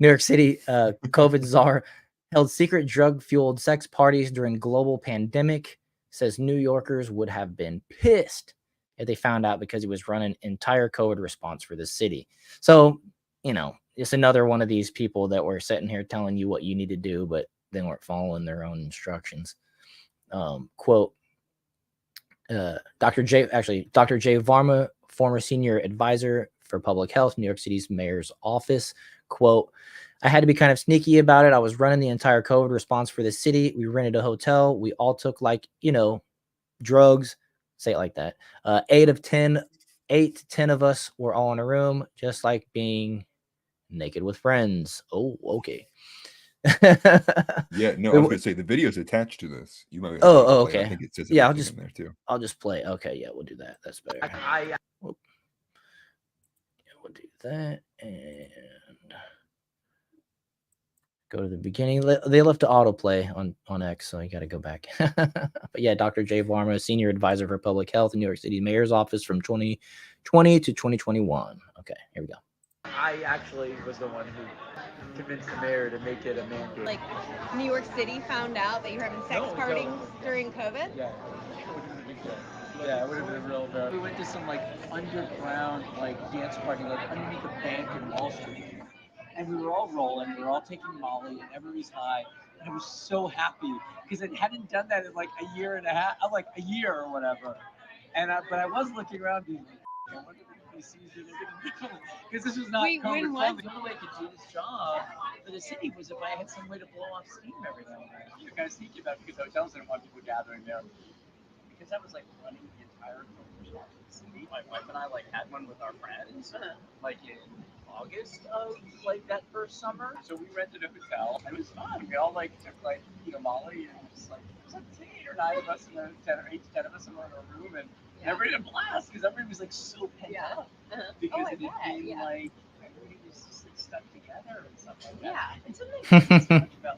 B: COVID czar held secret drug-fueled sex parties during global pandemic. Says New Yorkers would have been pissed if they found out because he was running entire COVID response for the city. So, it's another one of these people that were sitting here telling you what you need to do, but they weren't following their own instructions. Quote, Dr. J Varma, former senior advisor for public health, New York City's mayor's office, quote, I had to be kind of sneaky about it. I was running the entire COVID response for the city. We rented a hotel. We all took drugs, say it like that. 8 to 10 of us were all in a room, just like being naked with friends. Oh, okay.
C: Yeah, no, I was gonna say the video's attached to this. You might.
B: Okay.
C: I think it says
B: yeah,
C: in there too.
B: I'll just play. Okay, yeah, we'll do that. That's better. We'll do that and go to the beginning. They left the autoplay on X, so you got to go back. But yeah, Dr. J Varma, senior advisor for public health in New York City mayor's office from 2020 to 2021. Okay, here we go.
F: I actually was the one who convinced the mayor to make it a mandate.
G: Like, New York City found out that you're having sex parties during COVID?
F: Yeah, it would have been a big deal. Yeah, it would have been real bad. We went to some underground dance party underneath a bank in Wall Street. And we were all rolling, we were all taking Molly, and everybody's high. And I was so happy because I hadn't done that in a year and a half, a year or whatever. And but I was looking around being like, I wonder if he sees me, they're gonna do it. Because this was not COVID friendly. The only way I could do this job for the city was if I had some way to blow off steam every now and then. You're kind of sneaky about it because hotels didn't want people gathering there. Because I was running the entire COVID response for the city. My wife and I had one with our friends in August of that first summer. So we rented a hotel. It was fun. We all took Molly and just it was 8 or 9 of us and then 8 to 10 of us in a room and everybody had a blast because everybody was so pent up because it had been everybody was just stuck together and stuff like that. Yeah. And something so much about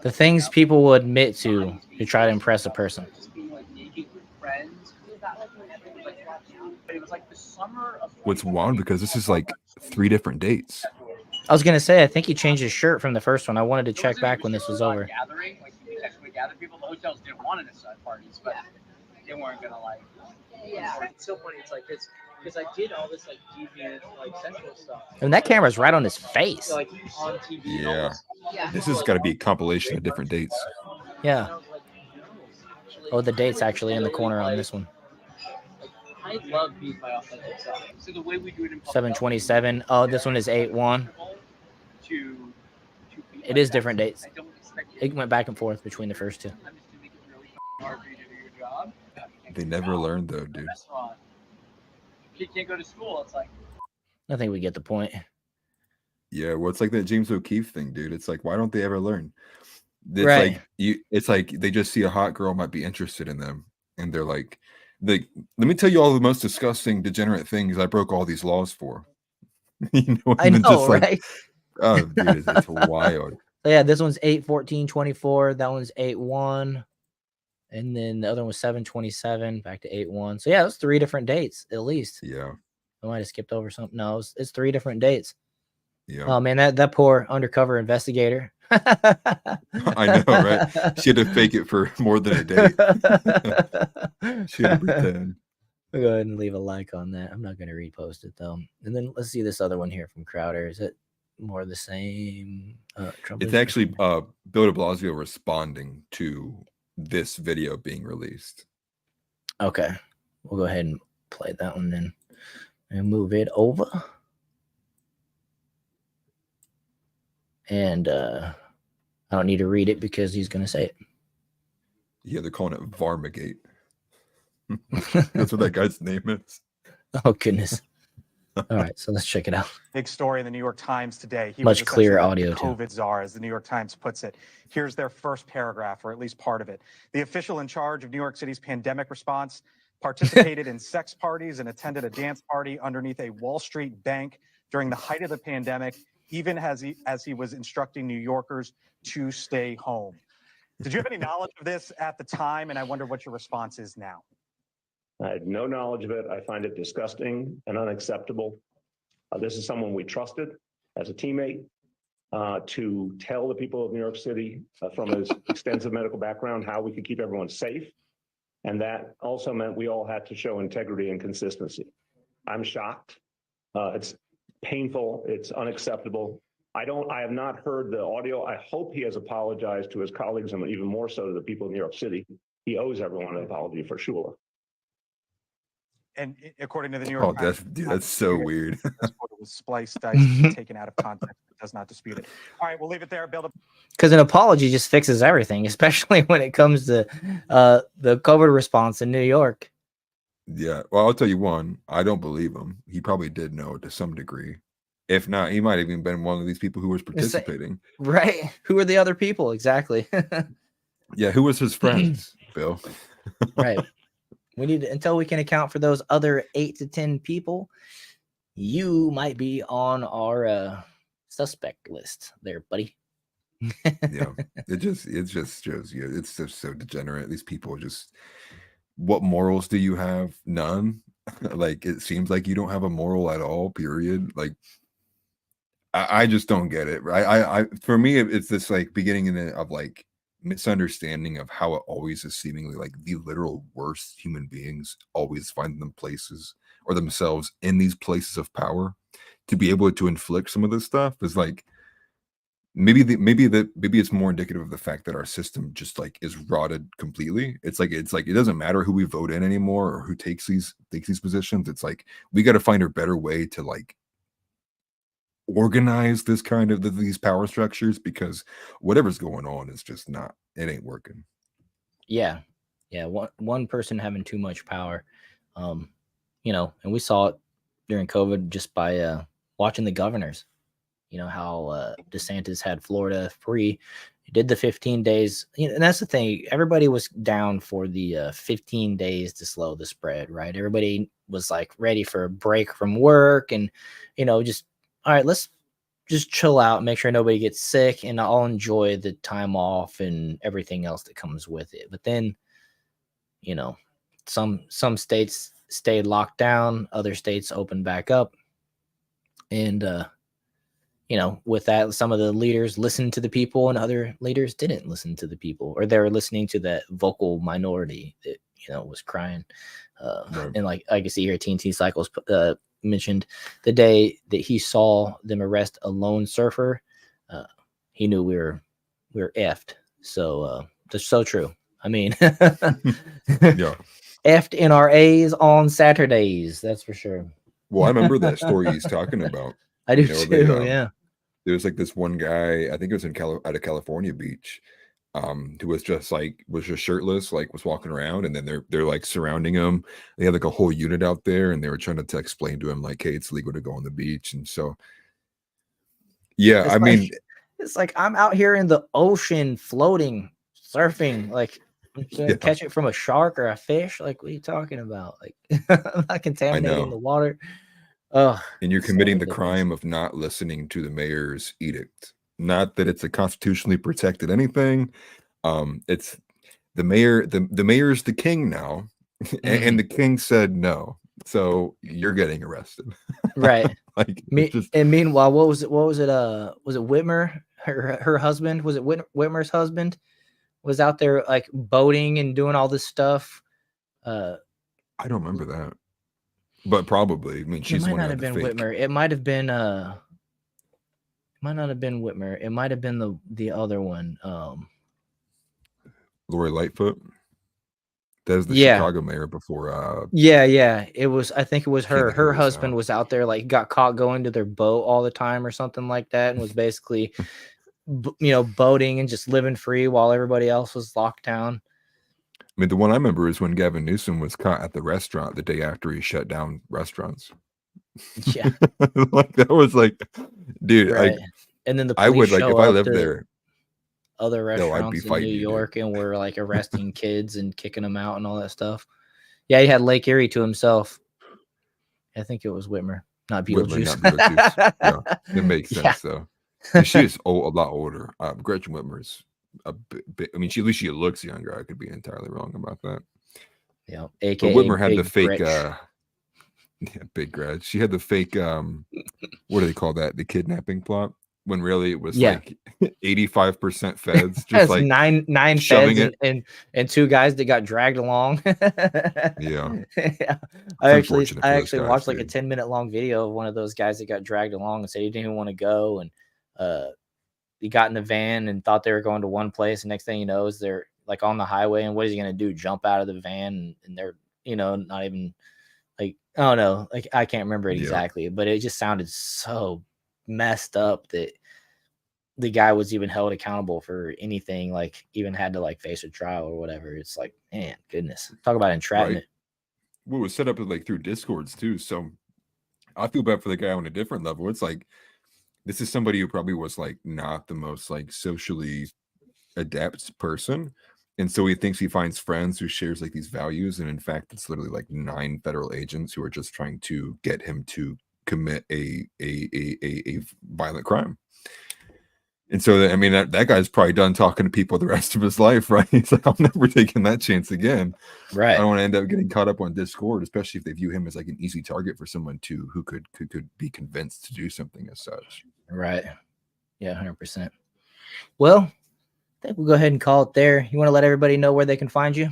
B: the things people will admit to try to impress a person.
F: Just being naked with friends. Was that when everybody was watching? It was the summer of.
C: What's wild because this is 3 different dates.
B: I was gonna say I think he changed his shirt from the first one. I wanted to check back when this was over.
F: Gathering, you actually gather people. The hotels didn't want it inside parties, but they weren't gonna Yeah. It's so funny. It's because I did all this deviant sexual stuff.
B: And that camera's right on his face.
F: On TV.
C: Yeah. This has got to be a compilation of different dates.
B: Yeah. Oh, the date's actually in the corner on this one.
F: I love being my authentic self. So the way we do it in
B: 7/27. Oh, this one is 8/1. It is different dates. It went back and forth between the first two.
C: They never learned though, dude.
F: Kid can't go to school. It's
B: I think we get the point.
C: Yeah, well, it's that James O'Keefe thing, dude. It's why don't they ever learn? It's
B: right.
C: It's they just see a hot girl might be interested in them, and they're let me tell you all the most disgusting, degenerate things I broke all these laws for.
B: I know, right?
C: Oh, dude, it's wild.
B: So yeah, this one's 8/14/24. That one's 8/1. And then the other one was 7/27, back to 8/1. So yeah, it was 3 different dates at least.
C: Yeah.
B: I might have skipped over something. No, it's 3 different dates.
C: Yeah.
B: Oh man, that poor undercover investigator.
C: I know, right? She had to fake it for more than a day. She had to pretend.
B: I'll go ahead and leave a like on that. I'm not going to repost it though. And then let's see this other one here from Crowder. Is it more of the same? Trump
C: It's
B: is-
C: actually Bill de Blasio responding to this video being released.
B: Okay. We'll go ahead and play that one then and move it over. And I don't need to read it because he's going to say it.
C: Yeah, they're calling it Varmagate. That's what that guy's name is.
B: Oh, goodness. All right. So let's check it out.
H: Big story in the New York Times today. He
B: Much
H: was
B: clearer
H: essentially
B: audio,
H: the COVID czar, as the New York Times puts it. Here's their first paragraph, or at least part of it. The official in charge of New York City's pandemic response participated in sex parties and attended a dance party underneath a Wall Street bank during the height of the pandemic, even as he was instructing New Yorkers to stay home. Did you have any knowledge of this at the time? And I wonder what your response is now.
I: I had no knowledge of it. I find it disgusting and unacceptable. This is someone we trusted as a teammate to tell the people of New York City from his extensive medical background how we could keep everyone safe. And that also meant we all had to show integrity and consistency. I'm shocked. It's painful. It's unacceptable. I have not heard the audio. I hope he has apologized to his colleagues and even more so to the people of New York City. He owes everyone an apology for sure.
H: And according to the New York
C: Oh,
H: Times,
C: that's so weird.
H: this photo was spliced, diced, and taken out of context. It does not dispute it. All right, we'll leave it there. Bill,
B: Because an apology just fixes everything, especially when it comes to the COVID response in New York.
C: Yeah. Well, I'll tell you one. I don't believe him. He probably did know to some degree. If not, he might have even been one of these people who was participating.
B: Right. Who are the other people? Exactly.
C: Yeah. Who was his friends, Bill?
B: Right. We need to, until we can account for those other 8 to 10 people, you might be on our suspect list there, buddy.
C: Yeah. It just shows you. It's just so degenerate. These people just, what morals do you have? None. Like, it seems like you don't have a moral at all, period. Like, I just don't get it. Right. For me, it's this like beginning of like misunderstanding of how it always is seemingly like the literal worst human beings always find them places or themselves in these places of power to be able to inflict some of this stuff is like maybe it's more indicative of the fact that our system just like is rotted completely. It's like it doesn't matter who we vote in anymore or who takes these positions. It's like we got to find a better way to like organize this kind of these power structures, because whatever's going on is just not, it ain't working.
B: Yeah. One person having too much power, and we saw it during COVID just by watching the governors. You know how DeSantis had Florida free. He did the 15 days, and that's the thing. Everybody was down for the 15 days to slow the spread, right? Everybody was like ready for a break from work, and just, all right, let's just chill out, make sure nobody gets sick, and I'll enjoy the time off and everything else that comes with it. But then, some states stayed locked down, other states opened back up, and with that, some of the leaders listened to the people, and other leaders didn't listen to the people, or they were listening to that vocal minority that was crying.
C: Right.
B: And like I can see here, TNT Cycles mentioned the day that he saw them arrest a lone surfer, he knew we were effed. So that's so true. I mean,
C: Yeah.
B: effed in our A's on Saturdays. That's for sure.
C: Well, I remember that story he's talking about.
B: I do
C: You know,
B: too.
C: they,
B: Yeah.
C: There was like this one guy, I think it was at a California beach, who was just shirtless, like was walking around, and then they're like surrounding him. They had like a whole unit out there, and they were trying to explain to him like, hey, it's legal to go on the beach. And so yeah,
B: It's
C: I mean,
B: it's like I'm out here in the ocean floating, surfing, like I'm gonna
C: Yeah.
B: catch it from a shark or a fish. Like, what are you talking about? Like, I'm not contaminating
C: know.
B: the water. Oh,
C: and you're
B: so
C: committing the
B: ridiculous.
C: crime of not listening to the mayor's edict. Not that it's a constitutionally protected anything. It's the mayor. The mayor's the king now, and the king said no. So you're getting arrested.
B: Right.
C: Like it's just
B: And meanwhile, what was it? Was it Whitmer? Her husband? Was it Whitmer's husband? Was out there like boating and doing all this stuff.
C: I don't remember that. But probably. I mean,
B: It
C: she's the
B: might
C: one who
B: not
C: had
B: have
C: the
B: been
C: fake.
B: Whitmer. It might have been might not have been Whitmer. It might have been the other one.
C: Lori Lightfoot. That was the
B: Yeah.
C: Chicago mayor before.
B: Yeah. It was. I think it was
C: Can't
B: her.
C: think who
B: Her
C: was
B: husband
C: out.
B: was out there, like got caught going to their boat all the time or something like that, and was basically, boating and just living free while everybody else was locked down.
C: I mean, the one I remember is when Gavin Newsom was caught at the restaurant the day after he shut down restaurants.
B: Yeah.
C: Like that was like, dude,
B: Right.
C: like
B: And then the
C: I would
B: police
C: like if
B: show
C: I
B: up
C: lived
B: to
C: there.
B: other
C: No, I'd be
B: restaurants in New
C: fighting you, dude.
B: York and were like arresting kids and kicking them out and all that stuff. Yeah, he had Lake Erie to himself. I think it was Whitmer, not
C: Whitmer,
B: Beetlejuice.
C: not Beetlejuice. Yeah, it makes
B: Yeah.
C: sense though. And she is a lot older. Gretchen Whitmer's a bit. I mean, at least she looks younger. I could be entirely wrong about that.
B: Yeah,
C: But
B: aka
C: Whitmer had the
B: Big
C: fake.
B: Gretch.
C: Big Gretch. She had the fake. What do they call that? The kidnapping plot. When really it was
B: Yeah.
C: like 85% feds, just
B: That's
C: like
B: nine
C: shoving
B: feds and two guys that got dragged along.
C: Yeah.
B: Yeah. I
C: unfortunate for those
B: actually
C: guys,
B: watched like a
C: dude.
B: 10-minute long video of one of those guys that got dragged along and said he didn't even want to go, and he got in the van and thought they were going to one place, and next thing you know is they're like on the highway, and what is he gonna do? Jump out of the van and they're not even like, I don't know, like I can't remember it
C: Yeah.
B: exactly, but it just sounded so messed up that the guy was even held accountable for anything, like even had to like face a trial or whatever. It's like, man, goodness, talk about entrapment.
C: What was set up like through Discords too. So I feel bad for the guy on a different level. It's like this is somebody who probably was like not the most like socially adept person. And so he thinks he finds friends who shares like these values. And in fact, it's literally like 9 federal agents who are just trying to get him to commit a violent crime. And so, I mean, that guy's probably done talking to people the rest of his life, right? He's like, I'm never taking that chance again. I
B: Right.
C: don't want to end up getting caught up on Discord, especially if they view him as like an easy target for someone who could be convinced to do something as such.
B: Right. Yeah, 100%. Well, I think we'll go ahead and call it there. You want to let everybody know where they can find you?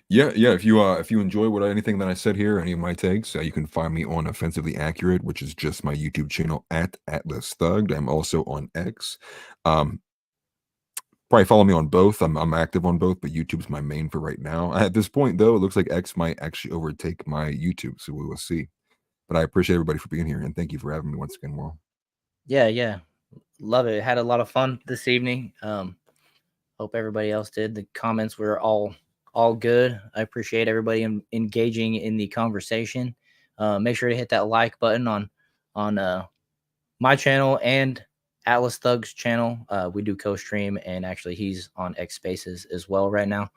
C: Yeah. If you enjoy anything that I said here, any of my takes, you can find me on Offensively Accurate, which is just my YouTube channel at Atlas Thugged. I'm also on X. Probably follow me on both. I'm active on both, but YouTube's my main for right now. At this point, though, it looks like X might actually overtake my YouTube, so we will see. But I appreciate everybody for being here, and thank you for having me once again, Will.
B: Yeah. Love it. Had a lot of fun this evening. Hope everybody else did. The comments were all good. I appreciate everybody engaging in the conversation. Make sure to hit that like button on my channel and Atlas Thugg's channel. We do co-stream, and actually he's on X Spaces as well right now.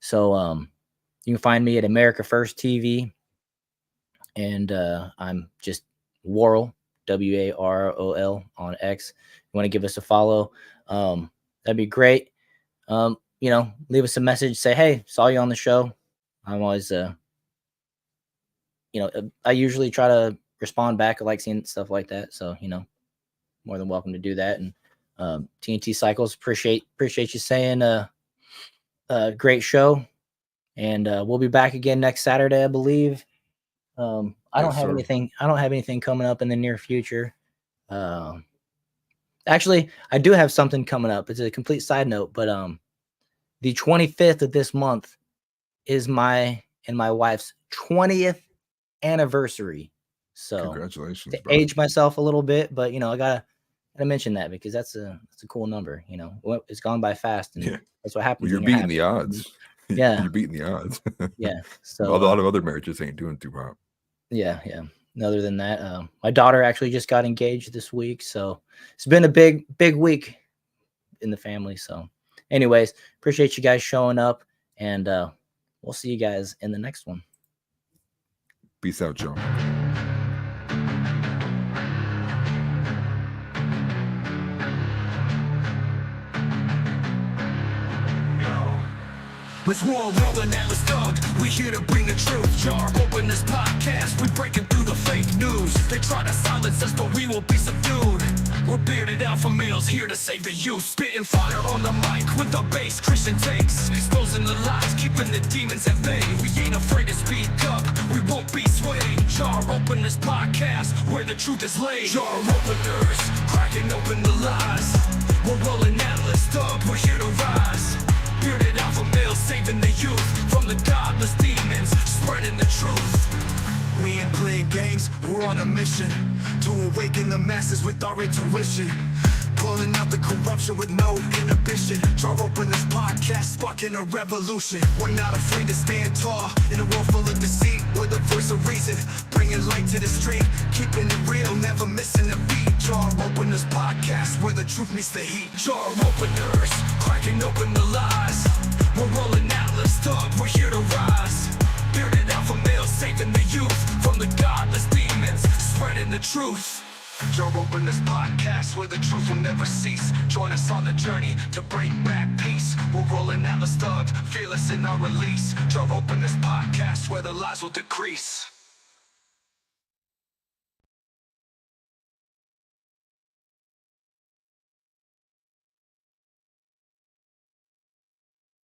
B: So you can find me at America First TV, and I'm just Warrol, WAROL on X. You want to give us a follow? That'd be great. Leave us a message, say, hey, saw you on the show. I'm always I usually try to respond back. I like seeing stuff like that, so more than welcome to do that. And TNT Cycles, appreciate you saying great show, and we'll be back again next Saturday, I believe. I don't have anything coming up in the near future. Actually, I do have something coming up. It's a complete side note, but the 25th of this month is my and my wife's 20th anniversary. So
C: Congratulations,
B: to
C: bro.
B: age myself a little bit, but I gotta mention that because that's a cool number. It's gone by fast, and
C: Yeah.
B: that's what happens.
C: Well, you're
B: when you're
C: beating the
B: happy.
C: odds.
B: Yeah.
C: You're beating the odds.
B: Yeah. So
C: a lot of other marriages ain't doing too hot.
B: Yeah. Other than that, my daughter actually just got engaged this week, so it's been a big week in the family. So, anyways, appreciate you guys showing up, and we'll see you guys in the next one.
C: Peace out, y'all.
A: Let's roll, rolling Atlas Thug. We here to bring the truth. Jar open this podcast. We breaking through the fake news. They try to silence us, but we will be subdued. We're bearded alpha males here to save the youth. Spitting fire on the mic with the bass Christian takes. Exposing the lies, keeping the demons at bay. We ain't afraid to speak up. We won't be swayed. Jar open this podcast where the truth is laid. Jar openers, cracking open the lies. We're rolling Atlas Thug. We're here to rise. Bearded alpha males saving the youth from the godless demons, spreading the truth. We ain't playing games, we're on a mission to awaken the masses with our intuition. Pulling out the corruption with no inhibition. Jar open this podcast, sparking a revolution. We're not afraid to stand tall in a world full of deceit. We're the voice of reason, bringing light to the street. Keeping it real, never missing a beat. Jar open this podcast where the truth meets the heat. Jar openers, cracking open the lies. We're rolling Atlas Thug, we're here to rise. Bearded alpha males saving the youth from the godless demons, spreading the truth. Jar open this podcast where the truth will never cease. Join us on the journey to bring back peace. We're rolling Atlas Thug, fearless in our release. Jar open this podcast where the lies will decrease.